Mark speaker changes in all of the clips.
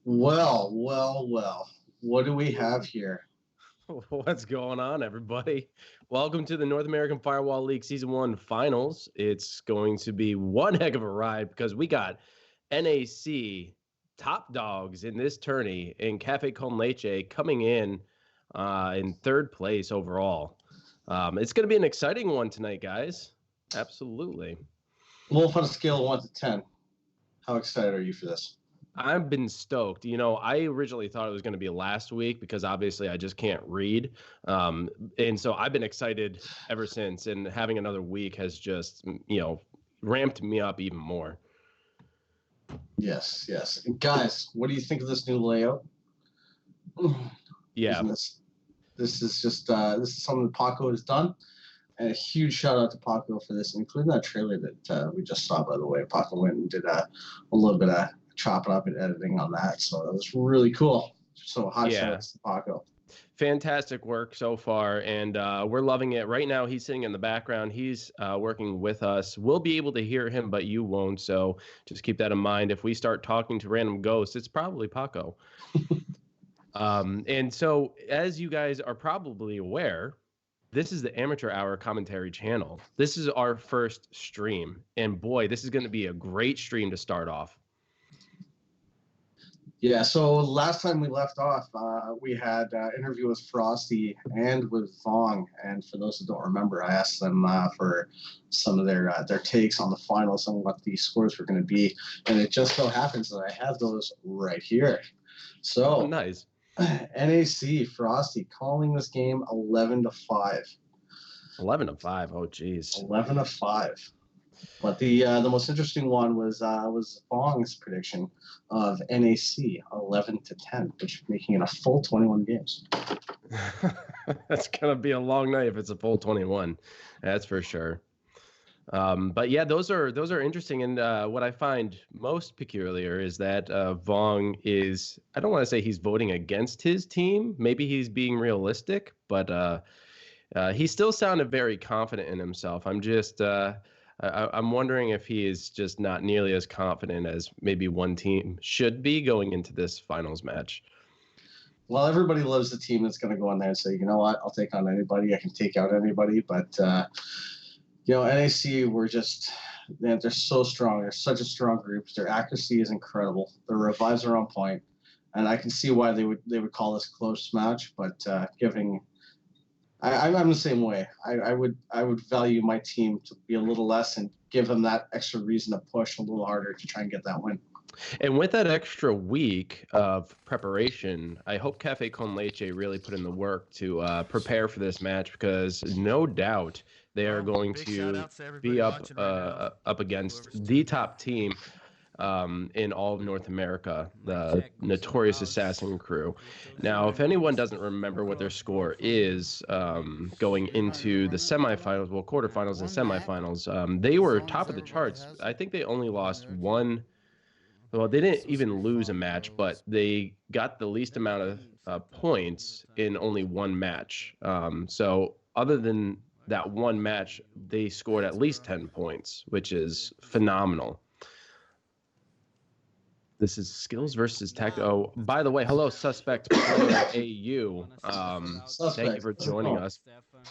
Speaker 1: Well. What do we have here?
Speaker 2: What's going on, everybody? Welcome to the North American Firewall League Season 1 Finals. It's going to be one heck of a ride because we got NAC top dogs in this tourney in Cafe Con Leche coming in third place overall. It's going to be an exciting one tonight, guys. Absolutely.
Speaker 1: Wolf on a scale of 1 to 10. How excited are you for this?
Speaker 2: I've been stoked. I originally thought it was going to be last week because obviously I just can't read. And so I've been excited ever since. And having another week has just, ramped me up even more.
Speaker 1: Yes. And guys, what do you think of this new layout?
Speaker 2: Yeah.
Speaker 1: This is just this is something that Paco has done. And a huge shout out to Paco for this, including that trailer that we just saw, by the way. Paco went and did a little bit of chopping up and editing on that. So that was really cool. So high shout outs to Paco.
Speaker 2: Fantastic work so far, and we're loving it. Right now, he's sitting in the background. He's working with us. We'll be able to hear him, but you won't, so just keep that in mind. If we start talking to random ghosts, it's probably Paco. And so, as you guys are probably aware, this is the Amateur Hour Commentary channel. This is our first stream, and boy, this is going to be a great stream to start off.
Speaker 1: Yeah, so last time we left off, we had an interview with Frosty and with Vong. And for those who don't remember, I asked them for some of their takes on the finals and what the scores were going to be. And it just so happens that I have those right here. So
Speaker 2: nice.
Speaker 1: NAC Frosty calling this game 11-5.
Speaker 2: 11-5. Oh, geez.
Speaker 1: 11-5. But the most interesting one was Vong's prediction of NAC 11-10, which making it a full 21 games.
Speaker 2: That's gonna be a long night if it's a full 21. That's for sure. But yeah, those are interesting. And what I find most peculiar is that Vong is, I don't want to say he's voting against his team. Maybe he's being realistic, but he still sounded very confident in himself. I'm wondering if he is just not nearly as confident as maybe one team should be going into this finals match.
Speaker 1: Well, everybody loves the team that's going to go in there and say, you know what, I'll take on anybody. I can take out anybody. But, NAC, they're so strong. They're such a strong group. Their accuracy is incredible. Their revives are on point. And I can see why they would call this a close match. But I'm the same way. I would value my team to be a little less and give them that extra reason to push a little harder to try and get that win.
Speaker 2: And with that extra week of preparation, I hope Cafe Con Leche really put in the work to prepare for this match, because no doubt they are going to be up against the top team in all of North America, the Notorious Assassin crew. Now, if anyone doesn't remember what their score is going into the semifinals, well, quarterfinals and semifinals, they were top of the charts. I think they only lost one. Well, they didn't even lose a match, but they got the least amount of points in only one match. So other than that one match, they scored at least 10 points, which is phenomenal. This is skills versus tech. Oh, by the way, hello, Suspect Player AU. Thank you for joining us.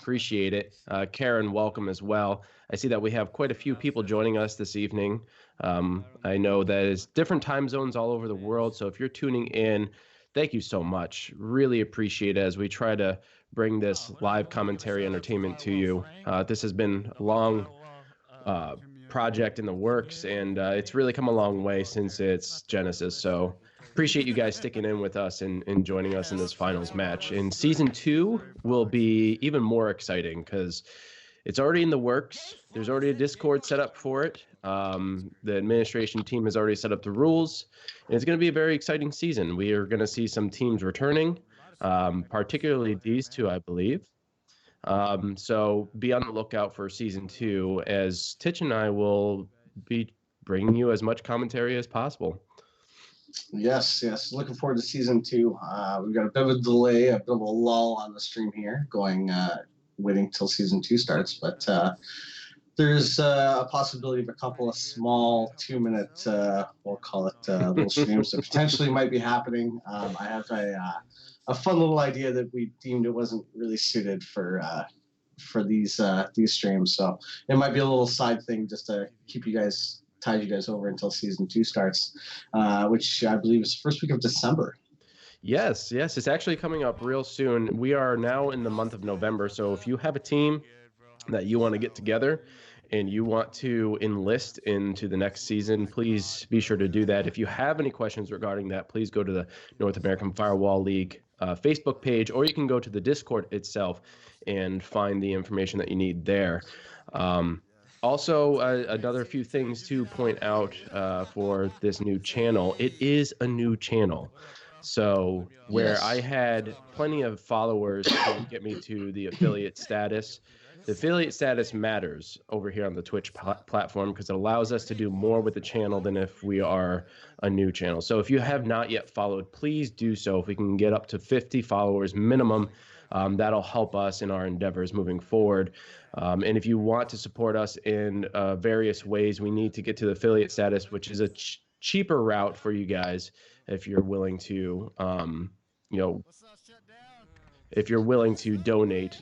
Speaker 2: Appreciate it. Karen, welcome as well. I see that we have quite a few people joining us this evening. I know that it's different time zones all over the world, so if you're tuning in, thank you so much. Really appreciate it as we try to bring this live commentary entertainment to you. This has been a long project in the works, and it's really come a long way since its genesis. So appreciate you guys sticking in with us and joining us in this finals match. And season 2 will be even more exciting because it's already in the works. There's already a Discord set up for it. The administration team has already set up the rules, and it's going to be a very exciting season. We are going to see some teams returning, particularly these two, I believe. So be on the lookout for season 2, as Titch and I will be bringing you as much commentary as possible.
Speaker 1: Yes. Looking forward to season 2. We've got a bit of a delay, a bit of a lull on the stream here, waiting till season 2 starts. But there's a possibility of a couple of small 2-minute, we'll call it little streams that potentially might be happening. I have a fun little idea that we deemed it wasn't really suited for these streams, so it might be a little side thing just to tide you guys over until season 2 starts, which I believe is the first week of December.
Speaker 2: Yes, it's actually coming up real soon. We are now in the month of November, so if you have a team that you want to get together and you want to enlist into the next season, please be sure to do that. If you have any questions regarding that, please go to the North American Firewall League Facebook page, or you can go to the Discord itself and find the information that you need there. Also, another few things to point out for this new channel. It is a new channel. So where
Speaker 1: Yes.
Speaker 2: I had plenty of followers to get me to the affiliate status, the affiliate status matters over here on the Twitch platform because it allows us to do more with the channel than if we are a new channel. So if you have not yet followed, please do so. If we can get up to 50 followers minimum, that'll help us in our endeavors moving forward. And if you want to support us in various ways, we need to get to the affiliate status, which is a cheaper route for you guys. If you're willing to, if you're willing to donate,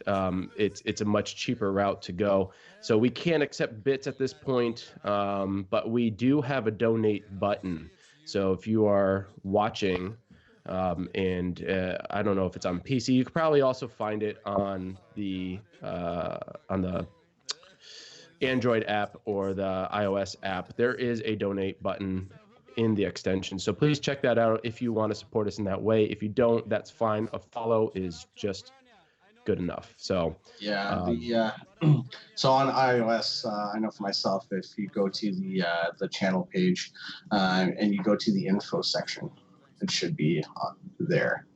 Speaker 2: it's a much cheaper route to go. So we can't accept bits at this point, but we do have a donate button. So if you are watching, and I don't know if it's on PC, you could probably also find it on the Android app or the iOS app. There is a donate button in the extension, so please check that out if you want to support us in that way. If you don't, that's fine. A follow is just good enough. So
Speaker 1: yeah, so on iOS, I know for myself, if you go to the channel page and you go to the info section, it should be there.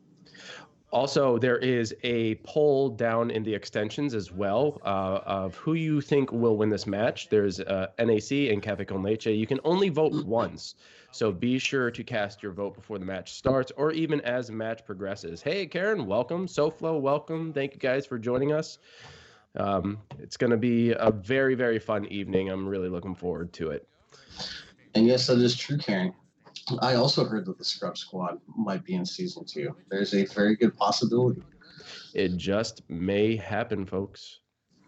Speaker 2: Also, there is a poll down in the extensions as well of who you think will win this match. There's NAC and Cafe con Leche. You can only vote once, so be sure to cast your vote before the match starts or even as the match progresses. Hey, Karen, welcome. SoFlo, welcome. Thank you guys for joining us. It's going to be a very, very fun evening. I'm really looking forward to it.
Speaker 1: And yes, that is true, Karen. I also heard that the Scrub Squad might be in season 2. There's a very good possibility.
Speaker 2: It just may happen, folks.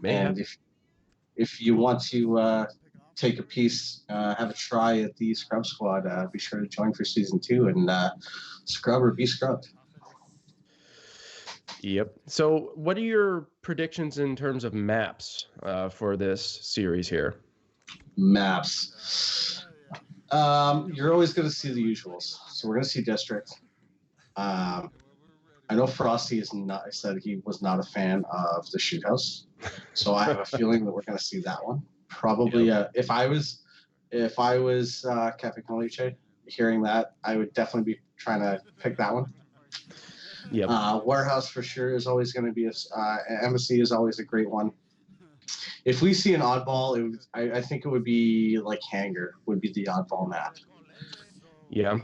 Speaker 1: If you want to take a piece, have a try at the Scrub Squad, be sure to join for season 2 and scrub or be scrubbed.
Speaker 2: Yep. So what are your predictions in terms of maps for this series here?
Speaker 1: Maps. You're always going to see the usuals. So we're going to see District. I know Frosty said he was not a fan of the Shoot House. So I have a feeling that we're going to see that one. Probably, if I was Cafe con Leche, hearing that, I would definitely be trying to pick that one.
Speaker 2: Yep.
Speaker 1: Warehouse for sure is always going to be Embassy is always a great one. If we see an oddball, I think it would be like Hangar would be the oddball map.
Speaker 2: Yeah.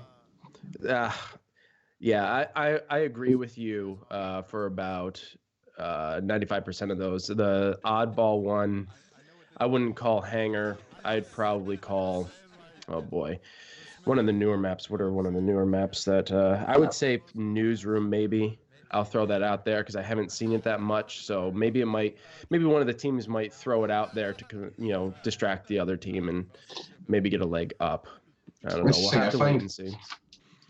Speaker 2: I agree with you for about 95% of those. The oddball one, I wouldn't call Hangar. I'd probably call, one of the newer maps. What are one of the newer maps that I would say Newsroom maybe. I'll throw that out there because I haven't seen it that much. So maybe one of the teams might throw it out there to, distract the other team and maybe get a leg up. I don't know. We'll have to wait and see.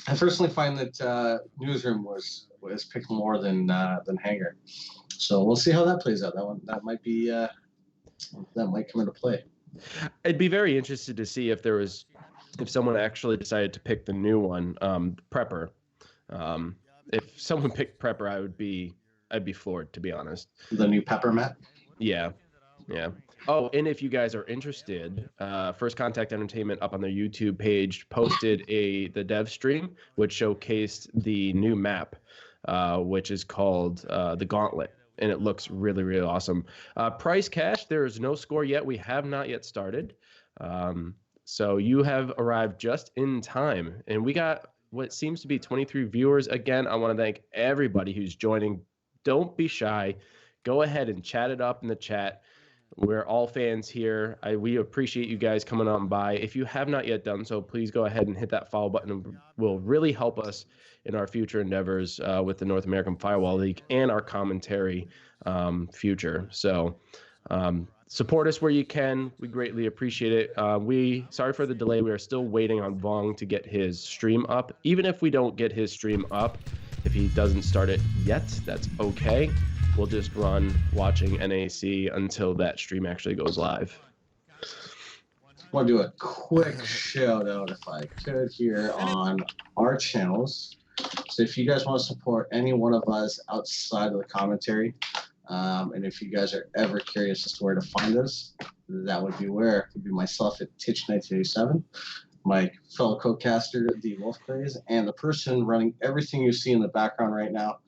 Speaker 1: I personally find that Newsroom was picked more than Hangar. So we'll see how that plays out. That might come into play.
Speaker 2: I'd be very interested to see if someone actually decided to pick the new one, Prepper. If someone picked Prepper, I'd be floored, to be honest.
Speaker 1: The new Pepper map?
Speaker 2: Yeah. Oh, and if you guys are interested, First Contact Entertainment up on their YouTube page posted the dev stream, which showcased the new map, which is called the Gauntlet, and it looks really, really awesome. Price cash, there is no score yet. We have not yet started. So you have arrived just in time, and we got what seems to be 23 viewers. Again, I want to thank everybody who's joining. Don't be shy. Go ahead and chat it up in the chat. We're all fans here. We appreciate you guys coming on by. If you have not yet done so, please go ahead and hit that follow button. It will really help us in our future endeavors with the North American Firewall League and our commentary future. So support us where you can. We greatly appreciate it. Sorry for the delay. We are still waiting on Vong to get his stream up. Even if we don't get his stream up, if he doesn't start it yet, that's okay. We'll just run watching NAC until that stream actually goes live.
Speaker 1: I want to do a quick shout out, if I could, here on our channels. So if you guys want to support any one of us outside of the commentary, and if you guys are ever curious as to where to find us, that would be where it would be myself at Titch1987, my fellow co-caster, the Wolf Craze, and the person running everything you see in the background right now,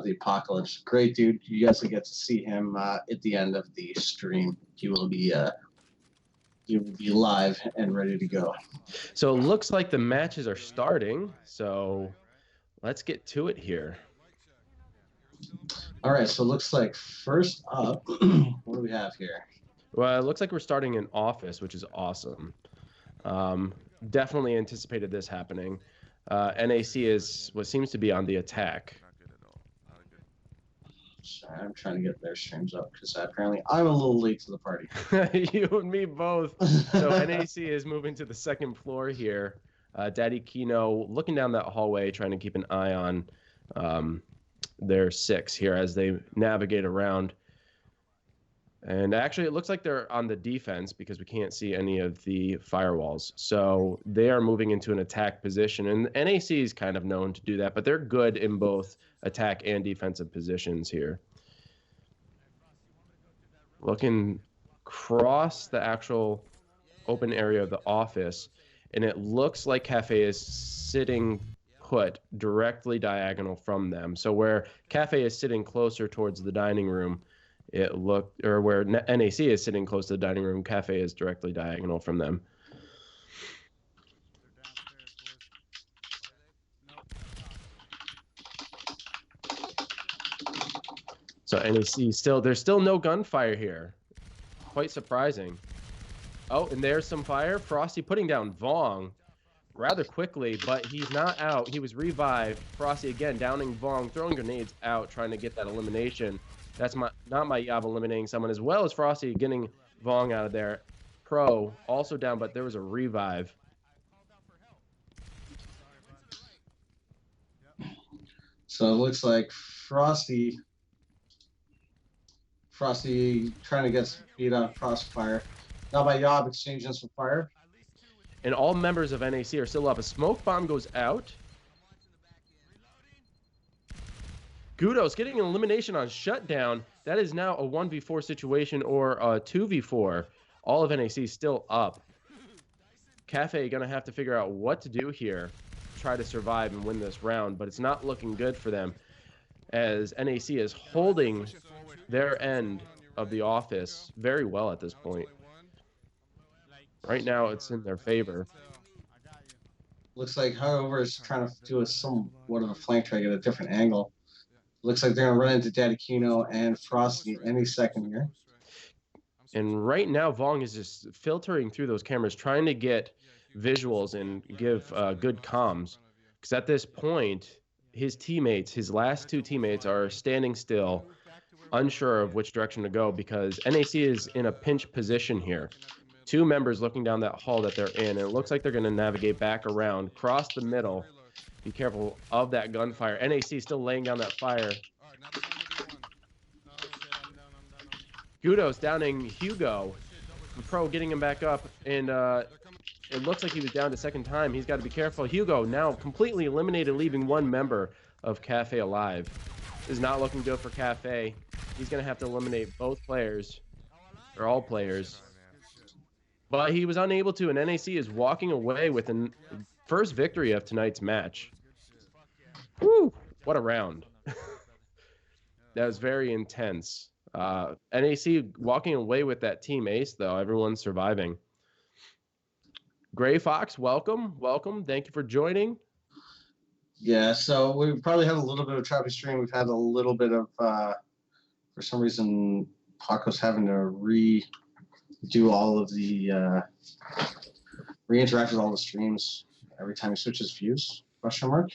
Speaker 1: the Apocalypse. Great dude. You guys will get to see him at the end of the stream. He will be live and ready to go.
Speaker 2: So it looks like the matches are starting. So let's get to it here.
Speaker 1: All right. So it looks like first up, what do we have here?
Speaker 2: Well, it looks like we're starting in Office, which is awesome. Definitely anticipated this happening. NAC is what seems to be on the attack.
Speaker 1: Sorry, I'm trying to get their streams up because apparently I'm a little late to the party.
Speaker 2: You and me both. So NAC is moving to the second floor here. Daddy Kino looking down that hallway, trying to keep an eye on their 6 here as they navigate around. And actually, it looks like they're on the defense because we can't see any of the firewalls. So they are moving into an attack position. And NAC is kind of known to do that, but they're good in both attack and defensive positions here. Looking across the actual open area of the office, and it looks like Cafe is sitting put directly diagonal from them. So where Cafe is sitting closer towards the dining room, where NAC is sitting close to the dining room, Cafe is directly diagonal from them. So NAC there's still no gunfire here. Quite surprising. Oh, and there's some fire. Frosty putting down Vong rather quickly, but he's not out. He was revived. Frosty again downing Vong, throwing grenades out, trying to get that elimination. That's not my job eliminating someone, as well as Frosty getting Vong out of there. Pro also down, but there was a revive.
Speaker 1: So it looks like Frosty trying to get beat on crossfire. Now by Yob exchanging some fire.
Speaker 2: And all members of NAC are still up. A smoke bomb goes out. Gudos getting an elimination on shutdown. That is now a 1v4 situation or a 2v4. All of NAC still up. Cafe going to have to figure out what to do here, try to survive and win this round, but it's not looking good for them as NAC is holding their end of the office very well at this point. Right now, it's in their favor.
Speaker 1: Looks like However is trying to do somewhat of a flank try to get a different angle. Looks like they're going to run into Daddy Kino and Frosty any second here.
Speaker 2: And right now, Vong is just filtering through those cameras, trying to get visuals and give good comms. Because at this point, his last 2 teammates are standing still, unsure of which direction to go because NAC is in a pinch position here. 2 members looking down that hall that they're in, and it looks like they're going to navigate back around, cross the middle. Be careful of that gunfire. NAC still laying down that fire. Gudos downing Hugo. Pro getting him back up, and it looks like he was down a second time. He's got to be careful. Hugo now completely eliminated, leaving 1 member of Cafe alive. This is not looking good for Cafe. He's going to have to eliminate both players, or all players. But he was unable to, and NAC is walking away with the first victory of tonight's match. Woo! What a round. That was very intense. NAC walking away with that team ace, though. Everyone's surviving. Gray Fox, welcome. Thank you for joining.
Speaker 1: Yeah, so we probably had a little bit of choppy stream. We've had a little bit of, for some reason, Paco's having to redo all of the re-interact with all the streams every time he switches views, question mark.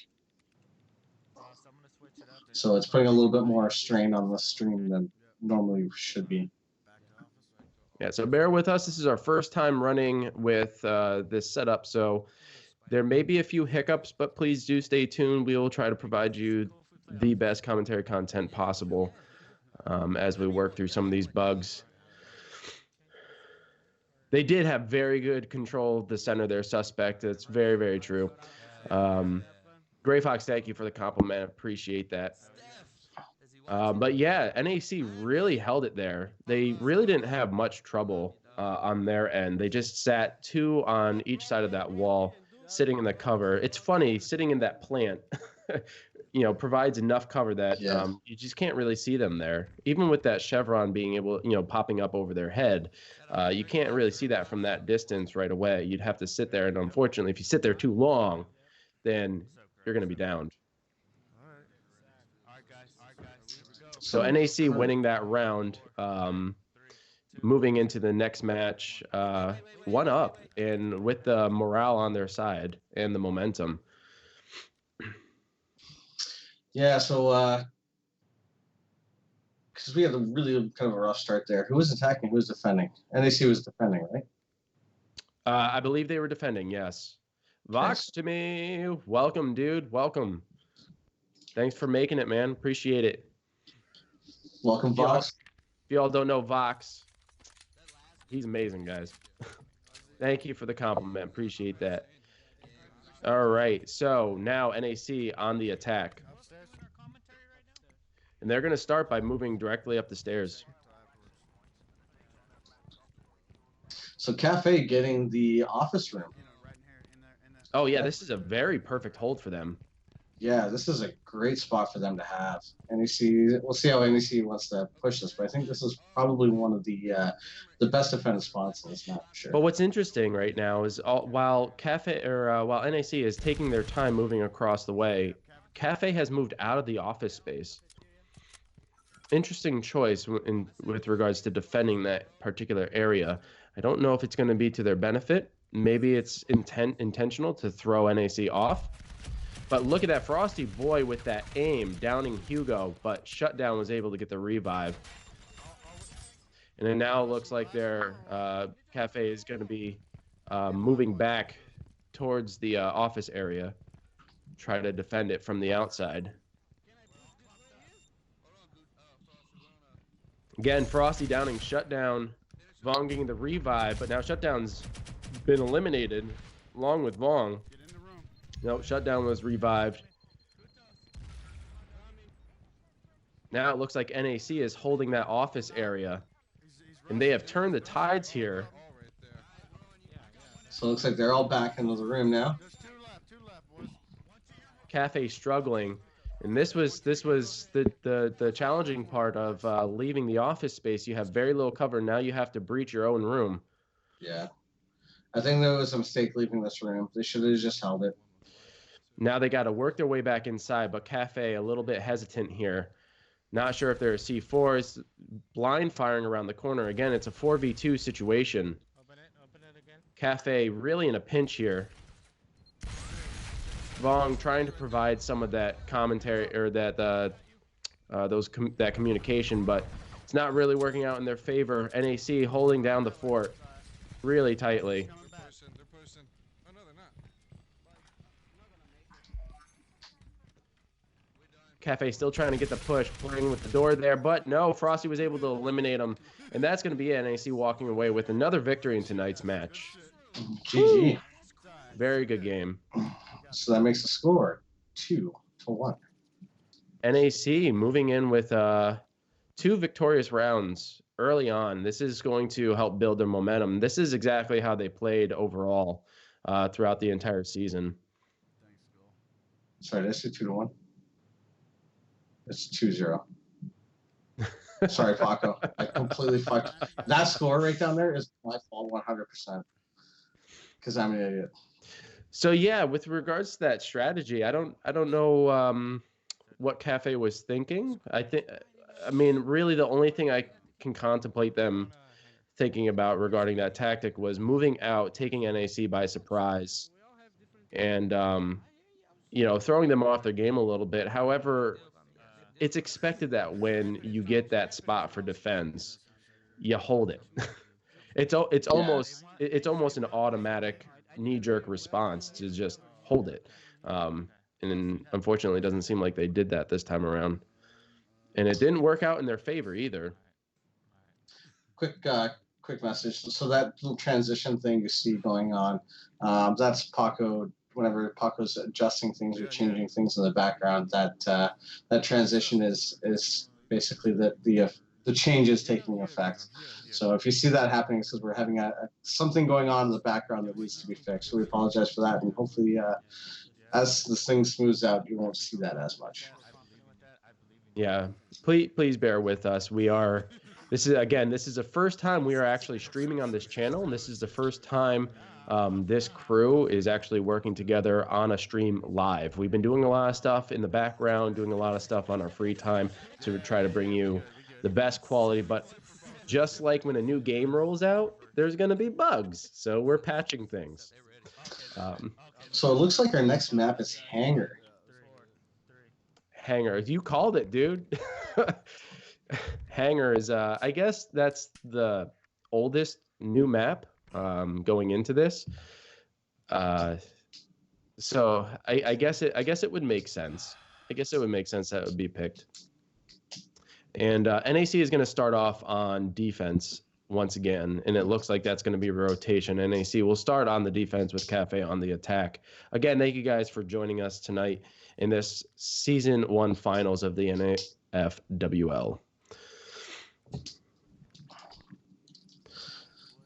Speaker 1: So it's putting a little bit more strain on the stream than normally should be.
Speaker 2: Yeah, so bear with us. This is our first time running with this setup, so there may be a few hiccups, but please do stay tuned. We will try to provide you the best commentary content possible as we work through some of these bugs. They did have very good control of the center there, Suspect. It's very, very true. Gray Fox, thank you for the compliment. Appreciate that. But yeah, NAC really held it there. They really didn't have much trouble on their end. They just sat 2 on each side of that wall, sitting in the cover. It's funny, sitting in that plant, provides enough cover that you just can't really see them there. Even with that chevron being able, popping up over their head, you can't really see that from that distance right away. You'd have to sit there, and unfortunately, if you sit there too long, then you're going to be downed. So NAC winning that round, moving into the next match, 1 up, and with the morale on their side and the momentum.
Speaker 1: Yeah, so because we had a really kind of a rough start there. Who was attacking? Who was defending? NAC was defending, right?
Speaker 2: I believe they were defending, yes. Vox to me. Welcome, dude. Welcome. Thanks for making it, man. Appreciate it.
Speaker 1: Welcome, Vox.
Speaker 2: If y'all don't know Vox, he's amazing, guys. Thank you for the compliment. Appreciate that. All right, so now NAC on the attack. And they're going to start by moving directly up the stairs.
Speaker 1: So Cafe getting the office room.
Speaker 2: Oh, yeah, this is a very perfect hold for them.
Speaker 1: Yeah, this is a great spot for them to have. NAC, we'll see how NAC wants to push this, but I think this is probably one of the best defensive spots in this map, for sure.
Speaker 2: But what's interesting right now is while NAC is taking their time moving across the way, Cafe has moved out of the office space. Interesting choice with regards to defending that particular area. I don't know if it's going to be to their benefit. Maybe it's intentional to throw NAC off. But look at that Frosty boy with that aim, downing Hugo, but Shutdown was able to get the revive. And then now it looks like their Cafe is going to be moving back towards the office area, try to defend it from the outside. Again, Frosty downing Shutdown, Vong getting the revive, but now Shutdown's been eliminated along with Vong. No, Shutdown was revived. Now it looks like NAC is holding that office area, and they have turned the tides here.
Speaker 1: So it looks like they're all back into the room now.
Speaker 2: Cafe struggling, and this was the challenging part of leaving the office space. You have very little cover. Now you have to breach your own room.
Speaker 1: Yeah, I think there was a mistake leaving this room. They should have just held it.
Speaker 2: Now they got to work their way back inside, but Cafe a little bit hesitant here. Not sure if they're C4s, blind firing around the corner. Again, it's a 4v2 situation.
Speaker 3: Open it again.
Speaker 2: Cafe really in a pinch here. Vong trying to provide some of that commentary or that communication, but it's not really working out in their favor. NAC holding down the fort really tightly. Cafe still trying to get the push, playing with the door there, but no, Frosty was able to eliminate him, and that's going to be NAC walking away with another victory in tonight's match.
Speaker 1: GG.
Speaker 2: Very good game.
Speaker 1: So that makes the score 2-1.
Speaker 2: NAC moving in with 2 victorious rounds early on. This is going to help build their momentum. This is exactly how they played overall throughout the entire season.
Speaker 1: Sorry, did I say 2-1? It's 2-0. Sorry, Paco. I completely fucked. That score right down there is my fault 100%. Because I'm an idiot.
Speaker 2: So yeah, with regards to that strategy, I don't know what Cafe was thinking. I mean, really the only thing I can contemplate them thinking about regarding that tactic was moving out, taking NAC by surprise, and throwing them off their game a little bit. However, it's expected that when you get that spot for defense, you hold it. it's almost an automatic knee-jerk response to just hold it. And unfortunately, it doesn't seem like they did that this time around. And it didn't work out in their favor either.
Speaker 1: Quick message. So that little transition thing you see going on, that's Paco. Whenever Paco's adjusting things or changing things in the background, that transition is basically the changes taking effect. So if you see that happening, it's because we're having something going on in the background that needs to be fixed. So we apologize for that, and hopefully, as this thing smooths out, you won't see that as much.
Speaker 2: Yeah, please bear with us. This is the first time we are actually streaming on this channel, and this is the first time this crew is actually working together on a stream live. We've been doing a lot of stuff in the background, doing a lot of stuff on our free time to try to bring you the best quality, but just like when a new game rolls out, there's going to be bugs, so we're patching things.
Speaker 1: So it looks like our next map is Hangar.
Speaker 2: Hangar. You called it, dude. Hangar is, I guess that's the oldest new map going into this. So I guess it would make sense. I guess it would make sense that it would be picked. And NAC is going to start off on defense once again, and it looks like that's going to be a rotation. NAC will start on the defense with Cafe on the attack. Again, thank you guys for joining us tonight in this Season 1 finals of the NAFWL.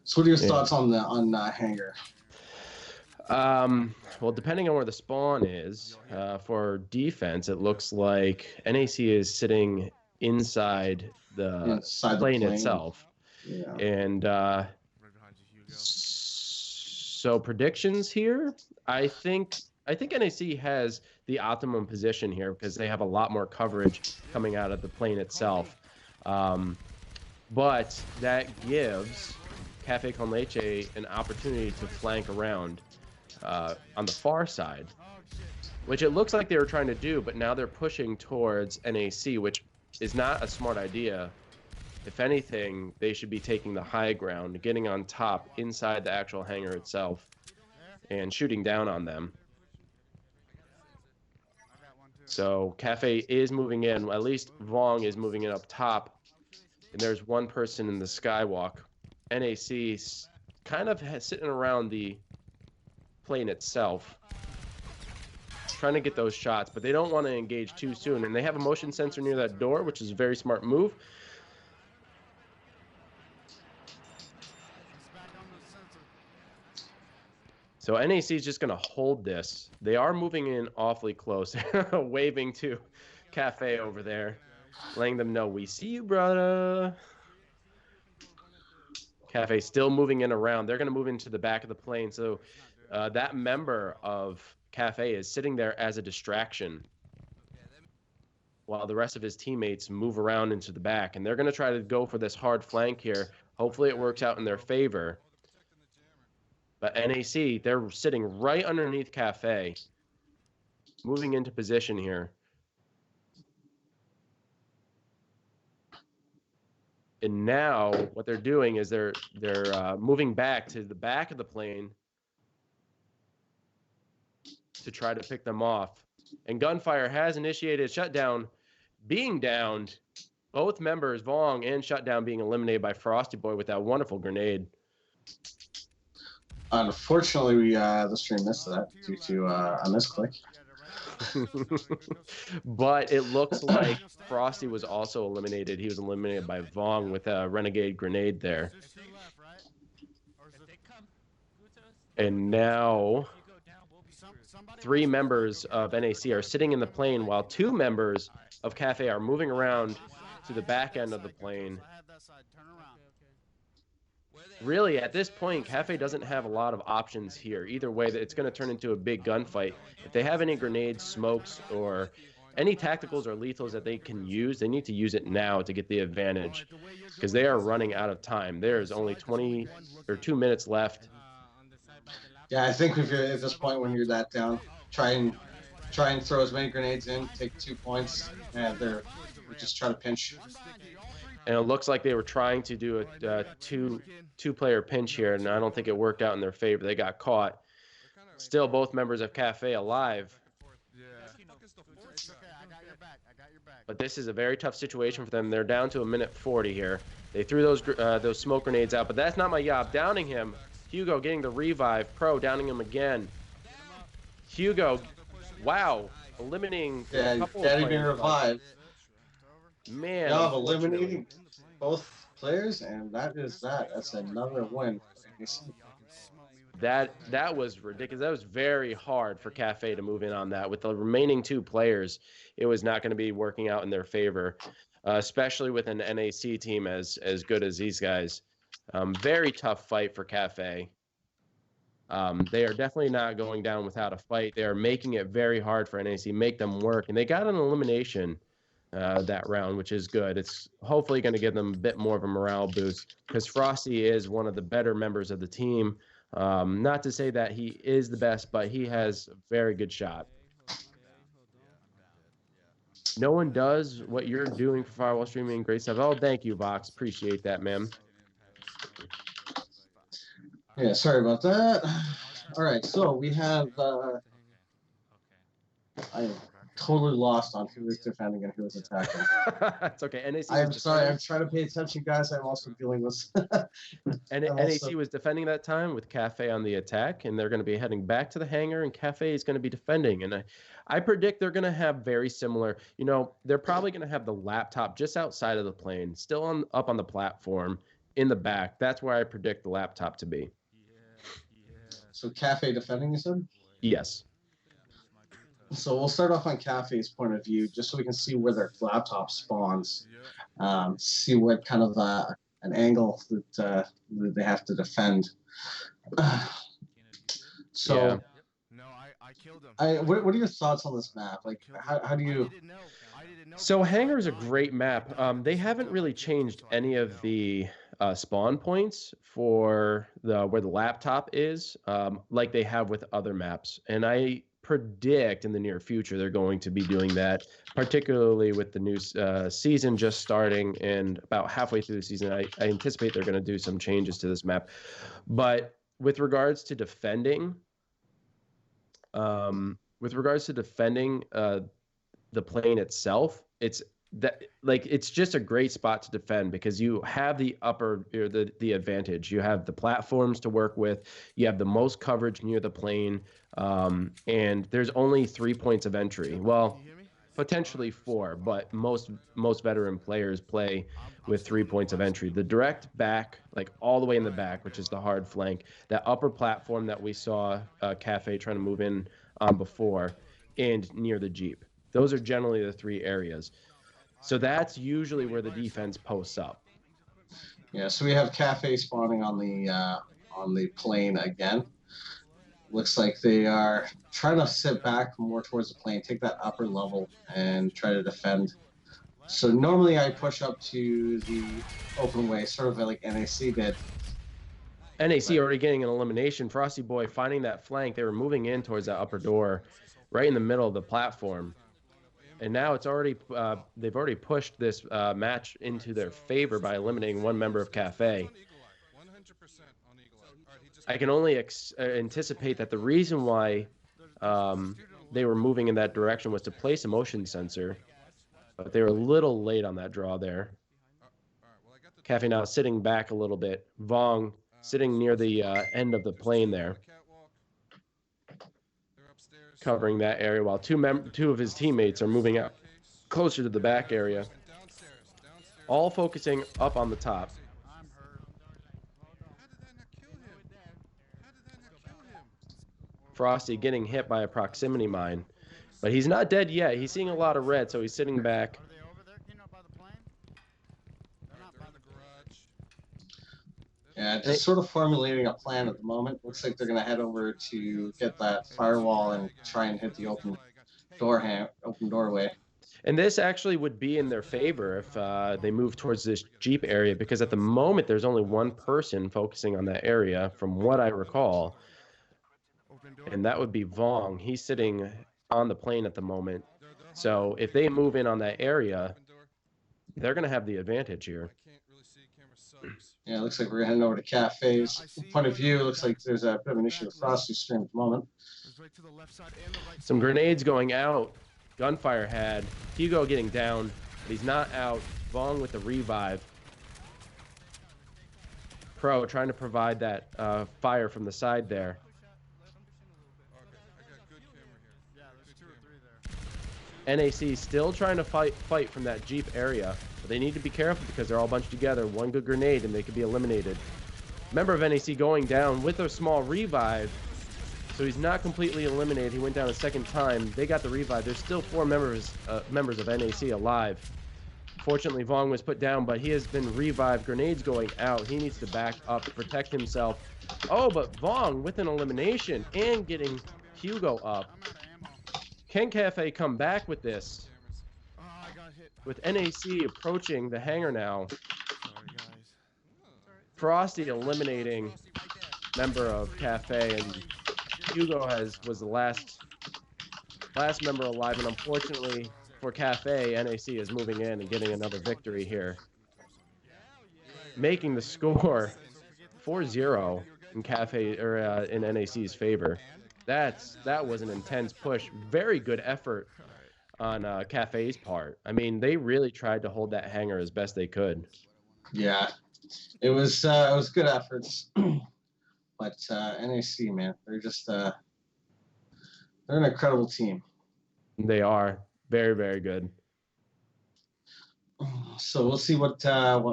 Speaker 1: So what are your thoughts on Hangar?
Speaker 2: Well, depending on where the spawn is, for defense, it looks like NAC is sitting inside the plane itself.
Speaker 1: Yeah.
Speaker 2: And so predictions here, I think NAC has the optimum position here because they have a lot more coverage coming out of the plane itself. But that gives Cafe con Leche an opportunity to flank around on the far side, which it looks like they were trying to do, but now they're pushing towards NAC, which is not a smart idea. If anything, they should be taking the high ground, getting on top inside the actual hangar itself, and shooting down on them. So Cafe is moving in, at least Vong is moving in up top, and there's one person in the skywalk. NAC's kind of sitting around the plane itself, trying to get those shots, but they don't want to engage too soon, and they have a motion sensor near that door, which is a very smart move. So NAC is just going to hold this. They are moving in awfully close, waving to Cafe over there, letting them know, we see you, brother. Cafe still moving in around. They're going to move into the back of the plane. So that member of Cafe is sitting there as a distraction while the rest of his teammates move around into the back. And they're going to try to go for this hard flank here. Hopefully it works out in their favor. But NAC, they're sitting right underneath Cafe, moving into position here. And now what they're doing is they're moving back to the back of the plane to try to pick them off. And gunfire has initiated shutdown, being downed. Both members, Vong and Shutdown, being eliminated by Frosty Boy with that wonderful grenade.
Speaker 1: Unfortunately, the stream missed that due to a misclick.
Speaker 2: But it looks like Frosty was also eliminated. He was eliminated by Vong with a renegade grenade there. And now 3 members of NAC are sitting in the plane while 2 members of Cafe are moving around to the back end of the plane. Really, at this point, Cafe doesn't have a lot of options here. Either way, it's going to turn into a big gunfight. If they have any grenades, smokes, or any tacticals or lethals that they can use, they need to use it now to get the advantage, because they are running out of time. There's only 20 or 2 minutes left.
Speaker 1: Yeah, I think if you're at this point when you're that down, try and throw as many grenades in, take 2 points, and they're just try to pinch.
Speaker 2: And it looks like they were trying to do a two-player pinch here, and I don't think it worked out in their favor. They got caught. Still, both members of Cafe alive. But this is a very tough situation for them. They're down to 1:40 here. They threw those smoke grenades out, but that's not my job. Downing him. Hugo getting the revive. Pro downing him again. Hugo, wow, eliminating a couple of players.
Speaker 1: Being revived.
Speaker 2: Man,
Speaker 1: job eliminating both players, and that's another win.
Speaker 2: That was ridiculous. That was very hard for Cafe to move in on that. With the remaining 2 players, it was not going to be working out in their favor, especially with an NAC team as good as these guys. Very tough fight for Cafe. They are definitely not going down without a fight. They are making it very hard for NAC, make them work, and they got an elimination that round, which is good. It's hopefully going to give them a bit more of a morale boost, because Frosty is one of the better members of the team. Not to say that he is the best, but he has a very good shot. No one does what you're doing for Firewall Streaming. Great stuff. Oh, thank you, Vox. Appreciate that, man.
Speaker 1: Yeah, sorry about that. All right, so we have I totally lost on who was defending and who was attacking.
Speaker 2: It's okay. NAC.
Speaker 1: I'm sorry. I'm trying to pay attention, guys. I'm also dealing with.
Speaker 2: NAC was defending that time with Cafe on the attack, and they're going to be heading back to the hangar, and Cafe is going to be defending. And I predict they're going to have very similar. You know, they're probably going to have the laptop just outside of the plane, still up on the platform in the back. That's where I predict the laptop to be.
Speaker 1: So Cafe defending, you said?
Speaker 2: Yes.
Speaker 1: So we'll start off on Cafe's point of view, just so we can see where their laptop spawns, see what kind of an angle that they have to defend. So,
Speaker 2: yeah.
Speaker 3: I killed him.
Speaker 1: What are your thoughts on this map? Like, how do you?
Speaker 2: So Hangar is a great map. They haven't really changed any of the spawn points for where the laptop is, like they have with other maps, and I predict in the near future they're going to be doing that, particularly with the new season just starting, and about halfway through the season I anticipate they're going to do some changes to this map. But with regards to defending the plane itself, it's just a great spot to defend, because you have the the advantage. You have the platforms to work with, you have the most coverage near the plane, and there's only 3 points of entry. Well, potentially 4, but most veteran players play with 3 points of entry. The direct back, like all the way in the back, which is the hard flank, that upper platform that we saw Cafe trying to move in on before, and near the Jeep. Those are generally the 3 areas. So that's usually where the defense posts up.
Speaker 1: Yeah, so we have Cafe spawning on the plane again. Looks like they are trying to sit back more towards the plane, take that upper level, and try to defend. So normally I push up to the open way, sort of like NAC did.
Speaker 2: NAC already getting an elimination. Frosty Boy finding that flank. They were moving in towards that upper door, right in the middle of the platform. And now it's already they've already pushed this match into their favor by eliminating one member of Cafe. I can only anticipate that the reason why they were moving in that direction was to place a motion sensor, but they were a little late on that draw there. Cafe now sitting back a little bit. Vong sitting near the end of the plane there, covering that area, while two of his teammates are moving out closer to the back area, all focusing up on the top. Frosty getting hit by a proximity mine, but he's not dead yet. He's seeing a lot of red, so he's sitting back.
Speaker 1: Yeah, just sort of formulating a plan at the moment. Looks like they're going to head over to get that firewall and try and hit the open doorway.
Speaker 2: And this actually would be in their favor if they move towards this Jeep area, because at the moment there's only one person focusing on that area, from what I recall, and that would be Vong. He's sitting on the plane at the moment. So if they move in on that area, they're going to have the advantage here.
Speaker 1: Yeah, it looks like we're heading over to cafes. Point of view, looks like there's a bit of an issue with Frosty Stream at the moment.
Speaker 2: Some grenades going out. Gunfire had Hugo getting down, but he's not out. Vong with the revive. Pro trying to provide that fire from the side there. NAC still trying to fight from that Jeep area, but they need to be careful because they're all bunched together. One good grenade and they could be eliminated. Member of NAC going down with a small revive, so he's not completely eliminated. He went down a second time. They got the revive. There's still 4 members of NAC alive. Fortunately, Vong was put down, but he has been revived. Grenades going out. He needs to back up to protect himself. Oh, but Vong with an elimination and getting Hugo up. Can Cafe come back with this? With NAC approaching the hangar now. Frosty eliminating member of Cafe, and Hugo was the last member alive, and unfortunately for Cafe, NAC is moving in and getting another victory here, making the score 4-0 in Cafe or in NAC's favor. That was an intense push. Very good effort on Cafe's part. I mean, they really tried to hold that hangar as best they could.
Speaker 1: Yeah, it was good efforts, but NAC, man, they're just they're an incredible team.
Speaker 2: They are very, very good.
Speaker 1: So we'll see what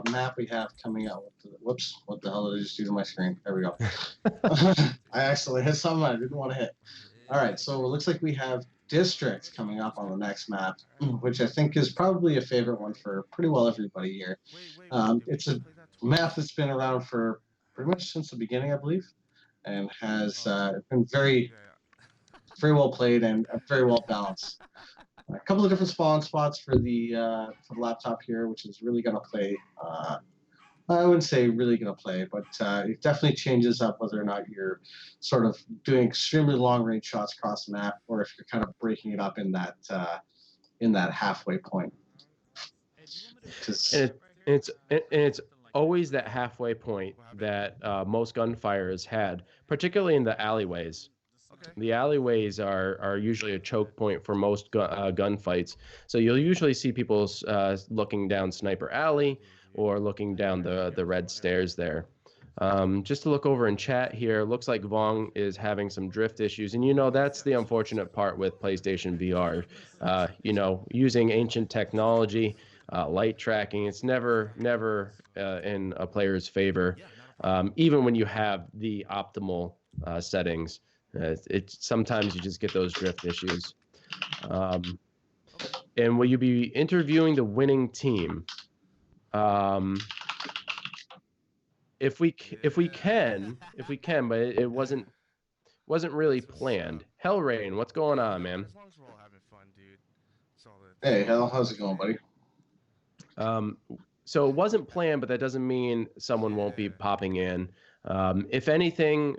Speaker 1: map we have coming out. Whoops, what the hell did I just do to my screen? There we go. I accidentally hit something I didn't want to hit. All right, so it looks like we have District coming up on the next map, which I think is probably a favorite one for pretty well everybody here. It's a map that's been around for pretty much since the beginning, I believe, and has been very, very well played and very well balanced. A couple of different spawn spots for the laptop here, which is really going to play. I wouldn't say really going to play, but it definitely changes up whether or not you're sort of doing extremely long range shots across the map, or if you're kind of breaking it up in that halfway point.
Speaker 2: And it's always that halfway point that most gunfires had, particularly in the alleyways. The alleyways are usually a choke point for most gunfights. So you'll usually see people looking down Sniper Alley or looking down the red stairs there. Just to look over in chat here, looks like Vong is having some drift issues. And, that's the unfortunate part with PlayStation VR. Using ancient technology, light tracking, it's never in a player's favor, even when you have the optimal settings. Sometimes you just get those drift issues. And will you be interviewing the winning team? If we can, but it wasn't really planned. Hellrain, what's going on, man?
Speaker 1: Hey, how's it going, buddy?
Speaker 2: So it wasn't planned, but that doesn't mean someone won't be popping in. If anything,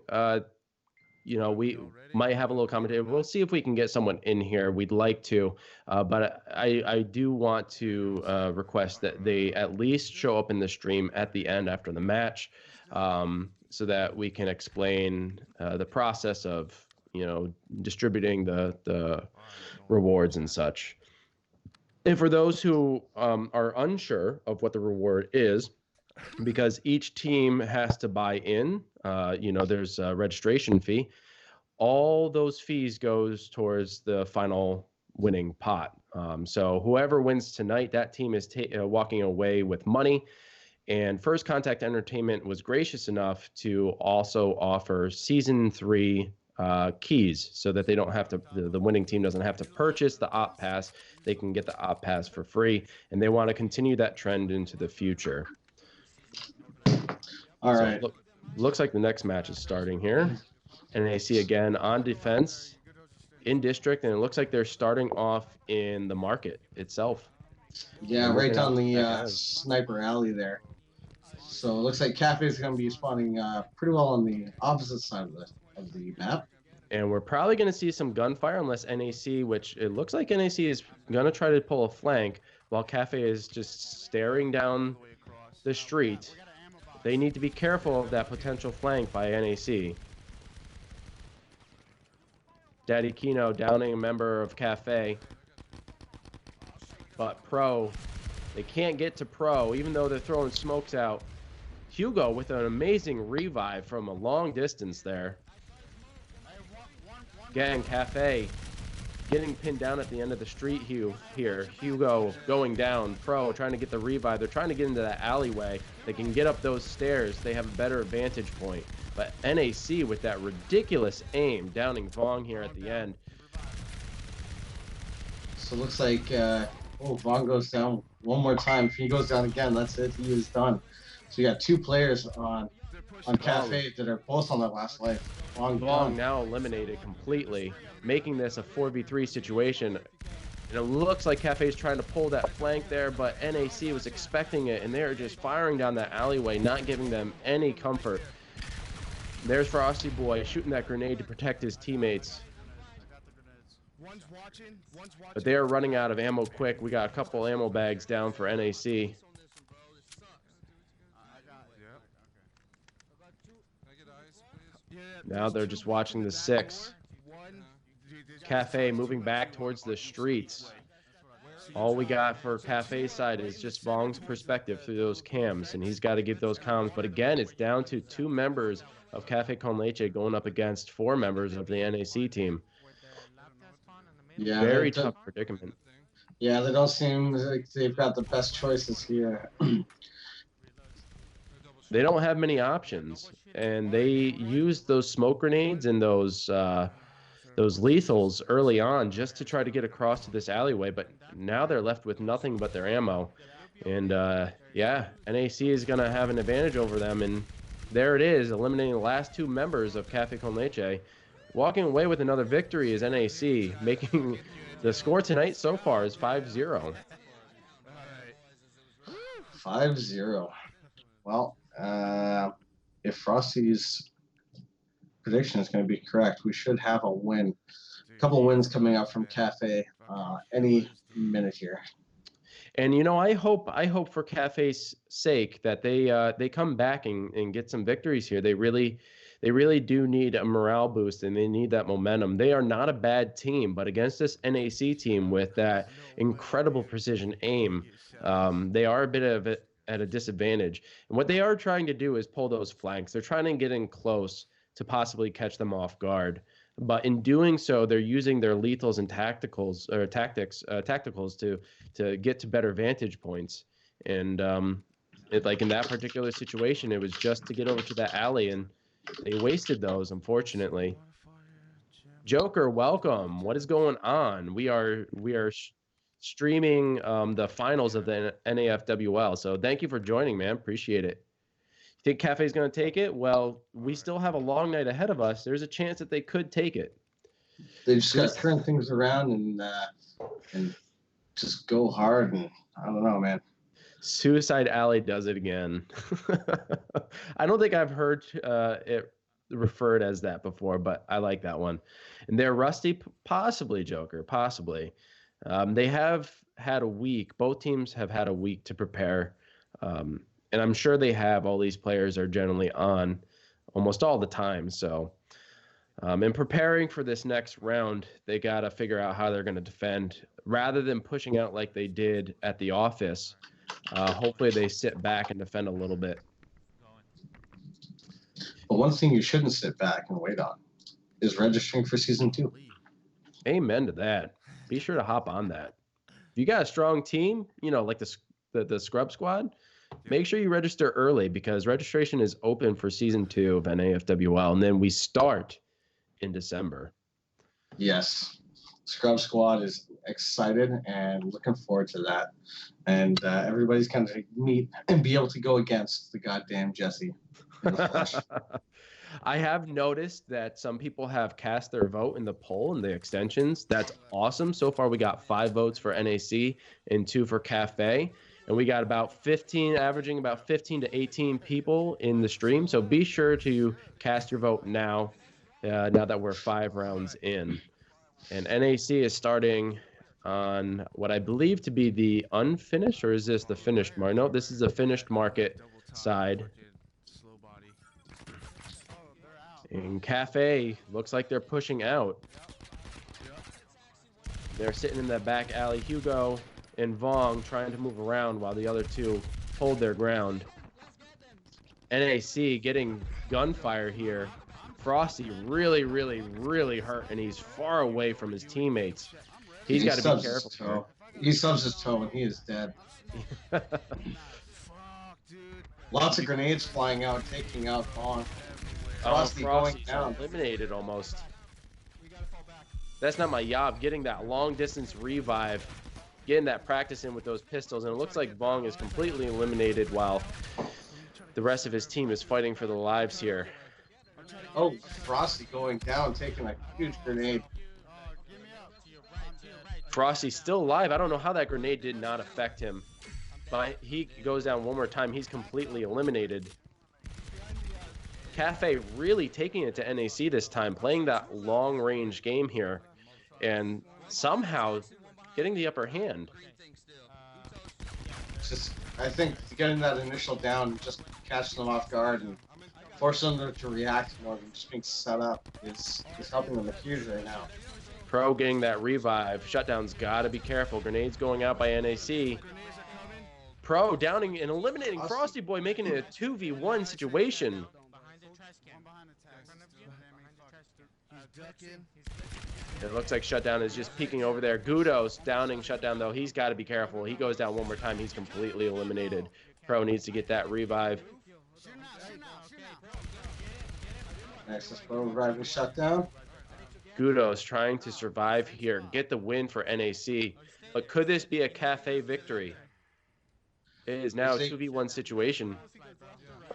Speaker 2: we might have a little commentary. We'll see if we can get someone in here. We'd like to, but I do want to request that they at least show up in the stream at the end after the match, so that we can explain the process of, distributing the rewards and such. And for those who are unsure of what the reward is, because each team has to buy in, there's a registration fee. All those fees goes towards the final winning pot. So whoever wins tonight, that team is walking away with money. And First Contact Entertainment was gracious enough to also offer Season 3 keys, so that they don't have to, the winning team doesn't have to purchase the op pass. They can get the op pass for free, and they want to continue that trend into the future.
Speaker 1: All right.
Speaker 2: Looks like the next match is starting here. NAC again on defense. in district, and it looks like they're starting off in the market itself.
Speaker 1: Yeah, right down the sniper alley there. So it looks like Cafe is going to be spawning pretty well on the opposite side of the map.
Speaker 2: And we're probably going to see some gunfire unless NAC, which it looks like NAC is going to try to pull a flank while Cafe is just staring down the street. They need to be careful of that potential flank by NAC. Daddy Kino downing a member of Cafe. But Pro, they can't get to Pro, even though they're throwing smokes out. Hugo with an amazing revive from a long distance there. Again, Cafe getting pinned down at the end of the street here. Hugo going down. Pro trying to get the revive. They're trying to get into that alleyway. They can get up those stairs. They have a better vantage point. But NAC with that ridiculous aim, downing Vong here at the end.
Speaker 1: So it looks like Vong goes down one more time. If he goes down again, that's it. He is done. So you got two players on Cafe that are both on their last life.
Speaker 2: Vong now eliminated completely, making this a 4v3 situation. And it looks like Cafe's trying to pull that flank there, but NAC was expecting it, and they're just firing down that alleyway, not giving them any comfort. There's Frosty Boy shooting that grenade to protect his teammates. But they are running out of ammo quick. We got a couple ammo bags down for NAC. Now they're just watching the 6. Cafe moving back towards the streets. All we got for Cafe's side is just Vong's perspective through those cams, and he's got to give those comms. But again, it's down to 2 members of Cafe con Leche going up against 4 members of the NAC team.
Speaker 1: Yeah,
Speaker 2: very tough predicament.
Speaker 1: Yeah, they don't seem like they've got the best choices here.
Speaker 2: They don't have many options, and they used those smoke grenades and those lethals early on just to try to get across to this alleyway, but now they're left with nothing but their ammo. And yeah, NAC is going to have an advantage over them, and there it is, eliminating the last 2 members of Cafe con Leche. Walking away with another victory is NAC, making the score tonight so far is 5-0.
Speaker 1: 5-0. Well, if Frosty's prediction is going to be correct, we should have a win. A couple wins coming up from Cafe any minute here.
Speaker 2: And you know, I hope for Cafe's sake that they come back and get some victories here. They really do need a morale boost, and they need that momentum. They are not a bad team, but against this NAC team with that incredible precision aim, they are a bit of at a disadvantage. And what they are trying to do is pull those flanks. They're trying to get in close to possibly catch them off guard. But in doing so, they're using their lethals and tacticals to get to better vantage points. And like in that particular situation, it was just to get over to that alley, and they wasted those, unfortunately. Joker, welcome. What is going on? We are streaming the finals of the NAFWL. So thank you for joining, man. Appreciate it. You think Cafe's going to take it? Well, we still have a long night ahead of us. There's a chance that they could take it.
Speaker 1: They just got to turn things around and just go hard. And I don't know, man.
Speaker 2: Suicide Alley does it again. I don't think I've heard it referred as that before, but I like that one. And they're rusty, possibly, Joker, possibly. They have had a week. Both teams have had a week to prepare. And I'm sure they have. All these players are generally on almost all the time. So in preparing for this next round, they got to figure out how they're going to defend rather than pushing out like they did at the office. Hopefully they sit back and defend a little bit.
Speaker 1: But one thing you shouldn't sit back and wait on is registering for Season 2.
Speaker 2: Amen to that. Be sure to hop on that. If you got a strong team, you know, like the Scrub Squad, make sure you register early because registration is open for Season 2 of NAFWL, and then we start in December.
Speaker 1: Yes. Scrub Squad is excited and looking forward to that. And everybody's going to meet and be able to go against the goddamn Jesse.
Speaker 2: I have noticed that some people have cast their vote in the poll in the extensions. That's awesome. So far, we got 5 votes for NAC and 2 for Cafe. And we got about 15, averaging about 15 to 18 people in the stream. So be sure to cast your vote now, now that we're 5 rounds in. And NAC is starting on what I believe to be the unfinished, or is this the finished market? No, this is a finished market side. And Cafe looks like they're pushing out. They're sitting in that back alley. Hugo and Vong trying to move around while the other two hold their ground. NAC getting gunfire here. Frosty really, really, really hurt, and he's far away from his teammates. He's got to be careful.
Speaker 1: He subs his toe, and he is dead. Lots of grenades flying out, taking out Vong.
Speaker 2: Frosty going down. Eliminated almost. That's not my job. Getting that long distance revive, getting that practice in with those pistols, and it looks like Vong is completely eliminated while the rest of his team is fighting for the lives here.
Speaker 1: Oh, Frosty going down, taking a huge grenade.
Speaker 2: Frosty's still alive. I don't know how that grenade did not affect him. But he goes down one more time. He's completely eliminated. Cafe really taking it to NAC this time, playing that long-range game here, and somehow getting the upper hand.
Speaker 1: Just, I think getting that initial down, just catching them off guard and forcing them to react more than just being set up is helping them huge right now.
Speaker 2: Pro getting that revive. Shutdown's got to be careful. Grenades going out by NAC. Pro downing and eliminating Frosty Boy, making it a 2v1 situation. It looks like Shutdown is just peeking over there. Gudos downing Shutdown, though. He's got to be careful. He goes down one more time. He's completely eliminated. Pro needs to get that revive.
Speaker 1: Next is Pro reviving Shutdown.
Speaker 2: Gudos trying to survive here, get the win for NAC. But could this be a Cafe victory? It is now a 2v1 situation.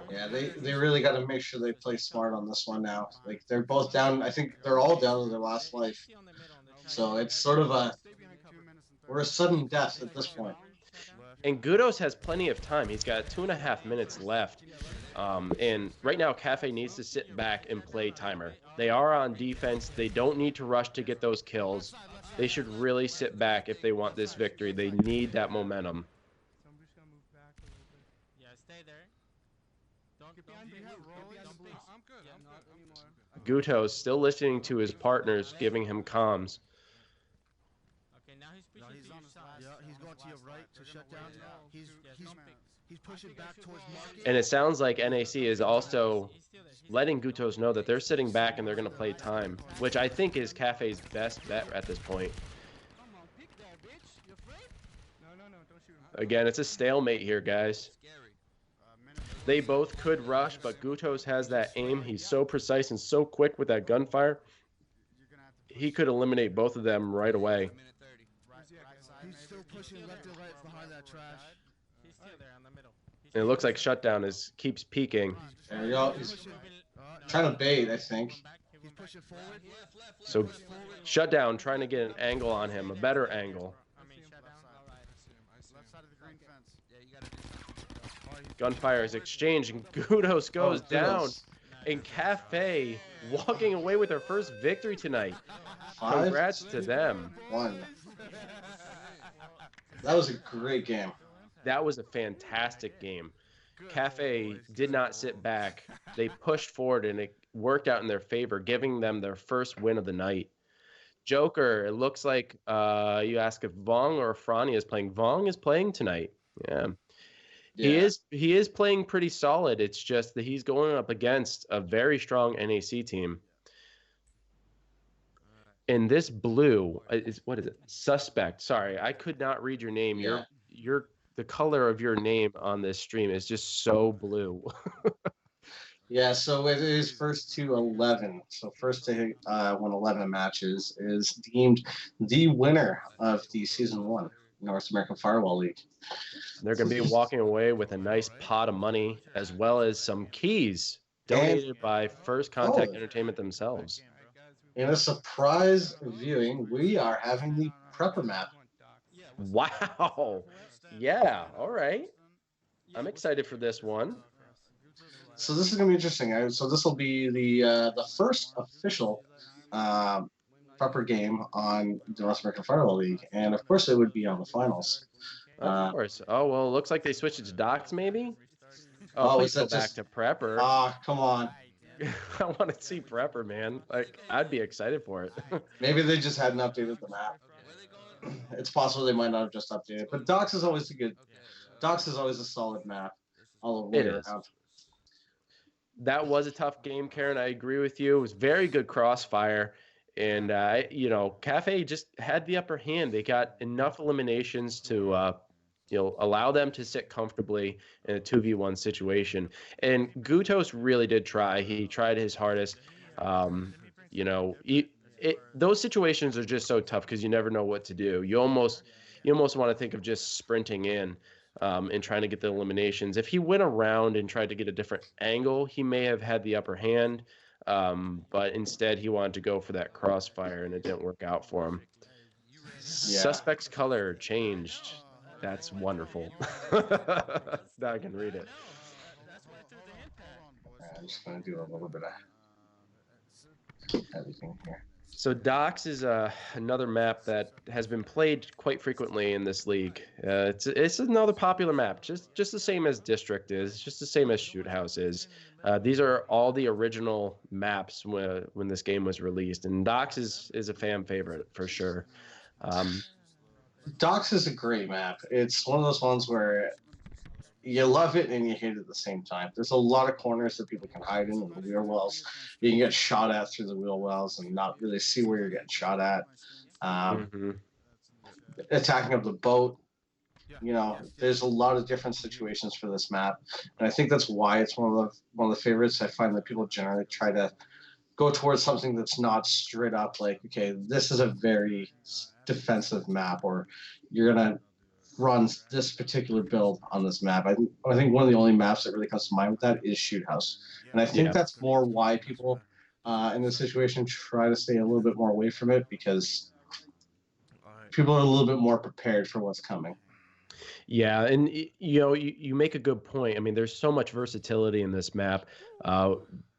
Speaker 1: Yeah, they really got to make sure they play smart on this one now. Like, they're both down. I think they're all down to their last life. So it's sort of we're a sudden death at this point.
Speaker 2: And Gudos has plenty of time. He's got 2.5 minutes left. And right now, Cafe needs to sit back and play timer. They are on defense. They don't need to rush to get those kills. They should really sit back if they want this victory. They need that momentum. Gutos still listening to his partners, giving him comms.
Speaker 3: Okay, now he's on his side. Yeah, he's going to your right to shut down. He's pushing back towards market.
Speaker 2: And it sounds like NAC is also letting Gutos know that they're sitting back and they're going to play time, which I think is Cafe's best bet at this point. Again, it's a stalemate here, guys. They both could rush, but Gutos has that aim. He's so precise and so quick with that gunfire. He could eliminate both of them right away.
Speaker 3: He's still pushing left and right behind that trash. He's still there in the middle.
Speaker 2: And it looks like Shutdown keeps peeking.
Speaker 1: There we go. He's trying to bait, I think.
Speaker 3: He's pushing forward.
Speaker 2: So Shutdown trying to get an angle on him, a better angle. Gunfire is exchanged, and Gudos goes down. And Cafe walking away with their first victory tonight. Congrats to them.
Speaker 1: 1. That was a great game.
Speaker 2: That was a fantastic game. Cafe did not sit back. They pushed forward, and it worked out in their favor, giving them their first win of the night. Joker, it looks like you ask if Vong or Franny is playing. Vong is playing tonight. Yeah. He is playing pretty solid. It's just that he's going up against a very strong NAC team. And this blue is, what is it? Suspect. Sorry, I could not read your name.
Speaker 1: Yeah.
Speaker 2: The color of your name on this stream is just so blue.
Speaker 1: Yeah, so it is first to 11. So first to win 11 matches is deemed the winner of the Season 1 North American Firewall League.
Speaker 2: They're going to be walking away with a nice pot of money as well as some keys donated by First Contact Entertainment themselves.
Speaker 1: In a surprise viewing, we are having the prepper map.
Speaker 2: Wow. Yeah. All right. I'm excited for this one.
Speaker 1: So this is going to be interesting. So this will be the first official prepper game on the North American Firewall League, and of course it would be on the finals.
Speaker 2: Of course. Oh well, it looks like they switched it to Docs, maybe.
Speaker 1: Oh,
Speaker 2: please go back to Prepper.
Speaker 1: Come on.
Speaker 2: I want to see Prepper, man. Like, I'd be excited for it.
Speaker 1: Maybe they just hadn't updated the map. It's possible they might not have just updated it, but Docs is always a solid map all the way around.
Speaker 2: That was a tough game, Karen. I agree with you. It was very good crossfire. And, Cafe just had the upper hand. They got enough eliminations to, allow them to sit comfortably in a 2v1 situation. And Gutos really did try. He tried his hardest. Those situations are just so tough because you never know what to do. You almost want to think of just sprinting in and trying to get the eliminations. If he went around and tried to get a different angle, he may have had the upper hand. But instead, he wanted to go for that crossfire, and it didn't work out for him. Yeah. Suspect's color changed. That's wonderful. Now I can read it.
Speaker 1: I'm just going to do a little bit of everything here.
Speaker 2: So Docs is another map that has been played quite frequently in this league. It's another popular map, just the same as District is, just the same as Shoot House is. These are all the original maps when this game was released, and Docs is a fan favorite for sure.
Speaker 1: Docs is a great map. It's one of those ones where you love it and you hate it at the same time. There's a lot of corners that people can hide in the wheel wells. You can get shot at through the wheel wells and not really see where you're getting shot at. Attacking up the boat. There's a lot of different situations for this map, and I think that's why it's one of the favorites. I find that people generally try to go towards something that's not straight up like, okay, this is a very defensive map, or you're gonna run this particular build on this map. I think one of the only maps that really comes to mind with that is Shoot House, and I think that's more why people in this situation try to stay a little bit more away from it, because people are a little bit more prepared for what's coming.
Speaker 2: Yeah, and you make a good point. I mean, there's so much versatility in this map.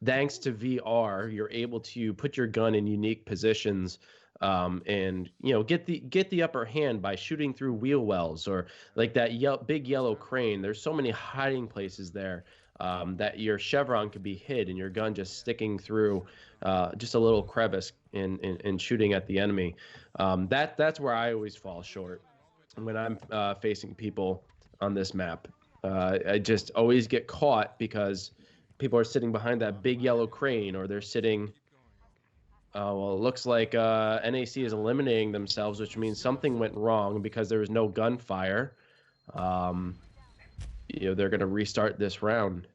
Speaker 2: Thanks to VR, you're able to put your gun in unique positions, and get the upper hand by shooting through wheel wells, or like that big yellow crane. There's so many hiding places there that your chevron could be hid and your gun just sticking through just a little crevice and shooting at the enemy. That's where I always fall short when I'm facing people on this map. I just always get caught because people are sitting behind that big yellow crane, or they're sitting. Well, it looks like NAC is eliminating themselves, which means something went wrong because there was no gunfire. They're going to restart this round.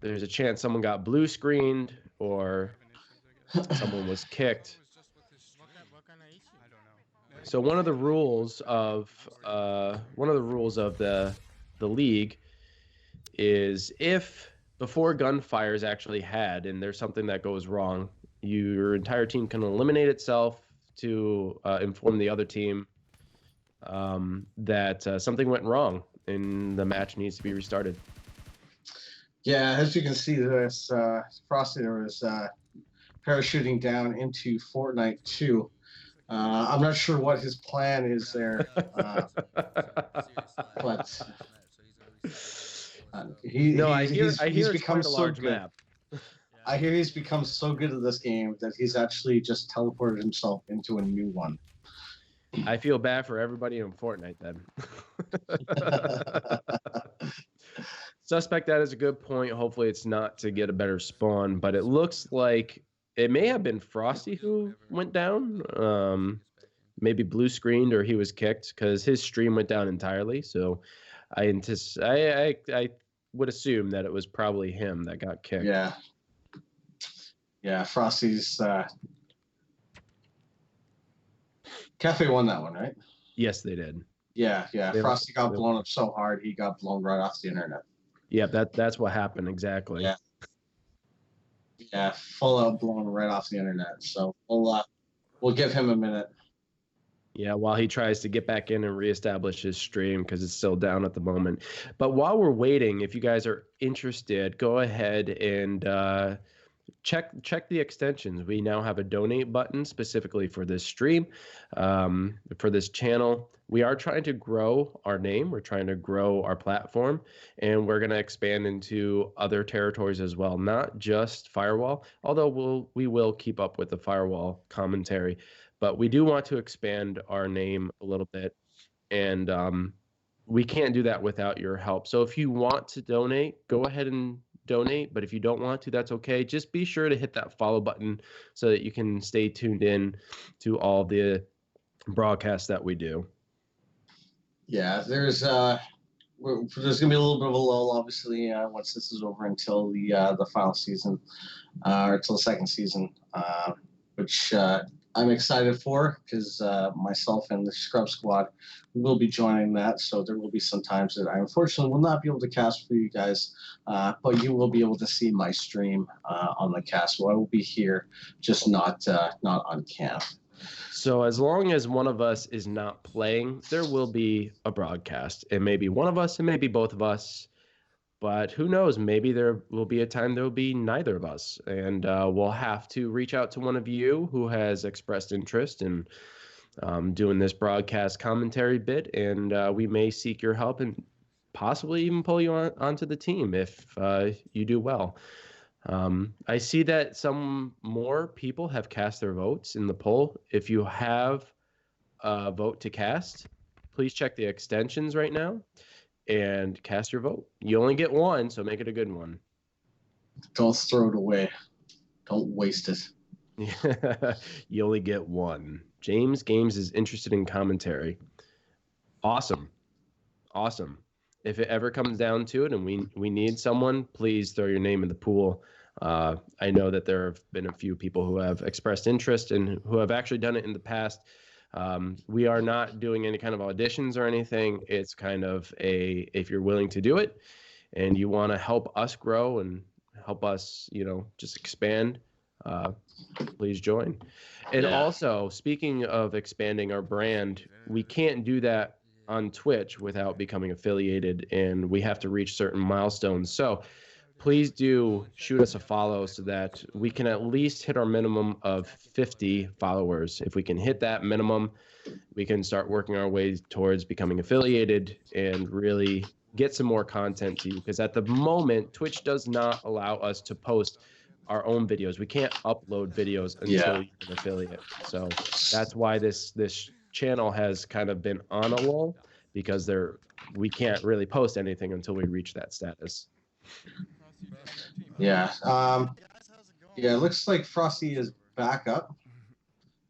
Speaker 2: There's a chance someone got blue screened or someone was kicked. So one of the rules of the league is, if before gunfire is actually had and there's something that goes wrong, your entire team can eliminate itself to inform the other team that something went wrong and the match needs to be restarted.
Speaker 1: Yeah, as you can see, there's Frosty was parachuting down into Fortnite 2. I'm not sure what his plan is there, but he's become so good. Map. I hear he's become so good at this game that he's actually just teleported himself into a new one.
Speaker 2: I feel bad for everybody in Fortnite then. Suspect, that is a good point. Hopefully it's not to get a better spawn, but it looks like it may have been Frosty who went down. Maybe blue screened, or he was kicked, because his stream went down entirely. So I would assume that it was probably him that got kicked.
Speaker 1: Yeah, Frosty's Cafe won that one, right?
Speaker 2: Yes, they did.
Speaker 1: Yeah. Frosty got blown up so hard he got blown right off the internet.
Speaker 2: Yeah, that's what happened exactly.
Speaker 1: Yeah. Yeah, full out blown right off the internet. So we'll give him a minute.
Speaker 2: Yeah, while he tries to get back in and reestablish his stream because it's still down at the moment. But while we're waiting, if you guys are interested, go ahead and check the extensions. We now have a donate button specifically for this stream, for this channel. We are trying to grow our name. We're trying to grow our platform, and we're going to expand into other territories as well, not just Firewall, although we will keep up with the Firewall commentary. But we do want to expand our name a little bit, and we can't do that without your help. So if you want to donate, go ahead and donate. But if you don't want to, that's okay. Just be sure to hit that follow button so that you can stay tuned in to all the broadcasts that we do.
Speaker 1: Yeah, there's going to be a little bit of a lull, obviously, once this is over until the final season, or until the second season, which I'm excited for because myself and the Scrub Squad will be joining that. So there will be some times that I unfortunately will not be able to cast for you guys, but you will be able to see my stream on the cast. So I will be here, just not on cam.
Speaker 2: So as long as one of us is not playing, there will be a broadcast. It may be one of us, it may be both of us, but who knows? Maybe there will be a time there will be neither of us, and we'll have to reach out to one of you who has expressed interest in doing this broadcast commentary bit, and we may seek your help and possibly even pull you onto the team if you do well. I see that some more people have cast their votes in the poll. If you have a vote to cast, please check the extensions right now and cast your vote. You only get one, so make it a good one.
Speaker 1: Don't throw it away. Don't waste it.
Speaker 2: You only get one. James Games is interested in commentary. Awesome. If it ever comes down to it and we need someone, please throw your name in the pool. I know that there have been a few people who have expressed interest and who have actually done it in the past. We are not doing any kind of auditions or anything. It's kind of if you're willing to do it and you want to help us grow and help us, just expand, please join. And also, speaking of expanding our brand, we can't do that on Twitch without becoming affiliated, and we have to reach certain milestones. So please do shoot us a follow so that we can at least hit our minimum of 50 followers. If we can hit that minimum, we can start working our way towards becoming affiliated and really get some more content to you. Because at the moment, Twitch does not allow us to post our own videos. We can't upload videos until you're an affiliate. So that's why this channel has kind of been on a lull, because we can't really post anything until we reach that status.
Speaker 1: Yeah. It looks like Frosty is back up.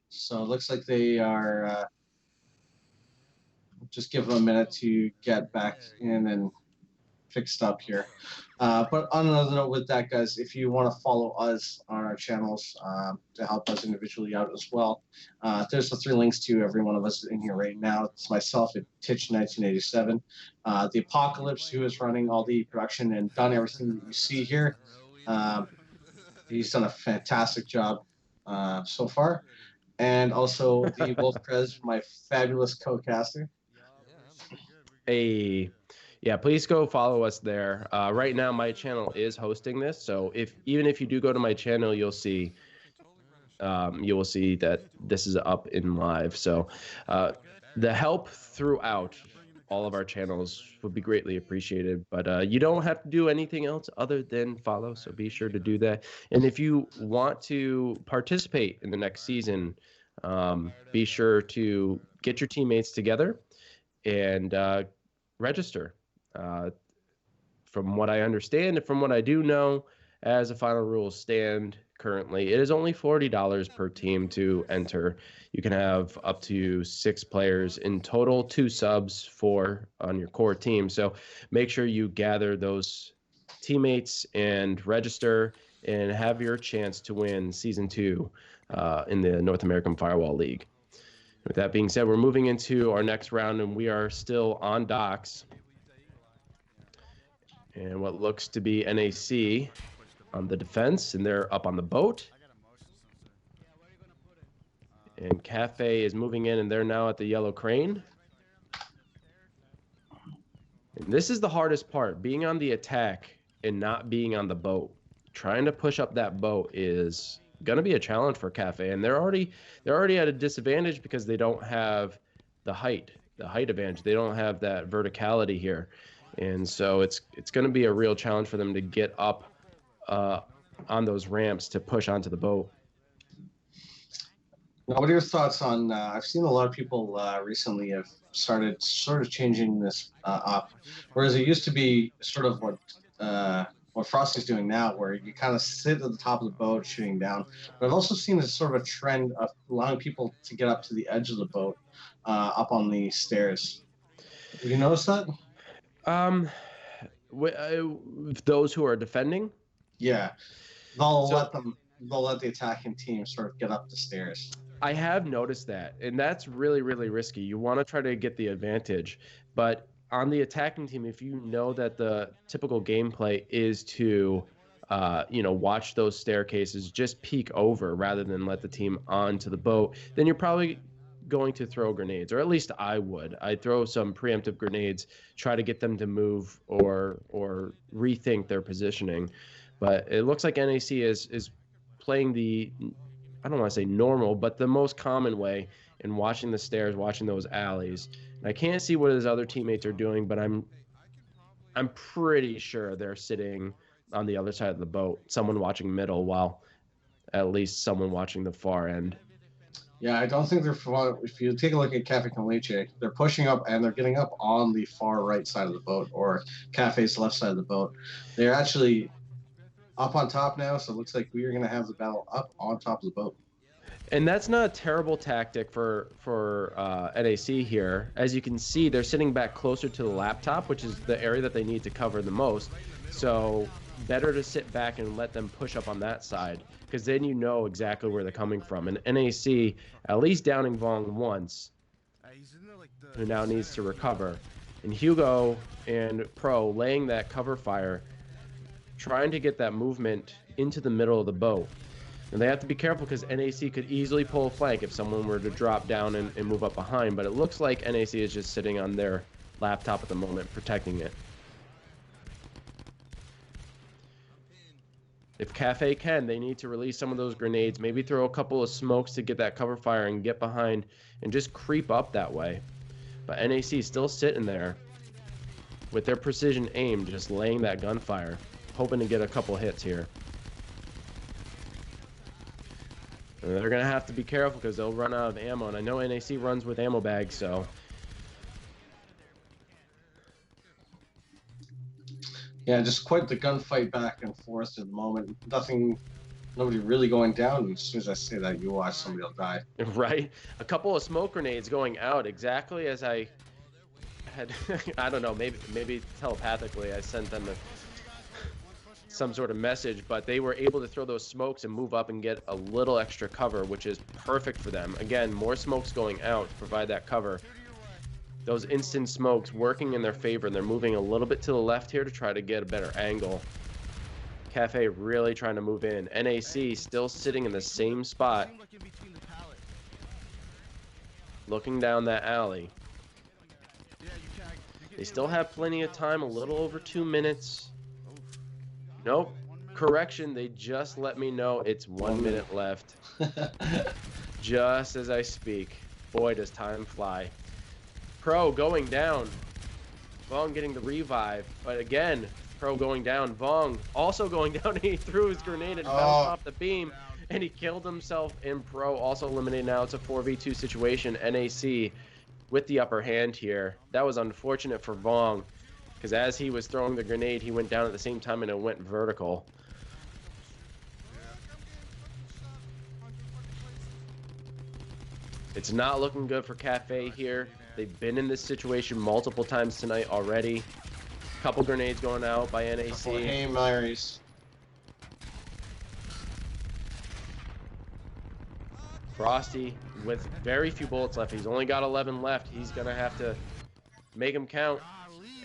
Speaker 1: So it looks like they are just give them a minute to get back in and fixed up here. But on another note with that, guys, if you want to follow us on our channels to help us individually out as well, there's the 3 links to every one of us in here right now. It's myself at Titch1987, the Apocalypse, who is running all the production and done everything that you see here. He's done a fantastic job so far. And also the Wolf Prez, my fabulous co-caster.
Speaker 2: Yeah, please go follow us there. Right now, my channel is hosting this, so even if you do go to my channel, you will see that this is up in live. So the help throughout all of our channels would be greatly appreciated. But you don't have to do anything else other than follow, so be sure to do that. And if you want to participate in the next season, be sure to get your teammates together and register. From what I understand and from what I do know, as the final rules stand currently, it is only $40 per team to enter. You can have up to 6 players in total, 2 subs, 4 on your core team. So make sure you gather those teammates and register and have your chance to win Season 2 in the North American Firewall League. With that being said, we're moving into our next round, and we are still on docks. And what looks to be NAC on the defense, and they're up on the boat. And Cafe is moving in, and they're now at the yellow crane. And this is the hardest part, being on the attack and not being on the boat. Trying to push up that boat is going to be a challenge for Cafe, and they're already at a disadvantage because they don't have the height advantage. They don't have that verticality here, and so it's going to be a real challenge for them to get up on those ramps to push onto the boat.
Speaker 1: Now, what are your thoughts on? I've seen a lot of people recently have started sort of changing this up, whereas it used to be sort of what Frosty's doing now, where you kind of sit at the top of the boat shooting down. But I've also seen this sort of a trend of allowing people to get up to the edge of the boat, up on the stairs. Have you noticed that?
Speaker 2: Those who are defending?
Speaker 1: Yeah, they'll let the attacking team sort of get up the stairs.
Speaker 2: I have noticed that, and that's really, really risky. You want to try to get the advantage, but on the attacking team, if you know that the typical gameplay is to, watch those staircases, just peek over rather than let the team onto the boat, then you're probably going to throw grenades, or at least I would. I'd throw some preemptive grenades, try to get them to move or rethink their positioning. But it looks like NAC is playing the, I don't want to say normal, but the most common way in watching the stairs, watching those alleys. And I can't see what his other teammates are doing, but I'm pretty sure they're sitting on the other side of the boat, someone watching middle, while at least someone watching the far end.
Speaker 1: Yeah, I don't think they're. If you take a look at Cafe and Leche, they're pushing up and they're getting up on the far right side of the boat, or Cafe's left side of the boat. They're actually up on top now, so it looks like we are going to have the battle up on top of the boat.
Speaker 2: And that's not a terrible tactic for NAC here. As you can see, they're sitting back closer to the laptop, which is the area that they need to cover the most. So better to sit back and let them push up on that side, because then you know exactly where they're coming from. And NAC, at least downing Vong once, who now needs to recover. And Hugo and Pro laying that cover fire, trying to get that movement into the middle of the boat. And they have to be careful because NAC could easily pull a flank if someone were to drop down and move up behind. But it looks like NAC is just sitting on their laptop at the moment, protecting it. If Cafe can, they need to release some of those grenades, maybe throw a couple of smokes to get that cover fire and get behind and just creep up that way. But NAC is still sitting there with their precision aim, just laying that gunfire, hoping to get a couple hits here. And they're going to have to be careful because they'll run out of ammo. And I know NAC runs with ammo bags, so.
Speaker 1: Yeah, just quite the gunfight back and forth at the moment. Nobody really going down. As soon as I say that, you watch somebody will die.
Speaker 2: Right? A couple of smoke grenades going out exactly as I had, I don't know, maybe telepathically I sent them some sort of message, but they were able to throw those smokes and move up and get a little extra cover, which is perfect for them. Again, more smokes going out to provide that cover. Those instant smokes working in their favor, and they're moving a little bit to the left here to try to get a better angle. Cafe really trying to move in. NAC still sitting in the same spot, looking down that alley. They still have plenty of time, a little over 2 minutes. Nope. Correction, they just let me know it's 1 minute left. Just as I speak. Boy, does time fly. Pro going down. Vong getting the revive. But again, Pro going down. Vong also going down. He threw his grenade and bounced off the beam. And he killed himself. And Pro also eliminated. Now it's a 4v2 situation. NAC with the upper hand here. That was unfortunate for Vong, because as he was throwing the grenade, he went down at the same time and it went vertical. It's not looking good for Cafe here. They've been in this situation multiple times tonight already. Couple grenades going out by NAC.
Speaker 1: Hey, Myries.
Speaker 2: Frosty with very few bullets left. He's only got 11 left. He's going to have to make them count.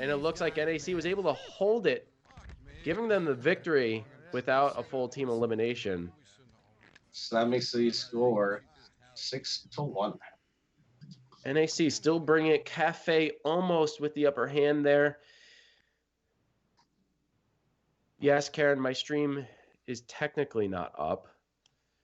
Speaker 2: And it looks like NAC was able to hold it, giving them the victory without a full team elimination.
Speaker 1: So that makes the score 6-1.
Speaker 2: NAC still bringing it. Cafe almost with the upper hand there. Yes, Karen, my stream is technically not up.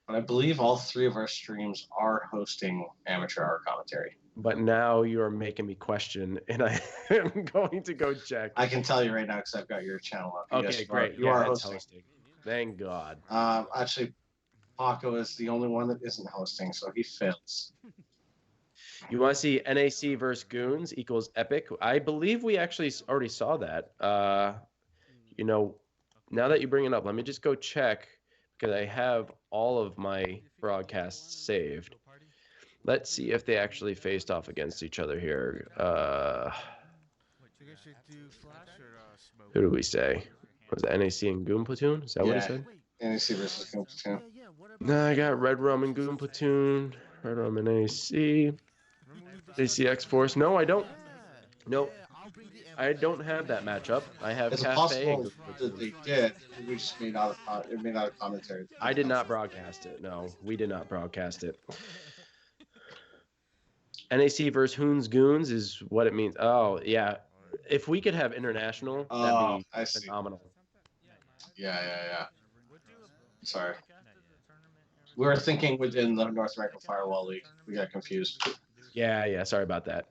Speaker 1: But I believe all 3 of our streams are hosting amateur hour commentary.
Speaker 2: But now you're making me question, and I am going to go check.
Speaker 1: I can tell you right now because I've got your channel up.
Speaker 2: Okay, great. You are hosting. Thank God.
Speaker 1: Actually, Paco is the only one that isn't hosting, so he fails.
Speaker 2: You want to see NAC versus Goons equals epic? I believe we actually already saw that. You know, now that you bring it up, let me just go check because I have all of my broadcasts saved. Let's see if they actually faced off against each other here. Who do we say? Was it NAC and Goon Platoon? Is that what he said?
Speaker 1: NAC versus Goon Platoon.
Speaker 2: No, I got Red Rum and Goon Platoon. Red Rum and NAC. NAC X-Force. No, I don't. No, I don't have that matchup. I have
Speaker 1: it's
Speaker 2: Cafe.
Speaker 1: Possible that they did. We just may not have. It may not have commentary.
Speaker 2: I did not broadcast it. No, we did not broadcast it. NAC versus Hoons Goons is what it means. Oh yeah, if we could have international, that'd be phenomenal.
Speaker 1: Yeah. Sorry, we were thinking within the North American Firewall League. We got confused.
Speaker 2: Yeah. Sorry about that.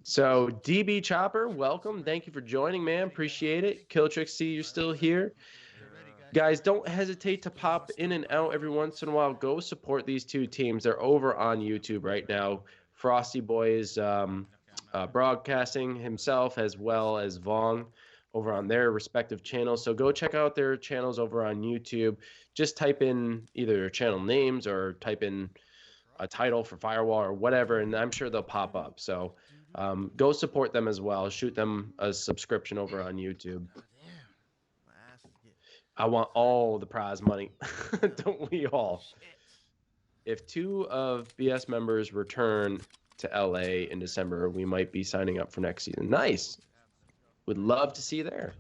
Speaker 2: So DB Chopper, welcome. Thank you for joining, man. Appreciate it. Killtrix, see you're still here. Guys, don't hesitate to pop in and out every once in a while. Go support these 2 teams. They're over on YouTube right now. Frosty Boy is broadcasting himself as well as Vong over on their respective channels. So go check out their channels over on YouTube. Just type in either their channel names or type in a title for Firewall or whatever, and I'm sure they'll pop up. So go support them as well. Shoot them a subscription over on YouTube. I want all the prize money. Don't we all? If 2 of BS members return to LA in December, we might be signing up for next season. Nice. Would love to see you there.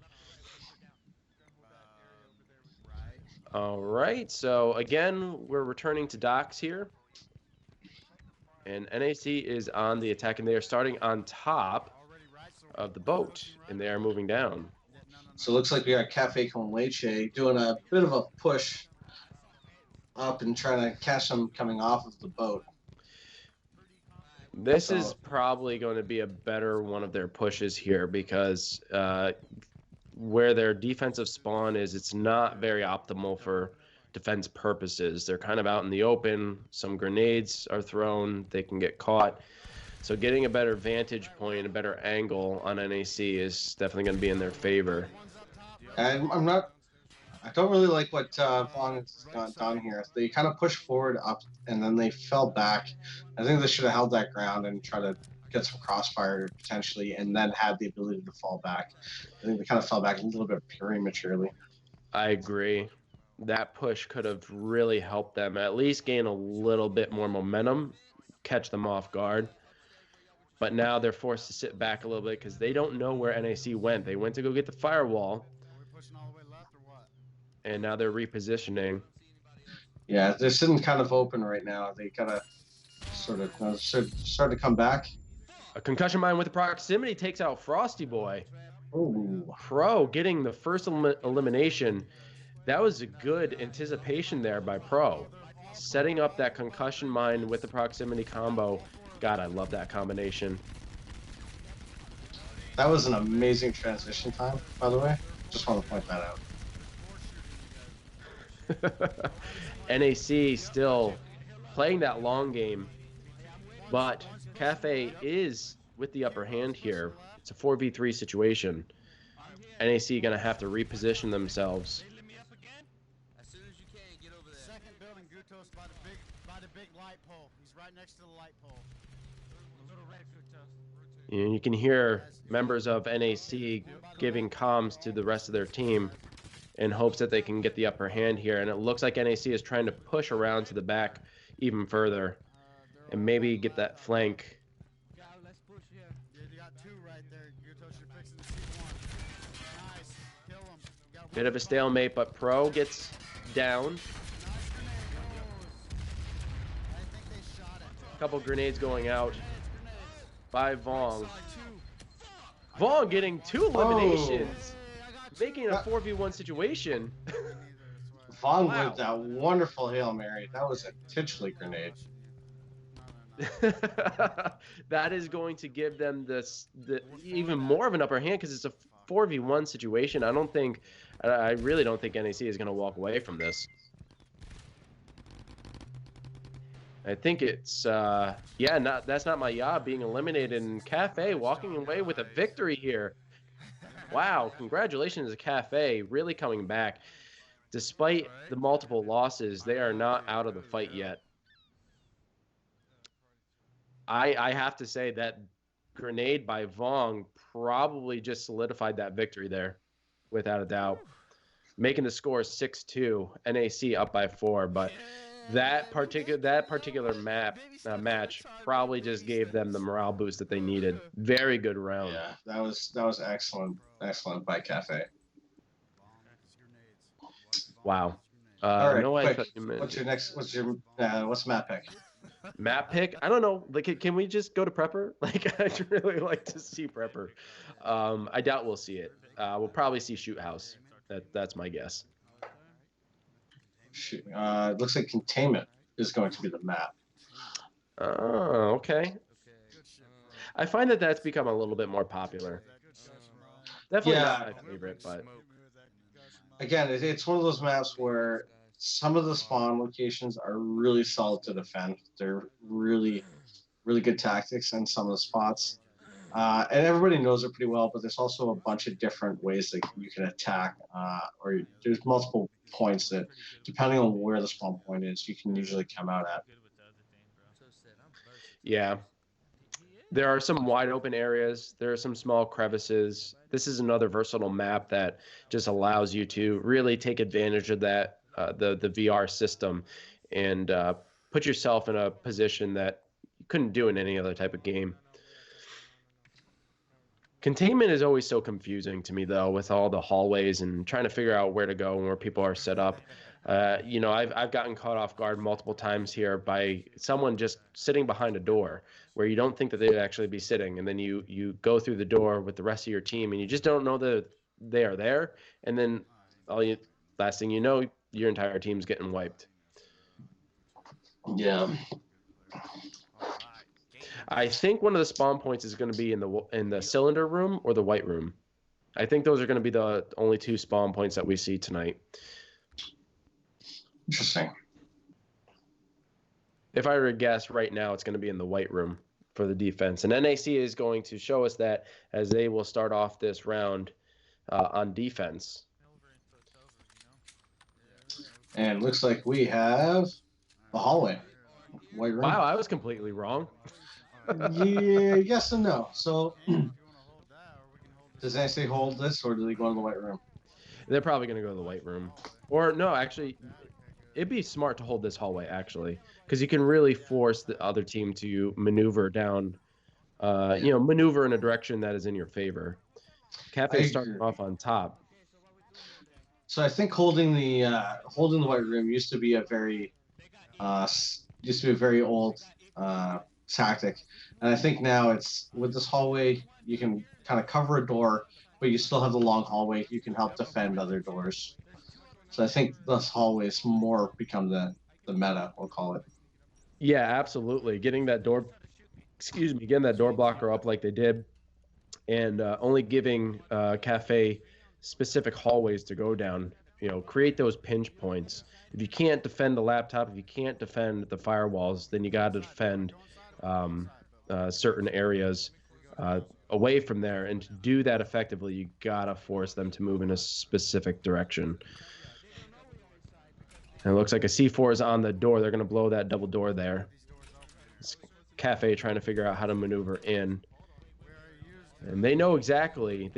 Speaker 2: All right. So again, we're returning to docks here. And NAC is on the attack, and they are starting on top of the boat, and they are moving down.
Speaker 1: So it looks like we got Cafe con Leche doing a bit of a push up and trying to catch them coming off of the boat.
Speaker 2: This is probably going to be a better one of their pushes here because where their defensive spawn is, it's not very optimal for defense purposes. They're kind of out in the open. Some grenades are thrown. They can get caught. So getting a better vantage point, a better angle on NAC is definitely going to be in their favor.
Speaker 1: And I don't really like what Vaughn has done here. They kind of pushed forward up, and then they fell back. I think they should have held that ground and try to get some crossfire potentially, and then had the ability to fall back. I think they kind of fell back a little bit prematurely.
Speaker 2: I agree. That push could have really helped them at least gain a little bit more momentum, catch them off guard. But now they're forced to sit back a little bit because they don't know where NAC went. They went to go get the firewall. And now they're repositioning.
Speaker 1: Yeah, they're sitting kind of open right now. They gotta sort of start to come back.
Speaker 2: A concussion mine with the proximity takes out Frosty Boy.
Speaker 1: Ooh.
Speaker 2: Pro getting the first elimination. That was a good anticipation there by Pro. Setting up that concussion mine with the proximity combo. God, I love that combination.
Speaker 1: That was an amazing transition time, by the way. Just want to point that out.
Speaker 2: NAC still playing that long game, but Cafe is with the upper hand here. It's a 4v3 situation. NAC going to have to reposition themselves.
Speaker 3: Second building, Gutos by the big light pole. He's right next to the light pole.
Speaker 2: And you can hear members of NAC giving comms to the rest of their team in hopes that they can get the upper hand here. And it looks like NAC is trying to push around to the back even further and maybe get that flank.
Speaker 3: Yeah, you got 2 right there. Gutos, you're fixing to see 1. Nice. Kill him.
Speaker 2: Bit of a stalemate, but Pro gets down. A couple grenades going out by Vong. Vong getting 2 eliminations, making it a 4v1 situation.
Speaker 1: Vong with that wonderful Hail Mary. That was a titular grenade.
Speaker 2: That is going to give them even more of an upper hand because it's a 4v1 situation. I really don't think NAC is going to walk away from this. I think it's that's not my yaw being eliminated, and Cafe walking away with a victory here. Wow, congratulations to Cafe, really coming back. Despite the multiple losses, they are not out of the fight yet. I have to say that grenade by Vong probably just solidified that victory there, without a doubt. Making the score 6-2, NAC up by 4, but that particular match probably just gave them the morale boost that they needed. Very good round.
Speaker 1: Yeah, that was excellent by Cafe.
Speaker 2: Wow.
Speaker 1: All right,
Speaker 2: no,
Speaker 1: quick. What's map pick?
Speaker 2: Map pick? I don't know. Like, can we just go to Prepper? Like, I'd really like to see Prepper. I doubt we'll see it. We'll probably see Shoot House. That's my guess.
Speaker 1: It looks like Containment is going to be the map.
Speaker 2: Oh, okay. I find that that's become a little bit more popular. Definitely not my favorite, but
Speaker 1: again, it's one of those maps where some of the spawn locations are really solid to defend. They're really, really good tactics in some of the spots. And everybody knows it pretty well, but there's also a bunch of different ways that you can attack, or there's multiple points that, depending on where the spawn point is, you can usually come out at.
Speaker 2: Yeah. There are some wide open areas. There are some small crevices. This is another versatile map that just allows you to really take advantage of that, the VR system, and put yourself in a position that you couldn't do in any other type of game. Containment is always so confusing to me, though, with all the hallways and trying to figure out where to go and where people are set up. I've gotten caught off guard multiple times here by someone just sitting behind a door where you don't think that they'd actually be sitting, and then you go through the door with the rest of your team, and you just don't know that they are there, and then last thing you know, your entire team's getting wiped.
Speaker 1: Yeah.
Speaker 2: I think one of the spawn points is going to be in the cylinder room or the white room. I think those are going to be the only 2 spawn points that we see tonight.
Speaker 1: Interesting.
Speaker 2: If I were to guess right now, it's going to be in the white room for the defense. And NAC is going to show us that as they will start off this round on defense.
Speaker 1: And it looks like we have a hallway. White room.
Speaker 2: Wow, I was completely wrong.
Speaker 1: Yeah, yes and no. So, does NAC hold this, or do they go in the white room?
Speaker 2: They're probably going to go to the white room. Or, no, actually, it'd be smart to hold this hallway, actually, because you can really force the other team to maneuver down, maneuver in a direction that is in your favor. Cafe's starting off on top.
Speaker 1: So I think holding the white room used to be a very old tactic, and I think now it's with this hallway you can kind of cover a door, but you still have the long hallway. You can help defend other doors. So I think this hallway is more become the meta, we'll call it.
Speaker 2: Yeah, absolutely. Getting that door blocker up like they did, and only giving Cafe specific hallways to go down. Create those pinch points. If you can't defend the laptop, if you can't defend the firewalls, then you got to defend certain areas away from there. And to do that effectively, you got to force them to move in a specific direction. And it looks like a C4 is on the door. They're going to blow that double door there. It's Cafe trying to figure out how to maneuver in. And they know exactly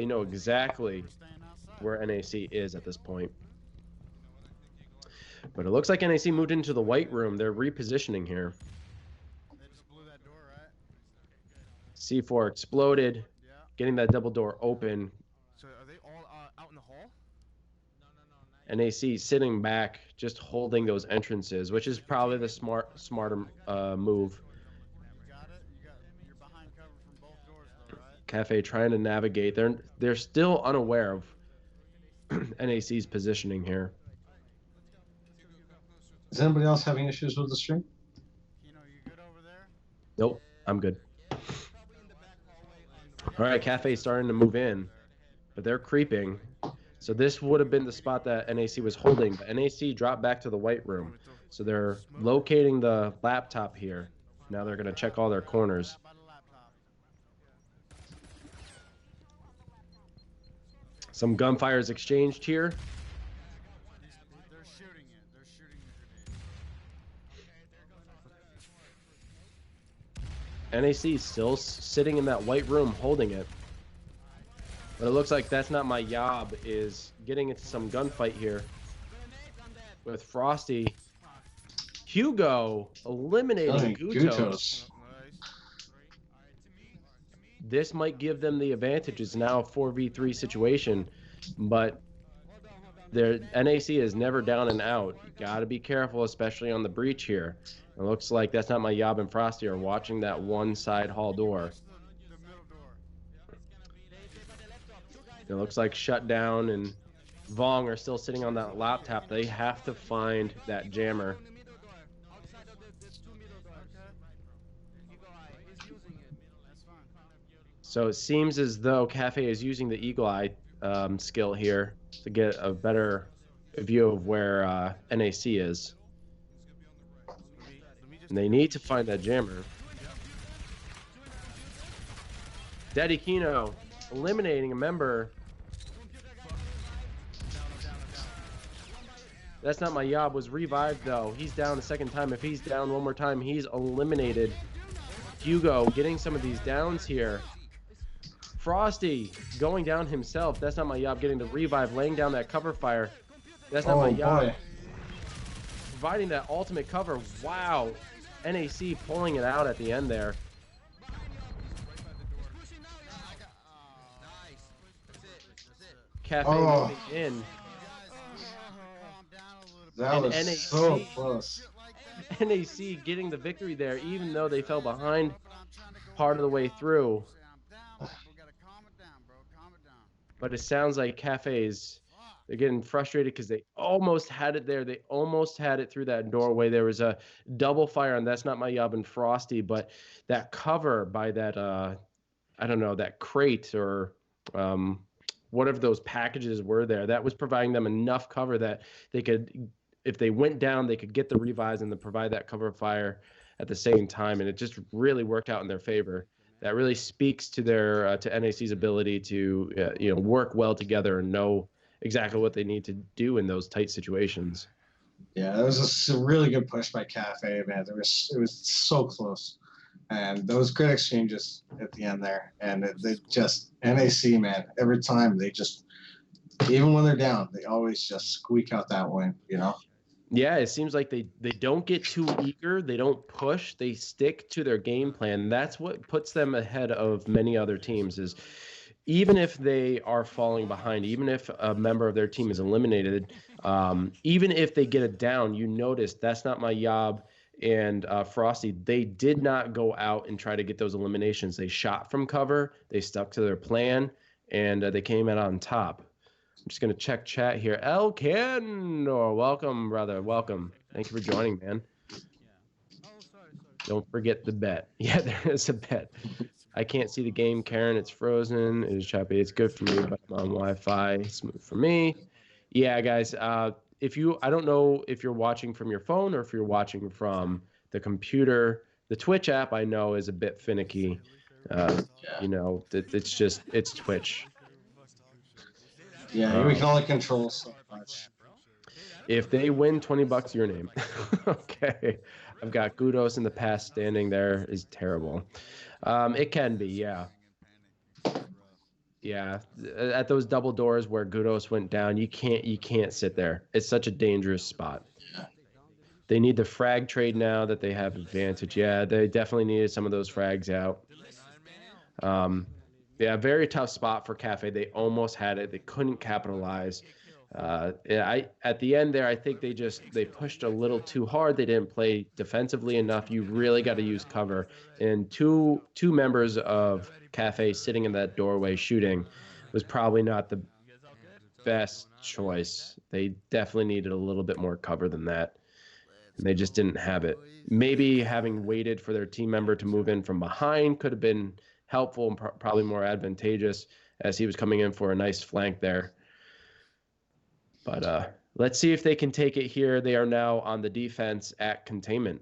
Speaker 2: where NAC is at this point. But it looks like NAC moved into the white room. They're repositioning here. C4 exploded, getting that double door open.
Speaker 3: So are they all out in the hall?
Speaker 2: NAC sitting back, just holding those entrances, which is probably the smarter move.
Speaker 3: You're behind cover from both doors, though, right?
Speaker 2: Cafe trying to navigate. They're still unaware of NAC's positioning here.
Speaker 1: Is anybody else having issues with the stream?
Speaker 3: You good over there?
Speaker 2: Nope, I'm good. All right, Cafe starting to move in, but they're creeping. So this would have been the spot that NAC was holding, but NAC dropped back to the white room. So they're locating the laptop here. Now they're going to check all their corners. Some gunfire is exchanged here.
Speaker 3: They're shooting it. They're shooting the grenade.
Speaker 2: NAC still sitting in that white room holding it. But it looks like That's Not My Yob is getting into some gunfight here with Frosty. Hugo eliminating Gutos. This might give them the advantage. It's now a 4v3 situation, but their NAC is never down and out. You got to be careful, especially on the breach here. It looks like That's Not My Yob and Frosty are watching that one side hall door. It looks like Shutdown and Vong are still sitting on that laptop. They have to find that jammer. So it seems as though Cafe is using the Eagle Eye skill here to get a better view of where NAC is. And they need to find that jammer. Daddy Kino eliminating a member. That's Not My Yob was revived though. He's down a second time. If he's down one more time, he's eliminated. Hugo getting some of these downs here. Frosty going down himself. That's Not My Yob getting the revive, laying down that cover fire. That's Not My Yob providing that ultimate cover. Wow. NAC pulling it out at the end there. Cafe moving in.
Speaker 1: That was
Speaker 2: NAC,
Speaker 1: so close.
Speaker 2: NAC getting the victory there, even though they fell behind part of the way through. But it sounds like Cafe's, they're getting frustrated because they almost had it there. They almost had it through that doorway. There was a double fire, and That's Not My Yob and Frosty. But that cover by that, I don't know, that crate or whatever those packages were there, that was providing them enough cover that they could, if they went down, they could get the revives and then provide that cover fire at the same time. And it just really worked out in their favor. That really speaks to their to NAC's ability to work well together and know exactly what they need to do in those tight situations.
Speaker 1: Yeah, it was a really good push by Cafe, man. It was so close, and those great exchanges at the end there, and they just NAC, man. Every time they just, even when they're down, they always just squeak out that win,
Speaker 2: Yeah, it seems like they don't get too eager. They don't push. They stick to their game plan. That's what puts them ahead of many other teams is even if they are falling behind, even if a member of their team is eliminated, even if they get it down, you notice That's Not My Yob and Frosty, they did not go out and try to get those eliminations. They shot from cover. They stuck to their plan, and they came out on top. I'm just going to check chat here. Elkin, welcome, brother. Welcome. Thank you for joining, man. Don't forget the bet. Yeah, there is a bet. I can't see the game, Karen. It's frozen. It is choppy. It's good for me, but I'm on Wi-Fi. Smooth for me. Yeah, guys. I don't know if you're watching from your phone or if you're watching from the computer. The Twitch app I know is a bit finicky. It's Twitch.
Speaker 1: Yeah, we can only control so much.
Speaker 2: If they win, $20 your name. Okay. I've got Gudos in the past standing there is terrible. It can be, yeah. Yeah. At those double doors where Gudos went down, you can't sit there. It's such a dangerous spot.
Speaker 1: Yeah.
Speaker 2: They need the frag trade now that they have advantage. Yeah, they definitely needed some of those frags out. Yeah, very tough spot for Cafe. They almost had it. They couldn't capitalize. At the end there, I think they pushed a little too hard. They didn't play defensively enough. You really got to use cover. And two members of Cafe sitting in that doorway shooting was probably not the best choice. They definitely needed a little bit more cover than that. And they just didn't have it. Maybe having waited for their team member to move in from behind could have been helpful and probably more advantageous, as he was coming in for a nice flank there. But let's see if they can take it here. They are now on the defense at containment.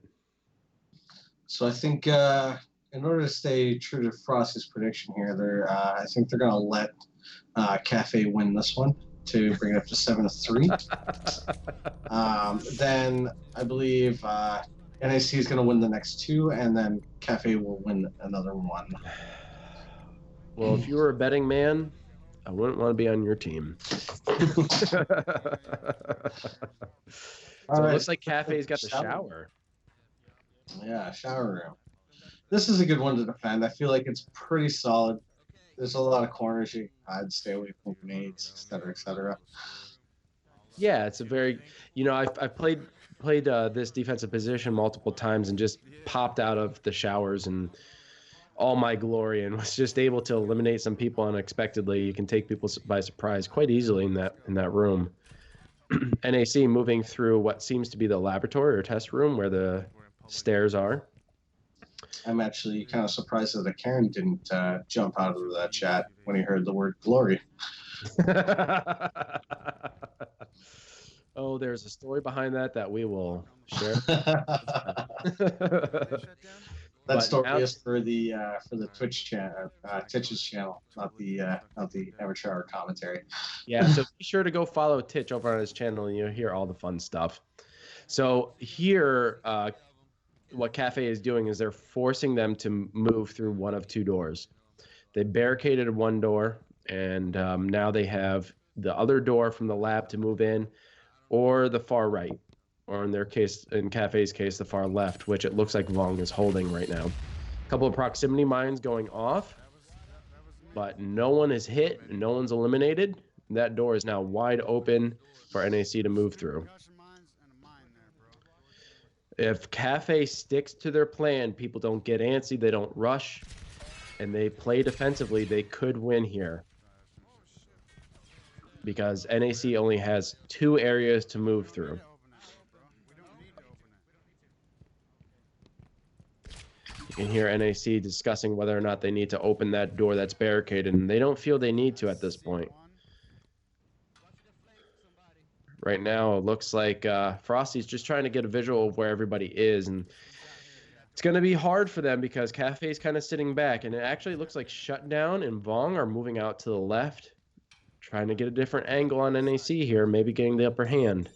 Speaker 1: So I think in order to stay true to Frosty's prediction here, I think they're going to let Cafe win this one to bring it up to 7-3. Then I believe NAC is going to win the next two, and then Cafe will win another one.
Speaker 2: Well, if you were a betting man, I wouldn't want to be on your team. So it looks like Cafe's got the shower.
Speaker 1: Yeah, shower room. This is a good one to defend. I feel like it's pretty solid. There's a lot of corners you can hide, stay away from grenades, et cetera, et cetera.
Speaker 2: Yeah, it's a very, I've played this defensive position multiple times and just popped out of the showers and all my glory and was just able to eliminate some people unexpectedly. You can take people by surprise quite easily in that room. NAC moving through what seems to be the laboratory or test room where the stairs are.
Speaker 1: I'm actually kind of surprised that Karen didn't jump out of that chat when he heard the word glory.
Speaker 2: Oh, there's a story behind that we will share.
Speaker 1: That story is for the Twitch channel, Titch's channel, not the amateur hour commentary.
Speaker 2: Yeah, so be sure to go follow Titch over on his channel, and you'll hear all the fun stuff. So here, what Cafe is doing is they're forcing them to move through one of two doors. They barricaded one door, and now they have the other door from the lab to move in, or the far right, or in Cafe's case, the far left, which it looks like Vong is holding right now. A couple of proximity mines going off, but no one is hit, no one's eliminated. That door is now wide open for NAC to move through. If Cafe sticks to their plan, people don't get antsy, they don't rush, and they play defensively, they could win here. Because NAC only has two areas to move through. You can hear NAC discussing whether or not they need to open that door that's barricaded, and they don't feel they need to at this point. Right now, it looks like Frosty's just trying to get a visual of where everybody is, and it's going to be hard for them because Cafe's kind of sitting back, and it actually looks like Shutdown and Vong are moving out to the left, trying to get a different angle on NAC here, maybe getting the upper hand.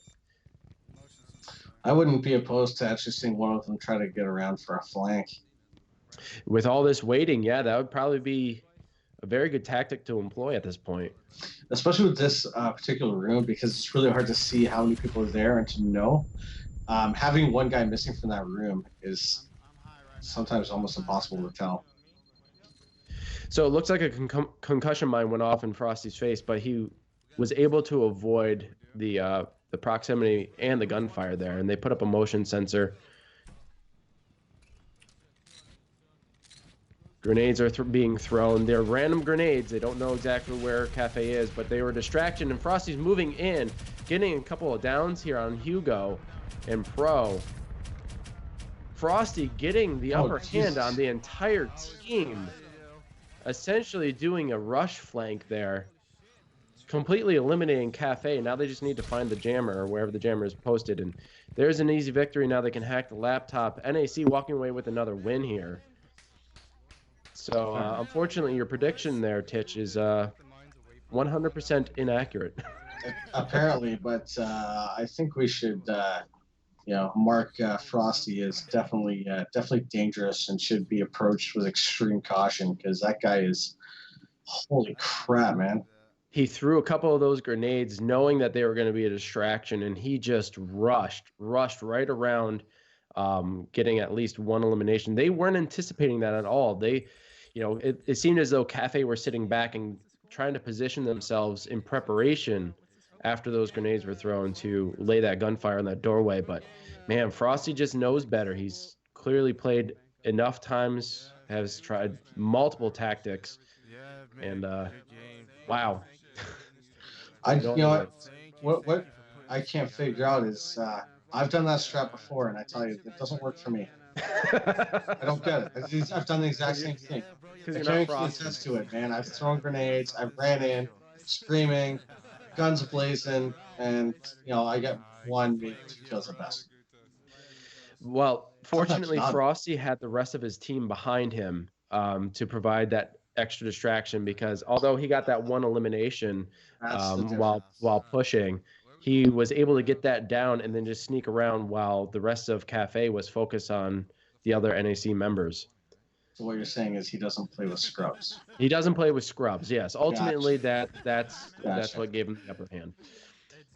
Speaker 1: I wouldn't be opposed to actually seeing one of them try to get around for a flank.
Speaker 2: With all this waiting, yeah, that would probably be a very good tactic to employ at this point.
Speaker 1: Especially with this particular room, because it's really hard to see how many people are there and to know. Having one guy missing from that room is sometimes almost impossible to tell.
Speaker 2: So it looks like a concussion mine went off in Frosty's face, but he was able to avoid the proximity and the gunfire there, and they put up a motion sensor. Grenades are being thrown. They're random grenades. They don't know exactly where Cafe is, but they were a distraction, and Frosty's moving in, getting a couple of downs here on Hugo and Pro. Frosty getting the upper hand on the entire team, essentially doing a rush flank there, completely eliminating Cafe. Now they just need to find the jammer or wherever the jammer is posted, and there's an easy victory. Now they can hack the laptop. NAC walking away with another win here. So unfortunately, your prediction there, Titch, is 100% inaccurate.
Speaker 1: Apparently, but I think we should, mark Frosty as definitely dangerous and should be approached with extreme caution because that guy is, holy crap, man.
Speaker 2: He threw a couple of those grenades knowing that they were going to be a distraction, and he just rushed right around, getting at least one elimination. They weren't anticipating that at all. It seemed as though Cafe were sitting back and trying to position themselves in preparation after those grenades were thrown to lay that gunfire in that doorway. But man, Frosty just knows better. He's clearly played enough times, has tried multiple tactics, and wow.
Speaker 1: What I can't figure out is I've done that strat before, and I tell you, it doesn't work for me. I don't get it. I've done the exact same thing. I can't attest to it, man. I've thrown grenades. I've ran in, screaming, guns blazing, and I get one, maybe 2 kills at best.
Speaker 2: Well, fortunately, Frosty had the rest of his team behind him to provide that extra distraction, because although he got that one elimination while pushing, he was able to get that down and then just sneak around while the rest of Cafe was focused on the other NAC members.
Speaker 1: So what you're saying is he doesn't play with scrubs.
Speaker 2: He doesn't play with scrubs. Yes, ultimately that's what gave him the upper hand.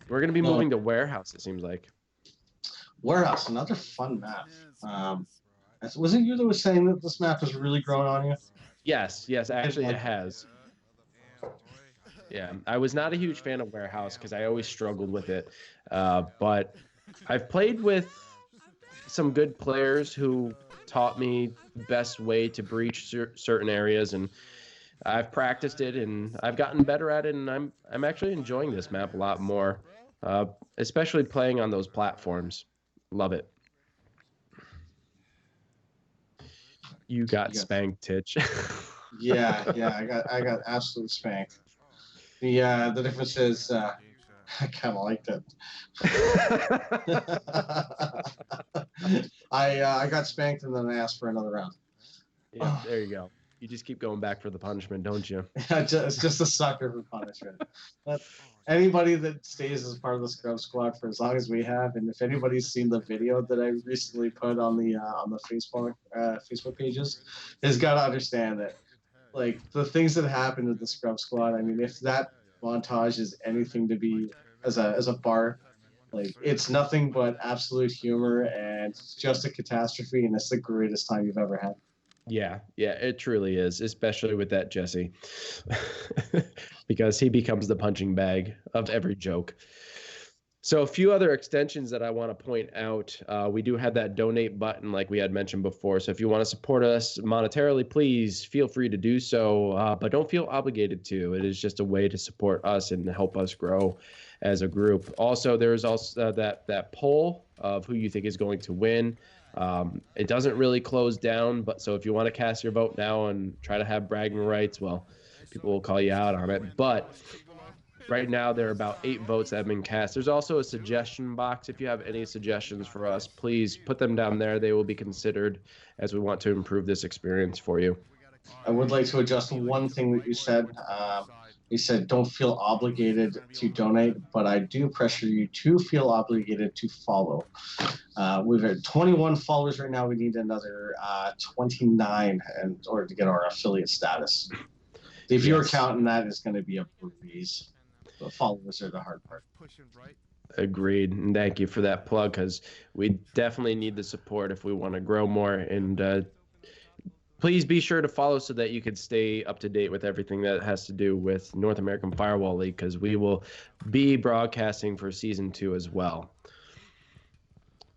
Speaker 2: We're going to be moving to Warehouse, it seems like.
Speaker 1: Warehouse, another fun map. Wasn't you that was saying that this map has really grown on you?
Speaker 2: Yes, actually it has. Yeah, I was not a huge fan of Warehouse because I always struggled with it. But I've played with some good players who taught me the best way to breach certain areas, and I've practiced it and I've gotten better at it, and I'm actually enjoying this map a lot more, especially playing on those platforms. Love it. You got spanked, Titch.
Speaker 1: Yeah, I got absolutely spanked. The difference is I kind of liked it. I got spanked and then I asked for another round.
Speaker 2: Yeah, there you go. You just keep going back for the punishment, don't you?
Speaker 1: It's just a sucker for punishment. But anybody that stays as part of the Scrub Squad for as long as we have, and if anybody's seen the video that I recently put on the Facebook pages, has got to understand that, like, the things that happened with the Scrub Squad. I mean, if that montage is anything to be as a bar, like, it's nothing but absolute humor and just a catastrophe, and it's the greatest time you've ever had.
Speaker 2: Yeah, it truly is, especially with that Jesse, because he becomes the punching bag of every joke. So a few other extensions that I want to point out. We do have that donate button like we had mentioned before. So if you want to support us monetarily, please feel free to do so, but don't feel obligated to. It is just a way to support us and help us grow as a group. Also, there's also that poll of who you think is going to win. It doesn't really close down, but so if you want to cast your vote now and try to have bragging rights, well, people will call you out on it. But right now, there are about 8 votes that have been cast. There's also a suggestion box. If you have any suggestions for us, please put them down there. They will be considered as we want to improve this experience for you.
Speaker 1: I would like to adjust one thing that you said. You said don't feel obligated to donate, but I do pressure you to feel obligated to follow. We've had 21 followers right now. We need another 29 in order to get our affiliate status. The viewer count in that is going to be a breeze. The followers are the hard part.
Speaker 2: Agreed. And thank you for that plug, because we definitely need the support if we want to grow more. And please be sure to follow so that you can stay up to date with everything that has to do with North American Firewall League, because we will be broadcasting for Season 2 as well.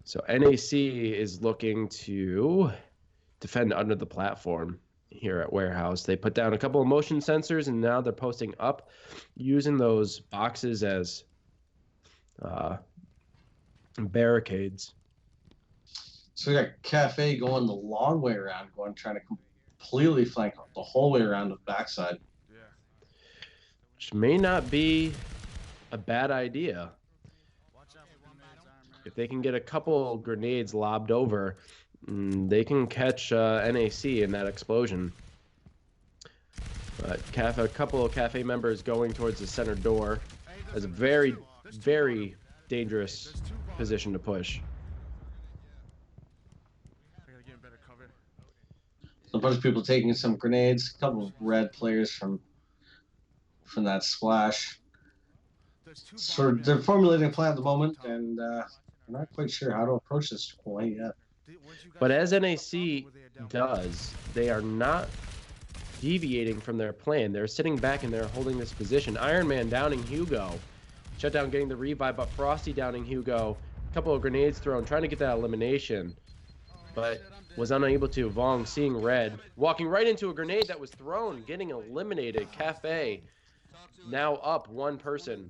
Speaker 2: So NAC is looking to defend under the platform here at Warehouse. They put down a couple of motion sensors, and now they're posting up using those boxes as barricades.
Speaker 1: So we got Cafe going the long way around, trying to completely flank the whole way around the backside.
Speaker 2: Which may not be a bad idea. If they can get a couple grenades lobbed over, they can catch NAC in that explosion. But a couple of Cafe members going towards the center door is a very, very dangerous position to push.
Speaker 1: A bunch of people taking some grenades, a couple of red players from that splash. So they're formulating a plan at the moment, and I'm not quite sure how to approach this quite yet.
Speaker 2: But as NAC does, they are not deviating from their plan. They're sitting back and they're holding this position. Iron Man downing Hugo. Shutdown getting the revive, but Frosty downing Hugo. A couple of grenades thrown, trying to get that elimination, but was unable to. Vong seeing red, walking right into a grenade that was thrown, getting eliminated. Cafe now up one person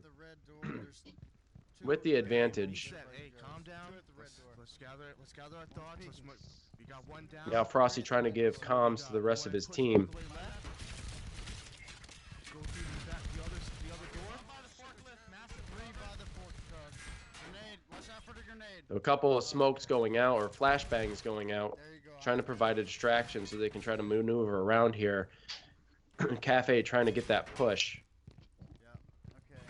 Speaker 2: with the advantage.
Speaker 3: Hey, calm down. Let's gather our thoughts. We got one down.
Speaker 2: Now Frosty trying to give comms to the rest of his team.
Speaker 3: Go through the other door. By the forklift, massive three by the forklift. Grenade. Watch out for the grenade.
Speaker 2: A couple of smokes going out, or flashbangs going out,
Speaker 3: There you go.
Speaker 2: trying to provide a distraction so they can try to maneuver around here. Cafe trying to get that push.
Speaker 3: Okay.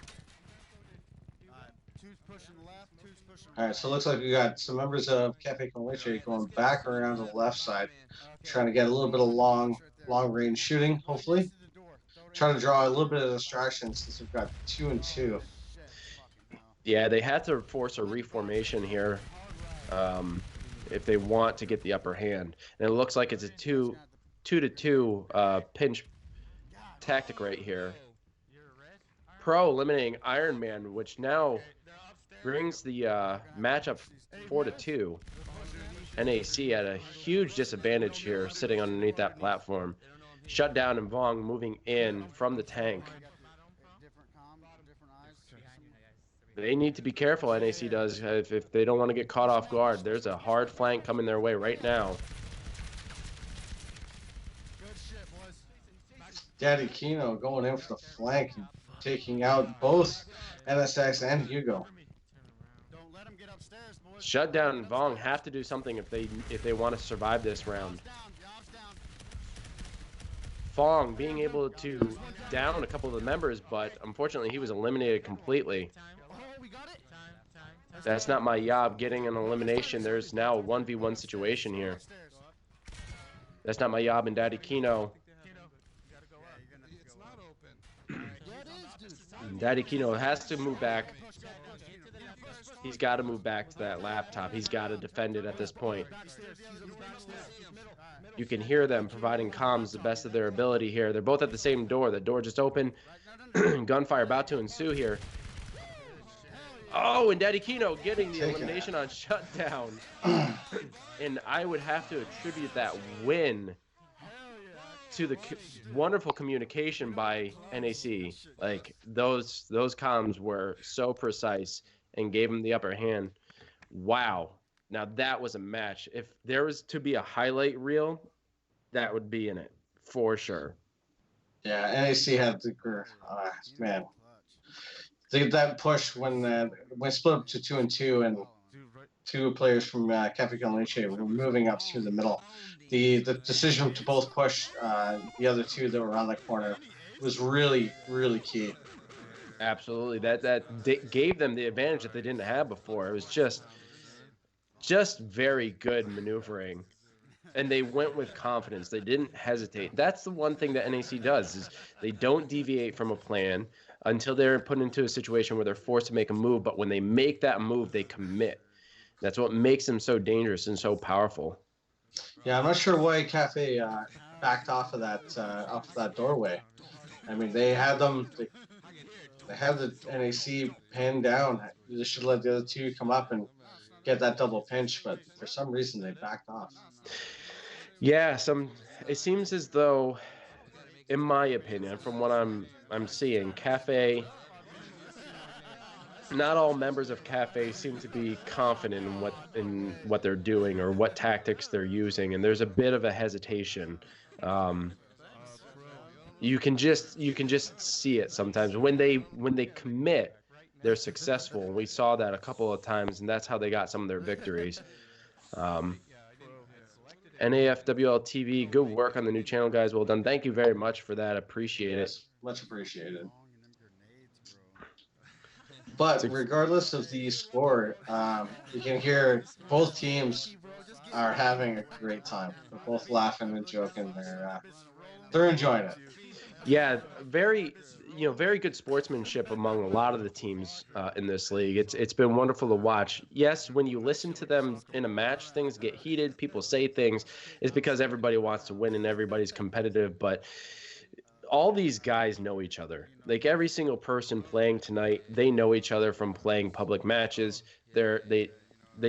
Speaker 3: Two's pushing left, two's pushing
Speaker 1: All right, so it looks like we got some members of Cafe con Leche going back around to the left side, trying to get a little bit of long range shooting, hopefully. Trying to draw a little bit of distraction since we've got 2 and 2.
Speaker 2: Yeah, they had to force a reformation here if they want to get the upper hand. And it looks like it's a 2-2 pinch tactic right here. Pro eliminating Iron Man, which now brings the matchup 4-2. NAC at a huge disadvantage here, sitting underneath that platform. Shutdown and Vong moving in from the tank. They need to be careful, NAC does, if they don't want to get caught off guard. There's a hard flank coming their way right now.
Speaker 1: Daddy Kino going in for the flank and taking out both NSX and Hugo.
Speaker 2: Shutdown and Vong have to do something if they want to survive this round. Fong being able to down a couple of the members, but unfortunately he was eliminated completely. That's not my Yob getting an elimination. There's now a 1v1 situation here. That's not my Yob and Daddy Kino. Daddy Kino has to move back. He's got to move back to that laptop. He's got to defend it at this point. You can hear them providing comms the best of their ability here. They're both at the same door. The door just opened. Gunfire about to ensue here. Oh, and Daddy Kino getting the elimination on Shutdown. And I would have to attribute that win to the wonderful communication by NAC. Like, those comms were so precise and gave him the upper hand. Wow. Now that was a match. If there was to be a highlight reel, that would be in it for sure.
Speaker 1: Yeah, NAC had the man. That push when split up to 2 and 2, and 2 players from Cafe con Leche were moving up through the middle. The decision to both push the other 2 that were around the corner was really, really key.
Speaker 2: Absolutely, that gave them the advantage that they didn't have before. It was just very good maneuvering, and they went with confidence. They didn't hesitate. That's the one thing that NAC does, is they don't deviate from a plan until they're put into a situation where they're forced to make a move. But when they make that move, they commit. That's what makes them so dangerous and so powerful.
Speaker 1: Yeah, I'm not sure why Cafe backed off of that doorway. I mean, they had them. They had the NAC pinned down. They should let the other 2 come up and get that double pinch, but for some reason they backed off.
Speaker 2: Yeah, it seems as though, in my opinion, from what I'm seeing, Cafe, not all members of Cafe seem to be confident in what they're doing or what tactics they're using, and there's a bit of a hesitation. You can just see it sometimes when they commit. They're successful. We saw that a couple of times, and that's how they got some of their victories. NAFWL TV, good work on the new channel, guys. Well done. Thank you very much for that. Appreciate it.
Speaker 1: Much appreciated. But regardless of the score, you can hear both teams are having a great time. They're both laughing and joking. They're enjoying it.
Speaker 2: Yeah, very good sportsmanship among a lot of the teams in this league. It's been wonderful to watch. Yes, when you listen to them in a match, things get heated. People say things. It's because everybody wants to win and everybody's competitive. But all these guys know each other. Like every single person playing tonight, they know each other from playing public matches. They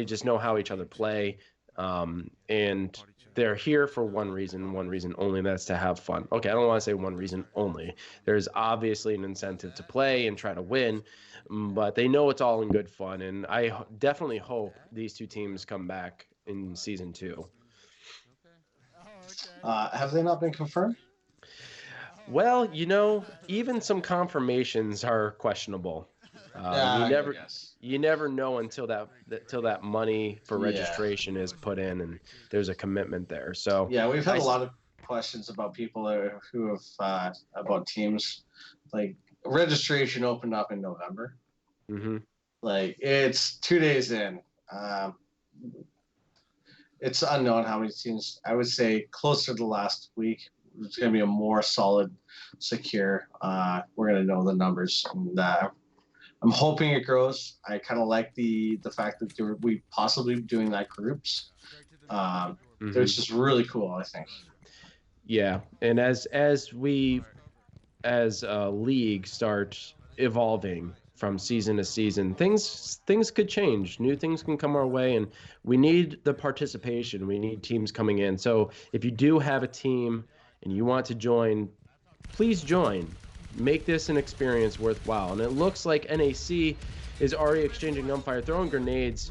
Speaker 2: just know how each other play, and they're here for one reason only, and that's to have fun. Okay, I don't want to say one reason only. There's obviously an incentive to play and try to win, but they know it's all in good fun, and I definitely hope these two teams come back in season 2.
Speaker 1: Have they not been confirmed?
Speaker 2: Well, even some confirmations are questionable. You never know until that money for registration is put in and there's a commitment there. So
Speaker 1: yeah, we've had a lot of questions about people who have about teams. Like registration opened up in November.
Speaker 2: Mm-hmm.
Speaker 1: Like it's 2 days in. It's unknown how many teams. I would say closer to last week. It's going to be a more solid, secure. We're going to know the numbers, and I'm hoping it grows. I kind of like the fact that we possibly doing that groups. It's just really cool, I think.
Speaker 2: Yeah, and as a league starts evolving from season to season, things could change. New things can come our way, and we need the participation. We need teams coming in. So if you do have a team and you want to join, please join. Make this an experience worthwhile. And it looks like NAC is already exchanging gunfire, throwing grenades.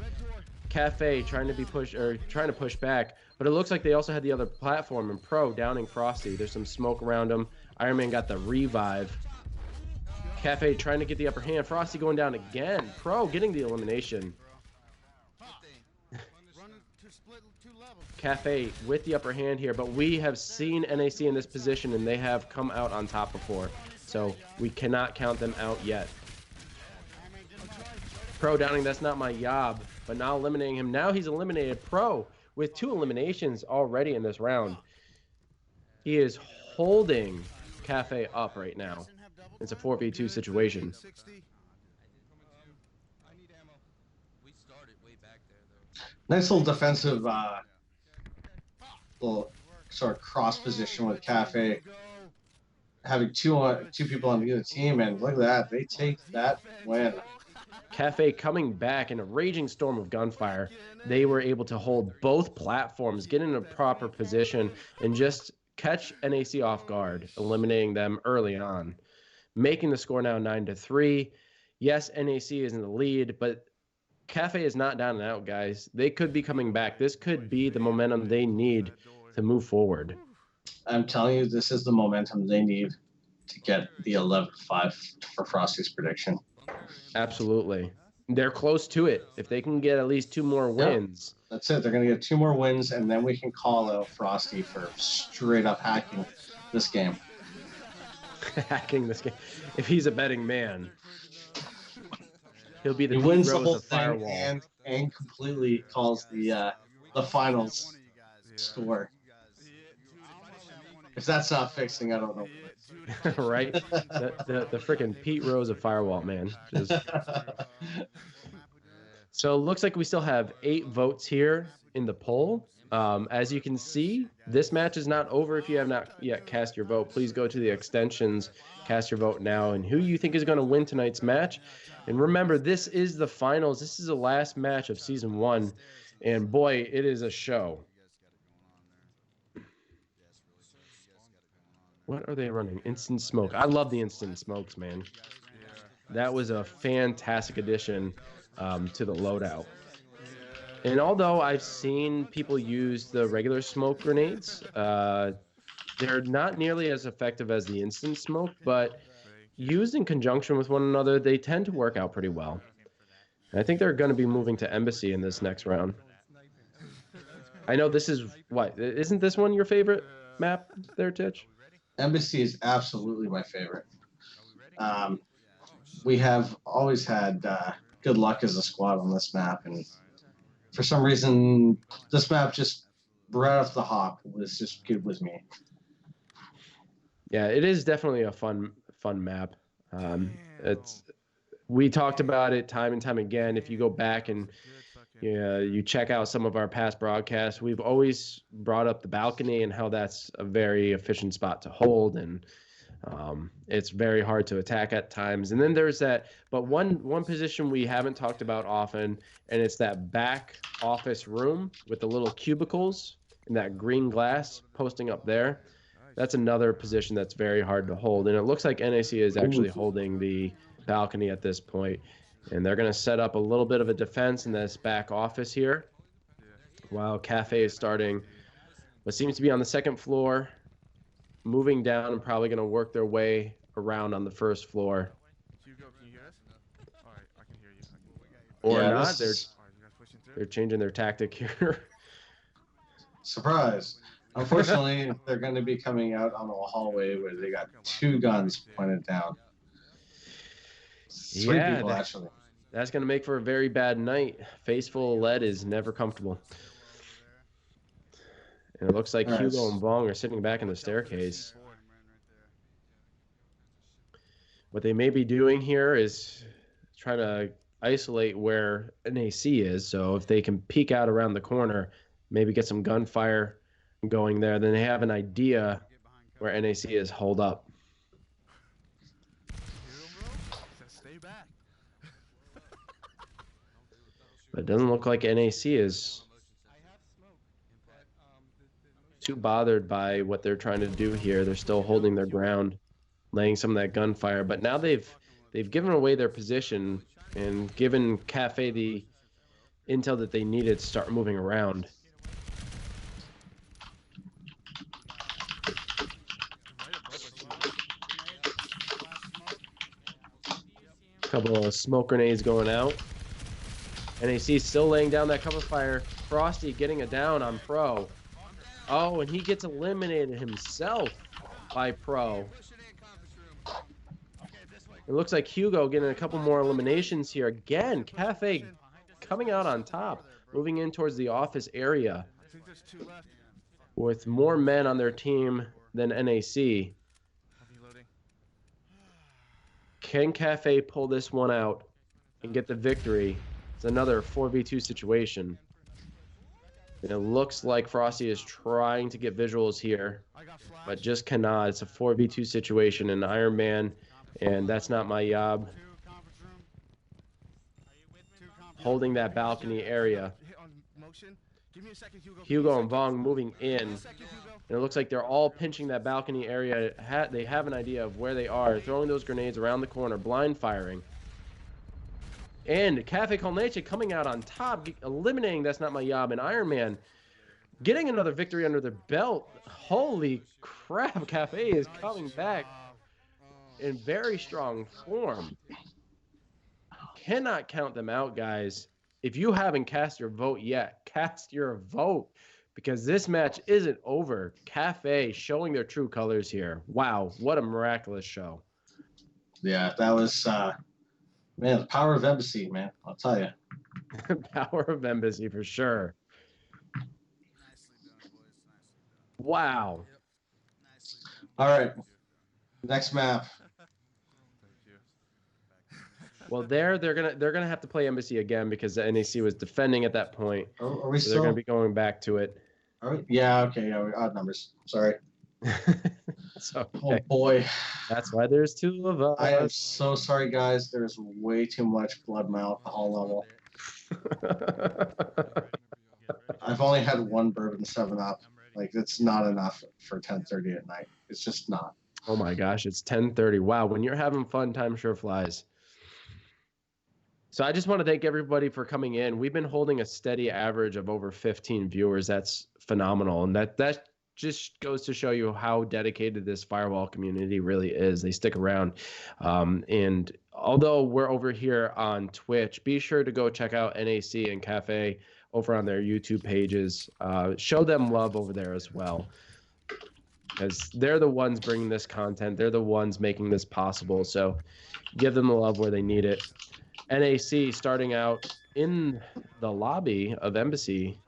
Speaker 2: Cafe trying to push back, but it looks like they also had the other platform and Pro downing Frosty. There's some smoke around him. Iron Man got the revive. Cafe trying to get the upper hand. Frosty going down again. Pro getting the elimination. Cafe with the upper hand here, but we have seen NAC in this position and they have come out on top before, so we cannot count them out yet. Pro downing, that's not my yob, but now eliminating him. Now he's eliminated. Pro with 2 eliminations already in this round. He is holding Cafe up right now. It's a 4v2 situation.
Speaker 1: Nice little defensive, little sort of cross position with Cafe having two people on the other team, and look at that, they take that win.
Speaker 2: Cafe coming back in a raging storm of gunfire. They were able to hold both platforms, get in a proper position, and just catch NAC off guard, eliminating them early on, making the score now 9-3. Yes, NAC is in the lead, but Cafe is not down and out, guys. They could be coming back. This could be the momentum they need to move forward.
Speaker 1: I'm telling you, this is the momentum they need to get the 11-5 for Frosty's prediction.
Speaker 2: Absolutely. They're close to it. If they can get at least 2 more wins.
Speaker 1: Yeah, that's it. They're going to get 2 more wins, and then we can call out Frosty for straight up hacking this game.
Speaker 2: Hacking this game. If he's a betting man, he'll be the
Speaker 1: he wins the
Speaker 2: Rose
Speaker 1: whole
Speaker 2: of
Speaker 1: thing
Speaker 2: Firewall.
Speaker 1: and completely calls the finals score. If that's not fixing, I don't know.
Speaker 2: Right? The freaking Pete Rose of Firewall, man. So it looks like we still have 8 votes here in the poll. As you can see, this match is not over. If you have not yet cast your vote, please go to the extensions, cast your vote now, and who you think is going to win tonight's match. And remember, this is the finals. This is the last match of season 1, and boy, it is a show. What are they running? Instant Smoke. I love the Instant Smokes, man. That was a fantastic addition to the loadout. And although I've seen people use the regular smoke grenades, they're not nearly as effective as the Instant Smoke, but used in conjunction with one another, they tend to work out pretty well. And I think they're going to be moving to Embassy in this next round. I know this is, what, isn't this one your favorite map there, Titch?
Speaker 1: Embassy is absolutely my favorite. We have always had good luck as a squad on this map, and for some reason, this map just right off the hop was just good with me.
Speaker 2: Yeah, it is definitely a fun map. We talked about it time and time again. If you go back and you check out some of our past broadcasts, we've always brought up the balcony and how that's a very efficient spot to hold. And It's very hard to attack at times. And then there's that, but one position we haven't talked about often, and it's that back office room with the little cubicles and that green glass posting up there. That's another position that's very hard to hold. And it looks like NAC is actually holding the balcony at this point. And they're going to set up a little bit of a defense in this back office here, while Cafe is starting what seems to be on the second floor, moving down and probably going to work their way around on the first floor.
Speaker 3: Hugo, can you hear us? All right, I can hear you.
Speaker 2: Or
Speaker 1: Yeah,
Speaker 2: not.
Speaker 3: All right, you guys pushing through?
Speaker 2: They're changing their tactic here.
Speaker 1: Surprise. Unfortunately, they're going to be coming out on a hallway where they got 2 guns pointed down. 3
Speaker 2: Yeah,
Speaker 1: people, actually.
Speaker 2: That's going to make for a very bad night. Face full of lead is never comfortable. And it looks like
Speaker 1: Nice.
Speaker 2: Hugo and Bong are sitting back in the staircase. What they may be doing here is trying to isolate where NAC is. So if they can peek out around the corner, maybe get some gunfire going there, then they have an idea where NAC is holed up.
Speaker 3: Stay back.
Speaker 2: But it doesn't look like NAC is too bothered by what they're trying to do here. They're still holding their ground, laying some of that gunfire. But now they've given away their position and given Cafe the intel that they needed to start moving around. A couple of smoke grenades going out. NAC still laying down that cover fire. Frosty getting it down on Pro. Oh, and he gets eliminated himself by Pro. It looks like Hugo getting a couple more eliminations here. Again, Cafe coming out on top, moving in towards the office area
Speaker 3: I think there's 2 left.
Speaker 2: with more men on their team than NAC.
Speaker 3: Heavy loading.
Speaker 2: Can Cafe pull this one out and get the victory? It's another 4v2 situation. And it looks like Frosty is trying to get visuals here,
Speaker 3: I got flash.
Speaker 2: but just cannot. It's a 4v2 situation in Iron Man, and that's not my job.
Speaker 3: 2 conference room. 2 conference
Speaker 2: Holding that balcony area.
Speaker 3: Hit on motion. Give me a second, Hugo.
Speaker 2: Hugo and Vong moving in.
Speaker 3: Give me a second, Hugo.
Speaker 2: And it looks like they're all pinching that balcony area. They have an idea of where they are, throwing those grenades around the corner, blind firing. And Cafe Leche coming out on top, eliminating That's Not My Job, and Iron Man getting another victory under their belt. Holy crap, Cafe is coming back in very strong form. Cannot count them out, guys. If you haven't cast your vote yet, cast your vote, because this match isn't over. Cafe showing their true colors here. Wow, what a miraculous show.
Speaker 1: Yeah, that was, man, the power of Embassy, man. I'll tell you.
Speaker 2: Power of Embassy for sure. Wow.
Speaker 1: All right. Next map.
Speaker 2: Well, they're gonna have to play Embassy again because the NAC was defending at that point.
Speaker 1: Are we
Speaker 2: So they're
Speaker 1: still?
Speaker 2: gonna be going back to it.
Speaker 1: Are we? Yeah, okay. Yeah, we're odd numbers. Sorry.
Speaker 2: So
Speaker 1: Oh, boy.
Speaker 2: that's why there's 2 of us.
Speaker 1: I am so sorry, guys. There's way too much blood in my alcohol level. I've only had 1 bourbon 7-Up. Like, it's not enough for 10:30 at night. It's just not.
Speaker 2: Oh my gosh, it's 10:30. Wow, when you're having fun, time sure flies. So I just want to thank everybody for coming in. We've been holding a steady average of over 15 viewers. That's phenomenal. And that just goes to show you how dedicated this Firewall community really is. They stick around. And although we're over here on Twitch, be sure to go check out NAC and Cafe over on their YouTube pages. Show them love over there as well, because they're the ones bringing this content. They're the ones making this possible. So give them the love where they need it. NAC starting out in the lobby of Embassy.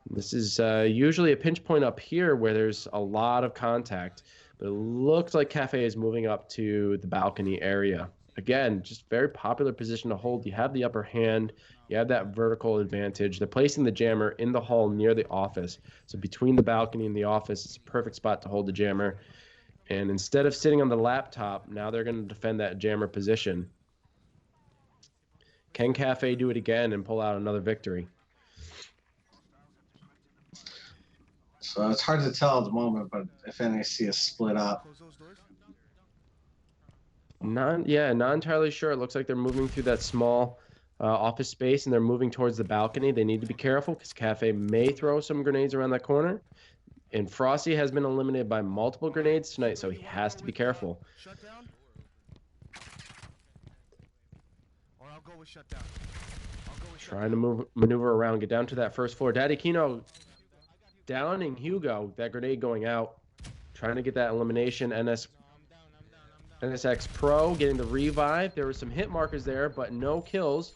Speaker 2: This is usually a pinch point up here where there's a lot of contact, but it looks like Cafe is moving up to the balcony area. Again, just very popular position to hold. You have the upper hand. You have that vertical advantage. They're placing the jammer in the hall near the office. So between the balcony and the office, it's a perfect spot to hold the jammer. And instead of sitting on the laptop, now they're going to defend that jammer position. Can Cafe do it again and pull out another victory?
Speaker 1: So it's hard to tell at the moment, but if NAC is split up.
Speaker 2: Not entirely sure. It looks like they're moving through that small office space, and they're moving towards the balcony. They need to be careful because Cafe may throw some grenades around that corner. And Frosty has been eliminated by multiple grenades tonight, so he has to be careful. Trying to maneuver around, get down to that first floor. Daddy Kino downing Hugo. That grenade going out. Trying to get that elimination. NSX Pro getting the revive. There were some hit markers there, but no kills.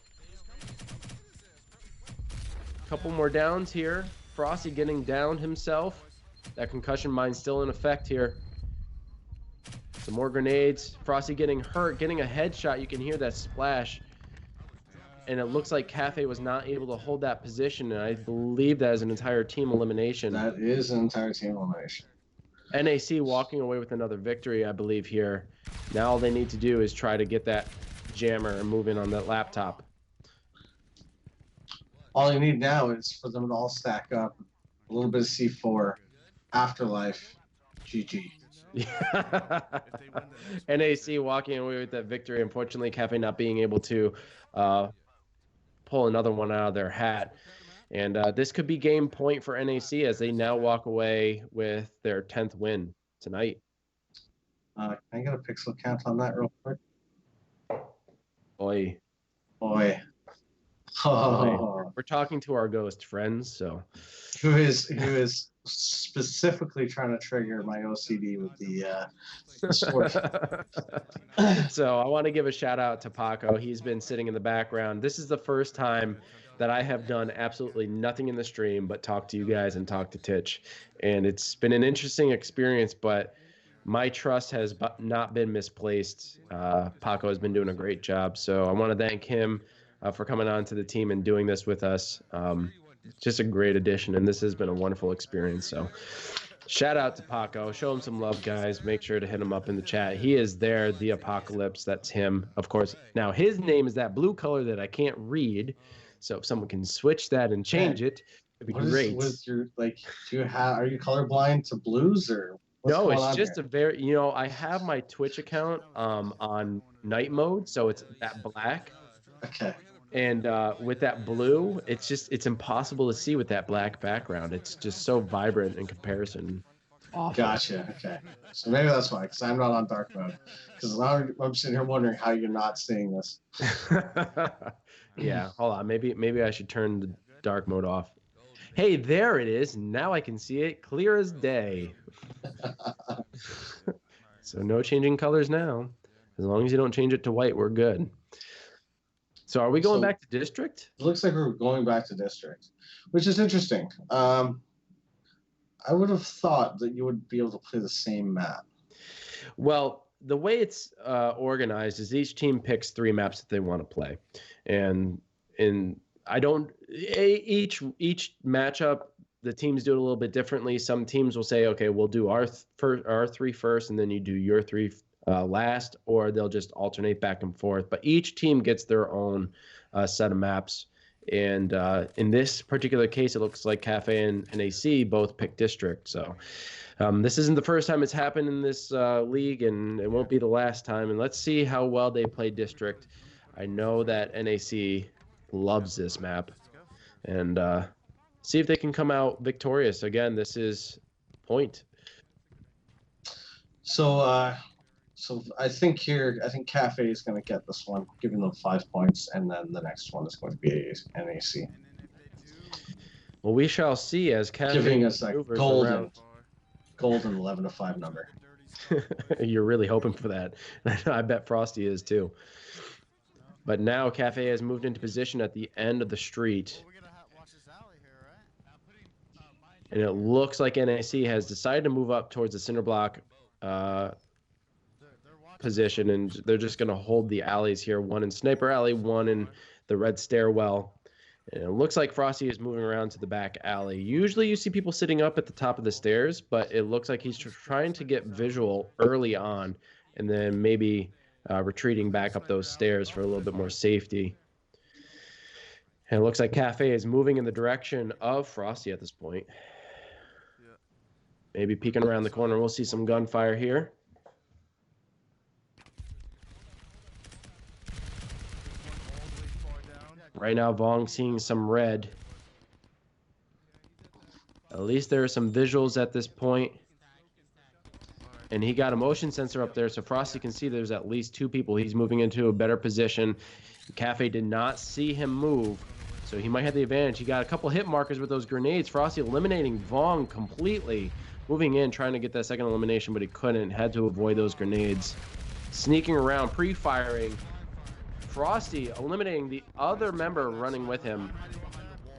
Speaker 2: Couple more downs here. Frosty getting down himself. That concussion mine still in effect here. Some more grenades. Frosty getting hurt, getting a headshot. You can hear that splash. And it looks like Cafe was not able to hold that position, and I believe that is an entire team elimination.
Speaker 1: That is an entire team elimination.
Speaker 2: NAC walking away with another victory, I believe, here. Now all they need to do is try to get that jammer and move in on that laptop.
Speaker 1: All you need now is for them to all stack up. A little bit of C4, Afterlife, GG.
Speaker 2: Yeah. NAC walking away with that victory. Unfortunately, Cafe not being able to pull another one out of their hat. And this could be game point for NAC as they now walk away with their 10th win tonight.
Speaker 1: Can I get a pixel count on that real quick?
Speaker 2: Oi.
Speaker 1: Boy.
Speaker 2: Oh. We're talking to our ghost friends, so.
Speaker 1: Who is specifically trying to trigger my OCD with the sport.
Speaker 2: So I want to give a shout out to Paco. He's been sitting in the background. This is the first time that I have done absolutely nothing in the stream but talk to you guys and talk to Titch. And it's been an interesting experience, but my trust has not been misplaced. Paco has been doing a great job. So I want to thank him for coming on to the team and doing this with us. Just a great addition, and this has been a wonderful experience. So shout out to Paco. Show him some love, guys. Make sure to hit him up in the chat. He is there, the Apocalypse. That's him, of course. Now, his name is that blue color that I can't read. So if someone can switch that and change it, it'd be great.
Speaker 1: Are you colorblind to blues or?
Speaker 2: No, it's just a very, I have my Twitch account on night mode, so it's that black.
Speaker 1: Okay.
Speaker 2: And with that blue, it's impossible to see with that black background. It's just so vibrant in comparison. Awful.
Speaker 1: Gotcha. Okay. So maybe that's why, because I'm not on dark mode. Because I'm sitting here wondering how you're not seeing this.
Speaker 2: Yeah. Hold on. Maybe I should turn the dark mode off. Hey, there it is. Now I can see it clear as day. So no changing colors now. As long as you don't change it to white, we're good. So are we going back to district?
Speaker 1: It looks like we're going back to district, which is interesting. I would have thought that you would be able to play the same map.
Speaker 2: Well, the way it's organized is each team picks 3 maps that they want to play. And each matchup, the teams do it a little bit differently. Some teams will say, okay, we'll do our 3 first, and then you do your 3 last, or they'll just alternate back and forth. But each team gets their own set of maps. And in this particular case, it looks like Cafe and NAC both pick district. So this isn't the first time it's happened in this league, and it won't be the last time. And let's see how well they play district. I know that NAC loves this map. And see if they can come out victorious. Again, this is point.
Speaker 1: So I think Cafe is going to get this one, giving them 5 points, and then the next one is going to be NAC.
Speaker 2: Well, we shall see as Cafe
Speaker 1: giving us a golden 11-5 number.
Speaker 2: You're really hoping for that. I bet Frosty is too. But now Cafe has moved into position at the end of the street. And it looks like NAC has decided to move up towards the cinder block position, and they're just going to hold the alleys here. One in Sniper Alley, one in the red stairwell. And it looks like Frosty is moving around to the back alley. Usually you see people sitting up at the top of the stairs, but it looks like he's trying to get visual early on and then maybe retreating back up those stairs for a little bit more safety. And it looks like Cafe is moving in the direction of Frosty at this point. Maybe peeking around the corner. We'll see some gunfire here. Right now, Vong seeing some red. At least there are some visuals at this point. And he got a motion sensor up there, so Frosty can see there's at least 2 people. He's moving into a better position. Cafe did not see him move, so he might have the advantage. He got a couple hit markers with those grenades. Frosty eliminating Vong completely. Moving in, trying to get that second elimination, but he couldn't. Had to avoid those grenades. Sneaking around, pre-firing. Frosty eliminating the other member running with him,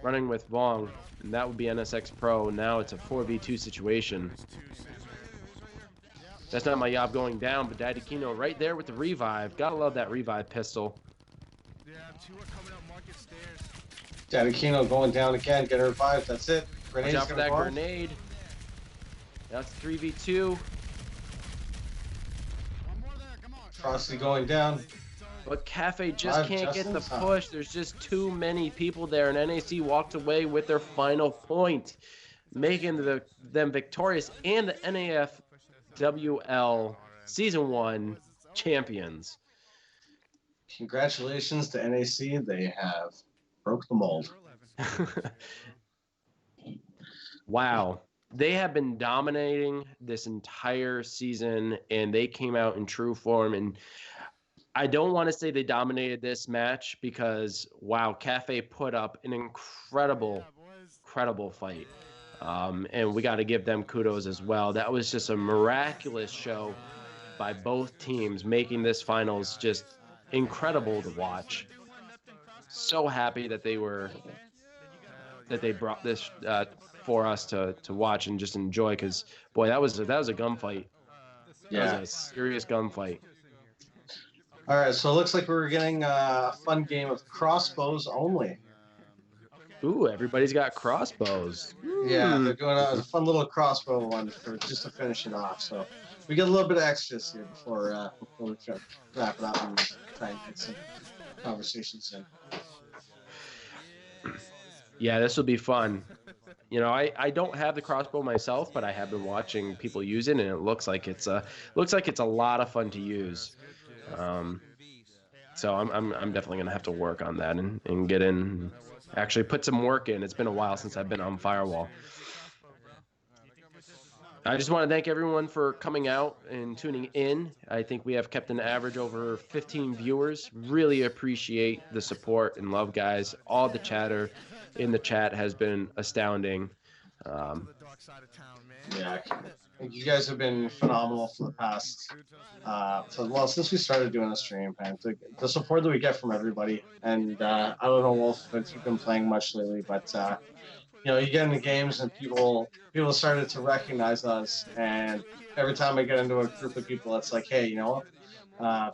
Speaker 2: running with Vong, and that would be NSX Pro. Now it's a 4v2 situation. That's not my Yob going down, but Daddy Kino right there with the revive. Gotta love that revive pistol.
Speaker 3: Yeah, 2 are coming up market stairs.
Speaker 1: Daddy Kino going down again, get revived. That's it.
Speaker 2: Watch out for that grenade. That's 3v2.
Speaker 1: Frosty going down.
Speaker 2: But Cafe just can't get the push. There's just too many people there, and NAC walked away with their final point, making them victorious and the NAFWL Season 1 champions.
Speaker 1: Congratulations to NAC. They have broke the mold.
Speaker 2: Wow. They have been dominating this entire season, and they came out in true form. And I don't want to say they dominated this match because, wow, Cafe put up an incredible fight. And we got to give them kudos as well. That was just a miraculous show by both teams, making this finals just incredible to watch. So happy that they brought this for us to watch and just enjoy, because boy, that was a gunfight.
Speaker 1: Yeah.
Speaker 2: That was a serious gunfight.
Speaker 1: All right, so it looks like we're getting a fun game of crossbows only.
Speaker 2: Ooh, everybody's got crossbows.
Speaker 1: Yeah, they're doing a fun little crossbow one just to finish it off. So we get a little bit of extras here before we wrap it up and try and get some conversations in.
Speaker 2: Yeah, this will be fun. You know, I don't have the crossbow myself, but I have been watching people use it, and it looks like it's a lot of fun to use. So I'm definitely gonna have to work on that and get in, actually put some work in. It's been a while since I've been on Firewall. I just want to thank everyone for coming out and tuning in. I think we have kept an average over 15 viewers. Really appreciate the support and love, guys. All the chatter in the chat has been astounding.
Speaker 1: Yeah, you guys have been phenomenal for the past, since we started doing the stream, man. The support that we get from everybody, and I don't know, Wolf, if you've been playing much lately, but you know, you get into games and people started to recognize us, and every time I get into a group of people, it's like, hey, you know, I've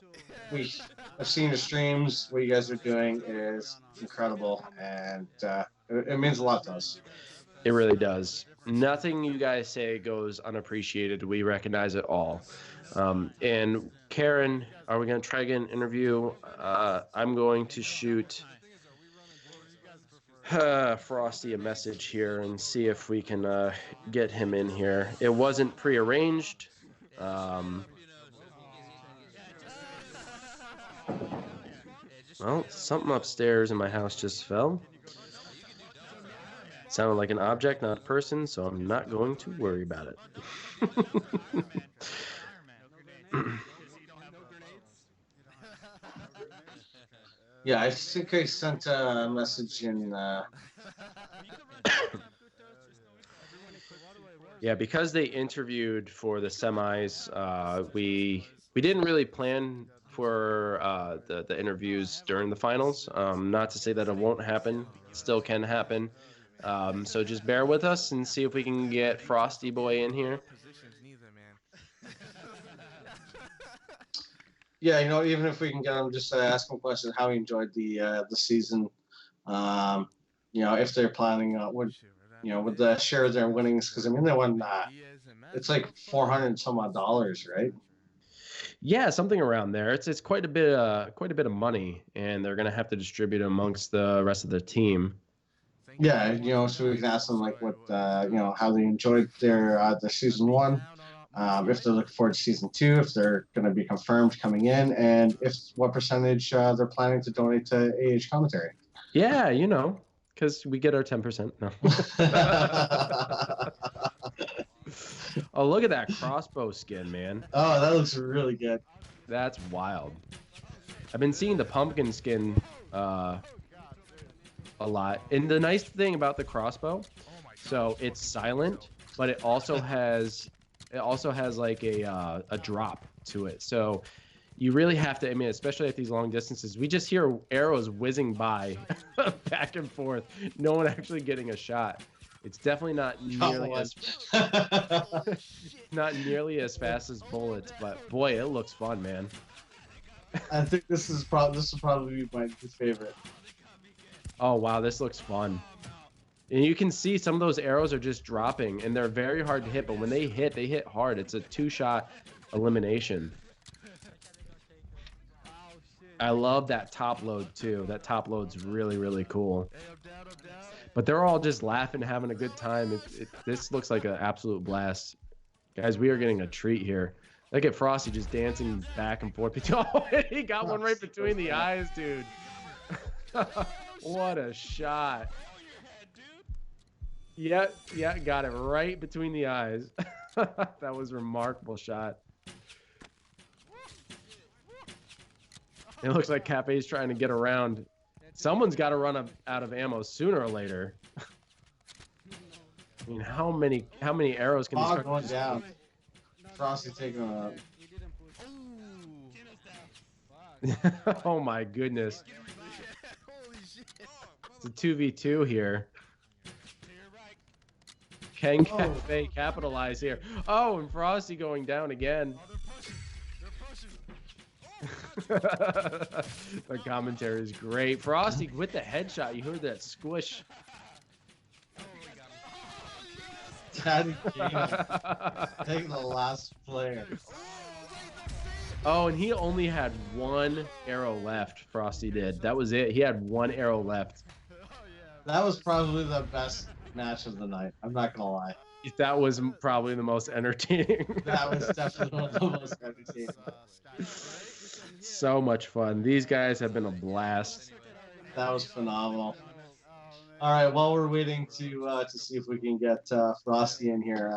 Speaker 1: seen your streams. What you guys are doing is incredible, and it means a lot to us.
Speaker 2: It really does. Nothing you guys say goes unappreciated. We recognize it all. And Karen, are we going to try again an interview? I'm going to shoot Frosty a message here and see if we can get him in here. It wasn't prearranged. Well, something upstairs in my house just fell. Sounded like an object, not a person, so I'm not going to worry about it.
Speaker 1: Yeah, I think I sent a message in.
Speaker 2: Yeah, because they interviewed for the semis, we didn't really plan for the interviews during the finals. Not to say that it won't happen; it still can happen. So just bear with us and see if we can get Frosty Boy in here.
Speaker 1: Yeah, you know, even if we can get him, just ask him questions how he enjoyed the season. if they're planning with the share of their winnings, because I mean they won it's like 400 some odd dollars, right?
Speaker 2: Yeah, something around there. It's quite a bit of money, and they're gonna have to distribute it amongst the rest of the team.
Speaker 1: Yeah, so we can ask them like what how they enjoyed their season 1, if they're looking forward to season 2, if they're going to be confirmed coming in, and what percentage they're planning to donate to AH commentary.
Speaker 2: Yeah, because we get our 10%. No. Oh, look at that crossbow skin, man.
Speaker 1: Oh, that looks really good.
Speaker 2: That's wild. I've been seeing the pumpkin skin a lot. And the nice thing about the crossbow, so it's silent, but it also has like a drop to it. So you really have to, I mean, especially at these long distances, we just hear arrows whizzing by back and forth. No one actually getting a shot. It's definitely not nearly as fast as bullets, but boy, it looks fun, man.
Speaker 1: I think this will probably be my favorite.
Speaker 2: Oh wow, this looks fun. And you can see some of those arrows are just dropping, and they're very hard to hit, but when they hit hard. It's a 2-shot elimination. I love that top load too. That top load's really, really cool. But they're all just laughing, having a good time. This looks like an absolute blast. Guys, we are getting a treat here. Look at Frosty just dancing back and forth. Oh, he got one right between the eyes, dude. What a shot. Yeah, got it right between the eyes. That was a remarkable shot. It looks like Cafe's trying to get around. Someone's got to run out of ammo sooner or later. I mean, how many arrows can
Speaker 1: this going down? Frosty taking him
Speaker 2: out. Oh my goodness. It's a 2v2 here. Can Cafe capitalize here? Oh, and Frosty going down again. The commentary is great. Frosty with the headshot. You heard that squish.
Speaker 1: Taking the last player.
Speaker 2: Oh, and he only had one arrow left. Frosty did. That was it. He had one arrow left.
Speaker 1: That was probably the best match of the night. I'm not gonna lie.
Speaker 2: That was probably the most entertaining.
Speaker 1: That was definitely one of the most entertaining.
Speaker 2: So much fun. These guys have been a blast.
Speaker 1: That was phenomenal. All right, while we're waiting to see if we can get Frosty in here,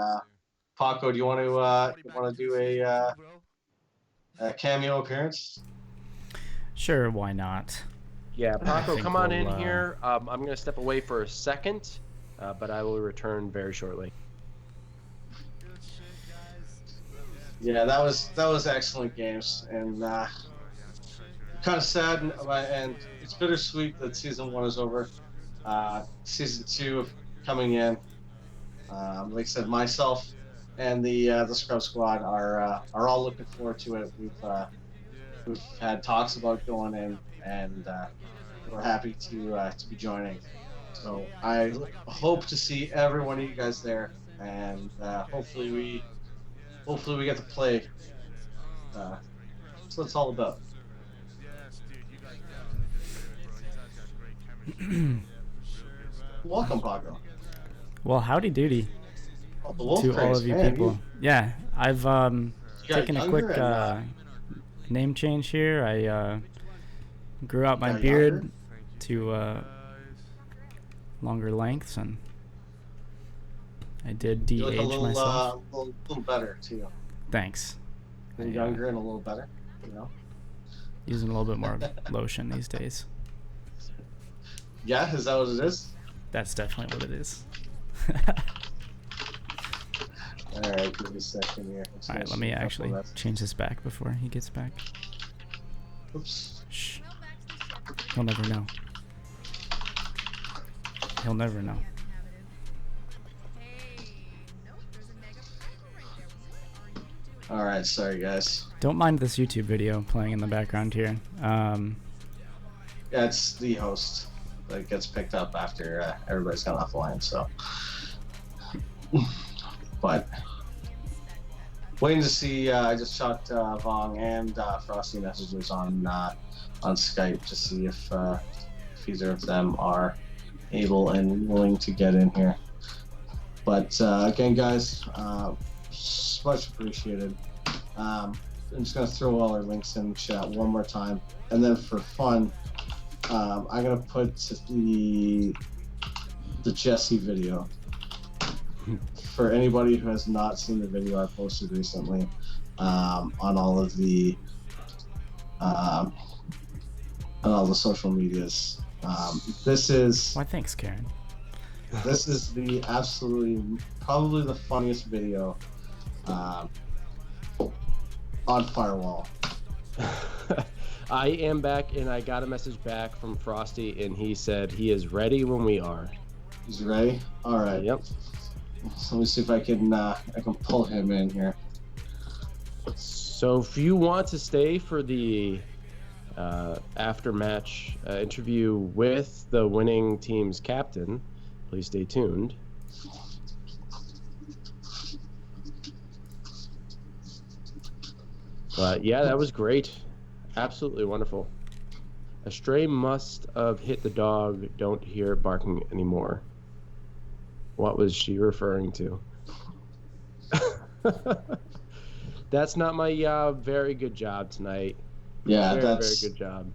Speaker 1: Paco, do you want to do a cameo appearance?
Speaker 4: Sure, why not?
Speaker 2: Yeah, Paco, come on in here. I'm going to step away for a second, but I will return very shortly.
Speaker 1: Yeah, that was excellent games, and kind of sad, and it's bittersweet that season 1 is over. Season 2 coming in. Like I said, myself and the Scrub Squad are all looking forward to it. We've had talks about going in, and we're happy to be joining. So I hope to see every one of you guys there, and hopefully we get to play. That's what it's all about. Welcome, Paco.
Speaker 4: Well, howdy doody to all of you people. Yeah, I've taken a quick name change here. I grew out my beard to longer lengths, and I did de-age myself.
Speaker 1: A little better too.
Speaker 4: Thanks.
Speaker 1: A little younger and a little better,
Speaker 4: Using a little bit more lotion these days.
Speaker 1: Yeah, is that what it is?
Speaker 4: That's definitely what it is.
Speaker 1: All right, give me a second here.
Speaker 4: All right, let me actually change this back before he gets back.
Speaker 1: Oops.
Speaker 4: Shh. He'll never know. He'll never know.
Speaker 1: All right, sorry guys.
Speaker 4: Don't mind this YouTube video playing in the background here.
Speaker 1: Yeah, it's the host. that gets picked up after everybody's gone offline. So, but waiting to see. I just shot Vong and Frosty messages on Skype to see if either of them are able and willing to get in here. But again, guys, much appreciated. I'm just gonna throw all our links in chat one more time, and then for fun, I'm gonna put the Jesse video for anybody who has not seen the video I posted recently on all of the social medias. This is.
Speaker 4: Why, thanks, Karen.
Speaker 1: This is probably the funniest video on Firewall.
Speaker 2: I am back, and I got a message back from Frosty, and he said he is ready when we are.
Speaker 1: He's ready? All right.
Speaker 2: Yep.
Speaker 1: So let me see if I can pull him in here.
Speaker 2: So if you want to stay for the after-match interview with the winning team's captain, please stay tuned. But yeah, that was great. Absolutely wonderful. A stray must have hit the dog. Don't hear it barking anymore. What was she referring to? That's not my very good job tonight.
Speaker 1: Yeah,
Speaker 2: very good job.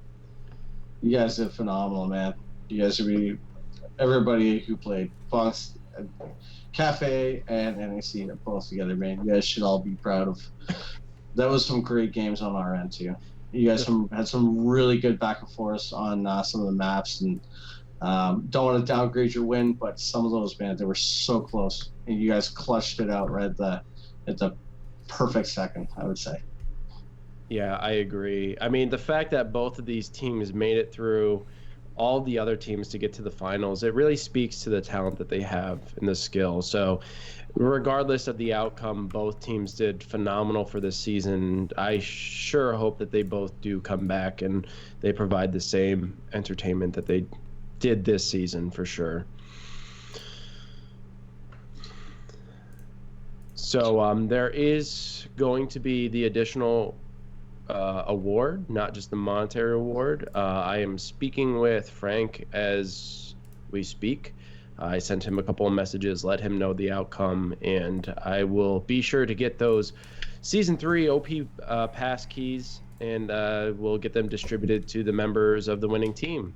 Speaker 1: You guys did phenomenal, man. You guys should everybody who played Fox, Cafe, and NAC are both together, man. You guys should all be proud of. That was some great games on our end too. You guys had some really good back and forth on some of the maps, and don't want to downgrade your win, but some of those, man, they were so close, and you guys clutched it out right at the perfect second, I would say.
Speaker 2: Yeah, I agree. I mean, the fact that both of these teams made it through all the other teams to get to the finals, it really speaks to the talent that they have and the skill. So regardless of the outcome, both teams did phenomenal for this season. I sure hope that they both do come back and they provide the same entertainment that they did this season for sure. So there is going to be the additional award, not just the monetary award. I am speaking with Frank as we speak. I sent him a couple of messages, let him know the outcome, and I will be sure to get those Season 3 OP pass keys, and we'll get them distributed to the members of the winning team.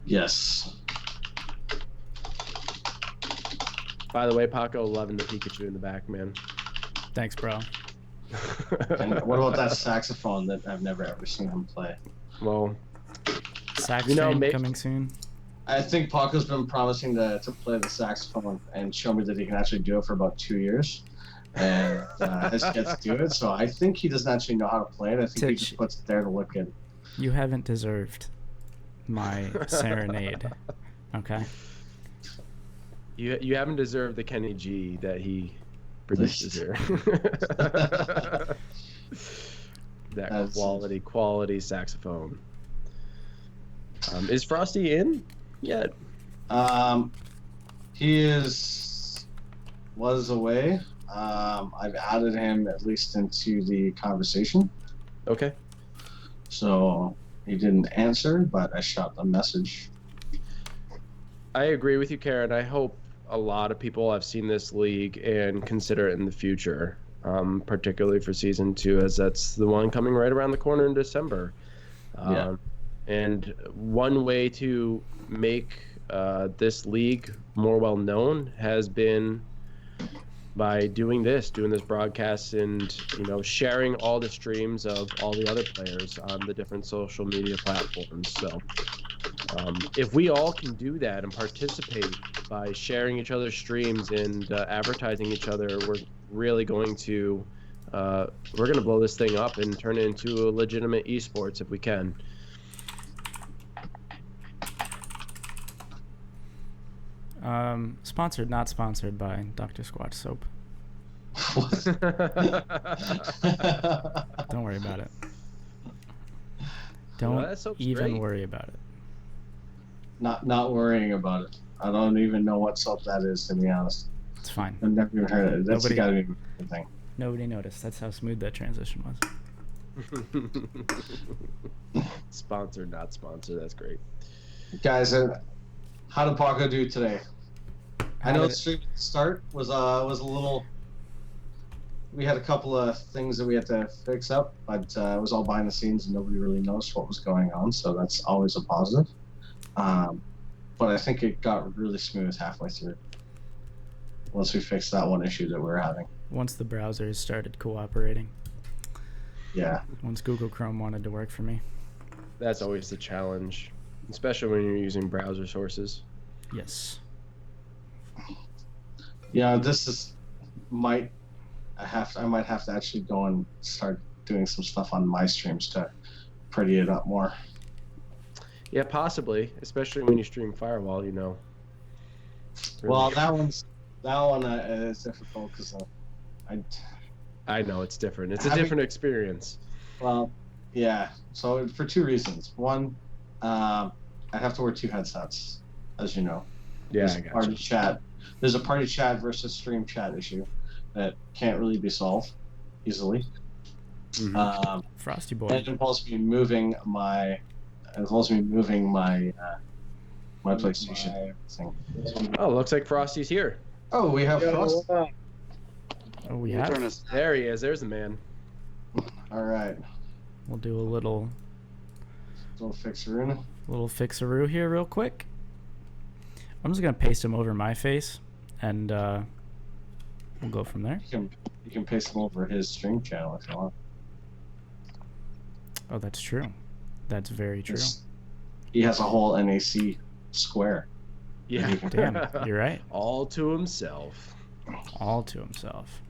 Speaker 1: Yes.
Speaker 2: By the way, Paco, loving the Pikachu in the back, man.
Speaker 4: Thanks, bro.
Speaker 1: And what about that saxophone that I've never ever seen him play?
Speaker 2: Well,
Speaker 4: saxophone coming soon.
Speaker 1: I think Paco's been promising to play the saxophone and show me that he can actually do it for about 2 years, and has yet to do it. So I think he doesn't actually know how to play it. I think he just puts it there to look good.
Speaker 4: You haven't deserved my serenade. Okay.
Speaker 2: You haven't deserved the Kenny G that he produces here. That quality saxophone. Is Frosty in yet?
Speaker 1: He was away. I've added him at least into the conversation.
Speaker 2: Okay.
Speaker 1: So he didn't answer, but I shot a message.
Speaker 2: I agree with you, Karen. I hope a lot of people have seen this league and consider it in the future, particularly for Season 2, as that's the one coming right around the corner in December.
Speaker 1: Yeah.
Speaker 2: And one way to make this league more well known has been by doing this broadcast, and sharing all the streams of all the other players on the different social media platforms. So if we all can do that and participate by sharing each other's streams and advertising each other, we're really going to blow this thing up and turn it into a legitimate esports if we can.
Speaker 4: Sponsored, not sponsored by Dr. Squatch Soap. Don't worry about it. Don't even worry about it.
Speaker 1: not worrying about it. I don't even know what soap that is, to be honest.
Speaker 4: It's fine.
Speaker 1: I've never even heard of it. That's got to be a good thing.
Speaker 4: Nobody noticed. That's how smooth that transition
Speaker 2: was. Sponsor, not sponsor. That's great.
Speaker 1: Guys, how did Paco do today? I know the stream at the start was a little. We had a couple of things that we had to fix up, but it was all behind the scenes and nobody really noticed what was going on, so that's always a positive. But I think it got really smooth halfway through once we fixed that one issue that we were having.
Speaker 4: Once the browsers started cooperating.
Speaker 1: Yeah.
Speaker 4: Once Google Chrome wanted to work for me.
Speaker 2: That's always the challenge, especially when you're using browser sources.
Speaker 4: Yes.
Speaker 1: Yeah, this is I might have to actually go and start doing some stuff on my streams to pretty it up more.
Speaker 2: Yeah, possibly, especially when you stream Firewall, you know.
Speaker 1: Really. Well, that one is difficult because
Speaker 2: I know it's different. It's a different experience.
Speaker 1: Well, yeah. So for two reasons. One, I have to wear two headsets, as you know.
Speaker 2: Yeah,
Speaker 1: I got you. There's a party chat versus stream chat issue that can't really be solved easily.
Speaker 4: Mm-hmm. Frosty boy.
Speaker 1: And it involves me moving my my PlayStation thing.
Speaker 2: Oh, looks like Frosty's here.
Speaker 1: Oh, we have Frosty.
Speaker 4: Oh, we have.
Speaker 2: There he is. There's the man.
Speaker 1: All right.
Speaker 4: We'll do a little
Speaker 1: fixeroo.
Speaker 4: Little fixeroo here, real quick. I'm just gonna paste him over my face, and we'll go from there.
Speaker 1: You can paste him over his stream channel if you want.
Speaker 4: Oh, that's true. That's very true.
Speaker 1: He has a whole NAC square.
Speaker 2: Yeah.
Speaker 4: Damn, you're right.
Speaker 2: All to himself.
Speaker 4: All to himself.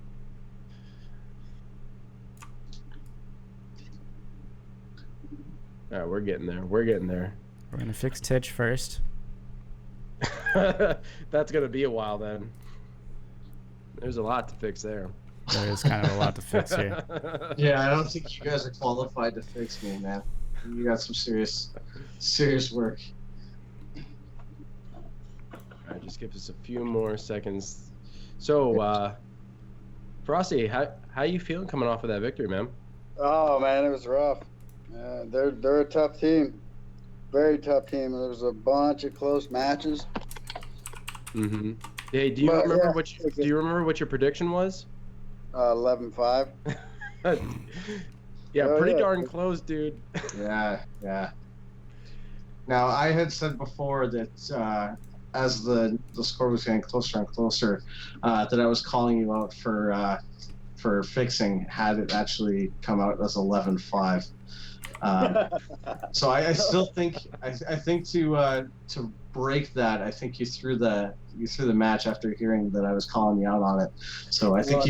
Speaker 2: All right, we're getting there. We're getting there.
Speaker 4: We're gonna fix Titch first.
Speaker 2: That's gonna be a while then. There's a lot to fix there.
Speaker 4: There is kind of a lot to fix here.
Speaker 1: Yeah, I don't think you guys are qualified to fix me, man. You got some serious work.
Speaker 2: All right, just give us a few more seconds. So, Frosty, how you feeling coming off of that victory, man?
Speaker 5: Oh man, it was rough. They're a tough team, very tough team. There was a bunch of close matches.
Speaker 2: Mm-hmm. Hey, do you remember what your prediction was?
Speaker 5: 11-5.
Speaker 2: Yeah, pretty darn close, dude.
Speaker 1: Yeah. Now, I had said before that as the score was getting closer and closer, that I was calling you out for fixing had it actually come out as 11-5. So I still think I think to break that, I think you threw the match after hearing that I was calling you out on it. So I think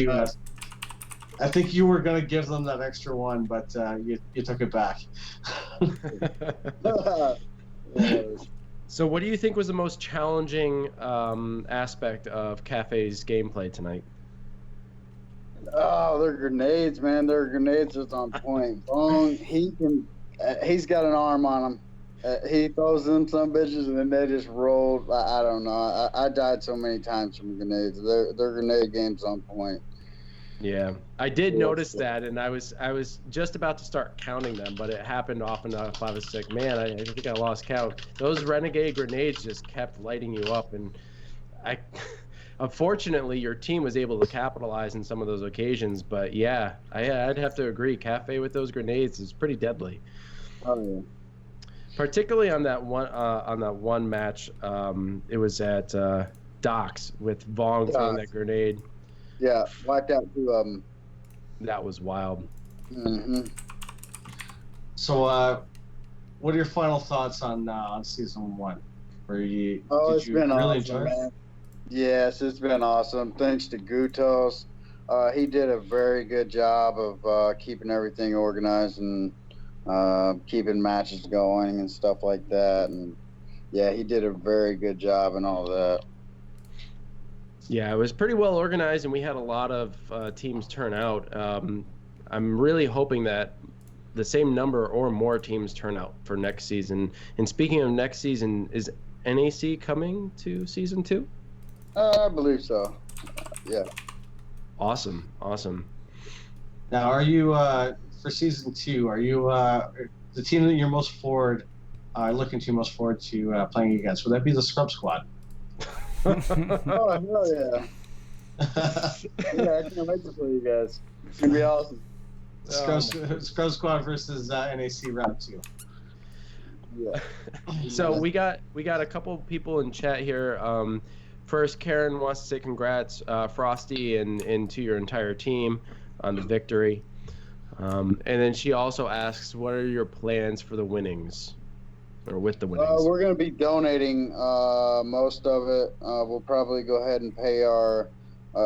Speaker 1: I think you were going to give them that extra one, but you took it back.
Speaker 2: So what do you think was the most challenging aspect of Cafe's gameplay tonight?
Speaker 5: Oh, their grenades, man. Their grenades is on point. Bone, he's got an arm on him. He throws them some bitches and then they just rolled. I don't know. I died so many times from grenades. Their grenade game's on point.
Speaker 2: Yeah, I did notice that, and I was just about to start counting them, but it happened off enough. I was like, man, I think I lost count. Those renegade grenades just kept lighting you up, and unfortunately, your team was able to capitalize in some of those occasions. But yeah, I'd have to agree. Cafe with those grenades is pretty deadly.
Speaker 5: Oh yeah.
Speaker 2: Particularly on that one match, it was at Docks with Vong throwing that grenade.
Speaker 5: Yeah, wiped out 2 of them.
Speaker 2: That was wild.
Speaker 5: Mm-hmm.
Speaker 1: So, what are your final thoughts on season 1? Did you
Speaker 5: been
Speaker 1: really
Speaker 5: awesome,
Speaker 1: enjoy it?
Speaker 5: man. Yes, it's been awesome. Thanks to Gutos. He did a very good job of keeping everything organized and keeping matches going and stuff like that. And yeah, he did a very good job and all that.
Speaker 2: Yeah, it was pretty well organized, and we had a lot of teams turn out. I'm really hoping that the same number or more teams turn out for next season. And speaking of next season, is NAC coming to season 2?
Speaker 5: I believe so. Yeah.
Speaker 2: Awesome.
Speaker 1: Now, are you for season 2? Are you the team that you're most forward, looking to most forward to playing against? Would that be the Scrub Squad?
Speaker 5: Oh hell yeah! Yeah, I can't wait to play you guys. It's gonna be awesome.
Speaker 1: Scrub Squad versus NAC round 2.
Speaker 5: Yeah.
Speaker 2: So we got a couple people in chat here. First, Karen wants to say congrats, Frosty, and to your entire team on the victory. And then she also asks, what are your plans for the winnings, or with the winnings?
Speaker 5: We're going to be donating most of it. We'll probably go ahead and pay our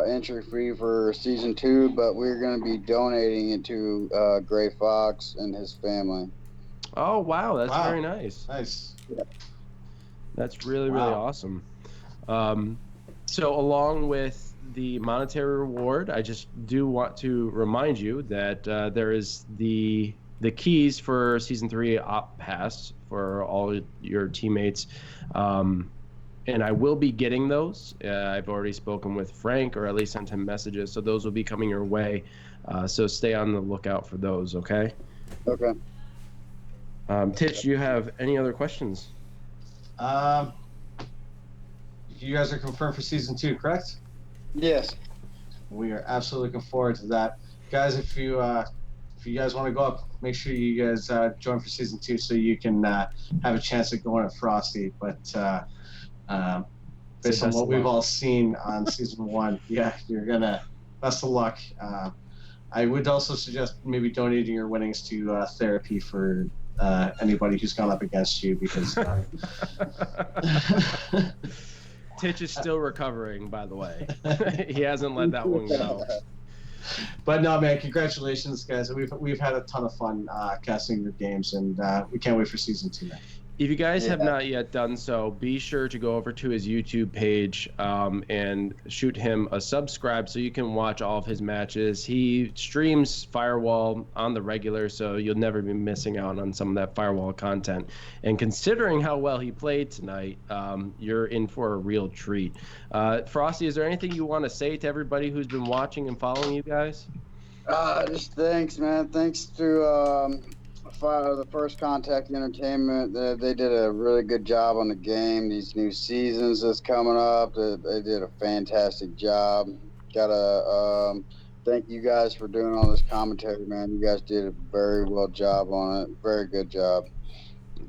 Speaker 5: entry fee for season 2, but we're going to be donating it to Gray Fox and his family.
Speaker 2: Oh, wow. That's very nice.
Speaker 1: Nice.
Speaker 5: Yeah.
Speaker 2: That's really awesome. So along with the monetary reward, I just do want to remind you that there is the keys for season 3 op pass for all your teammates, and I will be getting those. I've already spoken with Frank, or at least sent him messages, so those will be coming your way. So stay on the lookout for those. Okay.
Speaker 5: Okay.
Speaker 2: Titch, do you have any other questions?
Speaker 1: You guys are confirmed for season 2, correct?
Speaker 5: Yes.
Speaker 1: We are absolutely looking forward to that, guys. If you guys want to go up, make sure you guys join for season 2 so you can have a chance at going at Frosty. But based on what we've all seen on season 1, yeah, you're gonna. Best of luck. I would also suggest maybe donating your winnings to therapy for anybody who's gone up against you, because.
Speaker 2: Titch is still recovering, by the way. He hasn't let that one go.
Speaker 1: But no, man, congratulations, guys. We've had a ton of fun casting your games, and we can't wait for season 2, man.
Speaker 2: If you guys have not yet done so, be sure to go over to his YouTube page and shoot him a subscribe so you can watch all of his matches. He streams Firewall on the regular, so you'll never be missing out on some of that Firewall content. And considering how well he played tonight, you're in for a real treat. Frosty, is there anything you want to say to everybody who's been watching and following you guys?
Speaker 5: Just thanks, man. Thanks to the First Contact Entertainment. They did a really good job on the game. These new seasons that's coming up, they did a fantastic job. Gotta thank you guys for doing all this commentary, man. You guys did a very well job on it. Very good job.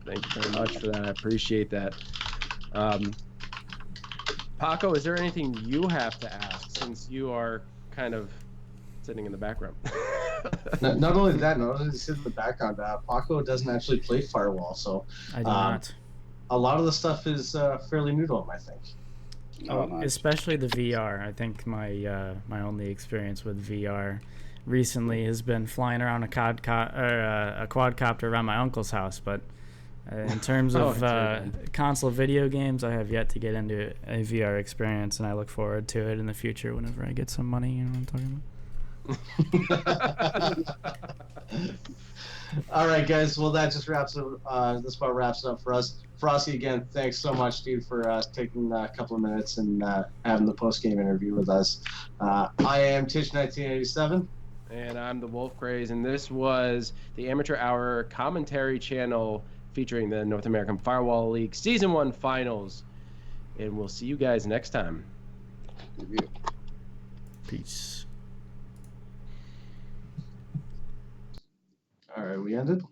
Speaker 2: Thank you very much for that. I appreciate that. Paco, is there anything you have to ask, since you are kind of sitting in the background?
Speaker 1: Not only that, not only sit in the background, Paco doesn't actually play Firewall, so
Speaker 4: I do not.
Speaker 1: A lot of the stuff is fairly new to him, I think.
Speaker 4: Especially the VR. I think my my only experience with VR recently has been flying around a quadcopter around my uncle's house. But in terms of console video games, I have yet to get into a VR experience, and I look forward to it in the future whenever I get some money. You know what I'm talking about?
Speaker 1: All right, guys. Well, that just wraps up. This about wraps it up for us. Frosty, again, thanks so much, dude, for taking a couple of minutes and having the post-game interview with us. I am Tish1987.
Speaker 2: And I'm the Wolf Craze, and this was the Amateur Hour commentary channel featuring the North American Firewall League Season 1 Finals. And we'll see you guys next time.
Speaker 4: Peace.
Speaker 1: All right, we ended.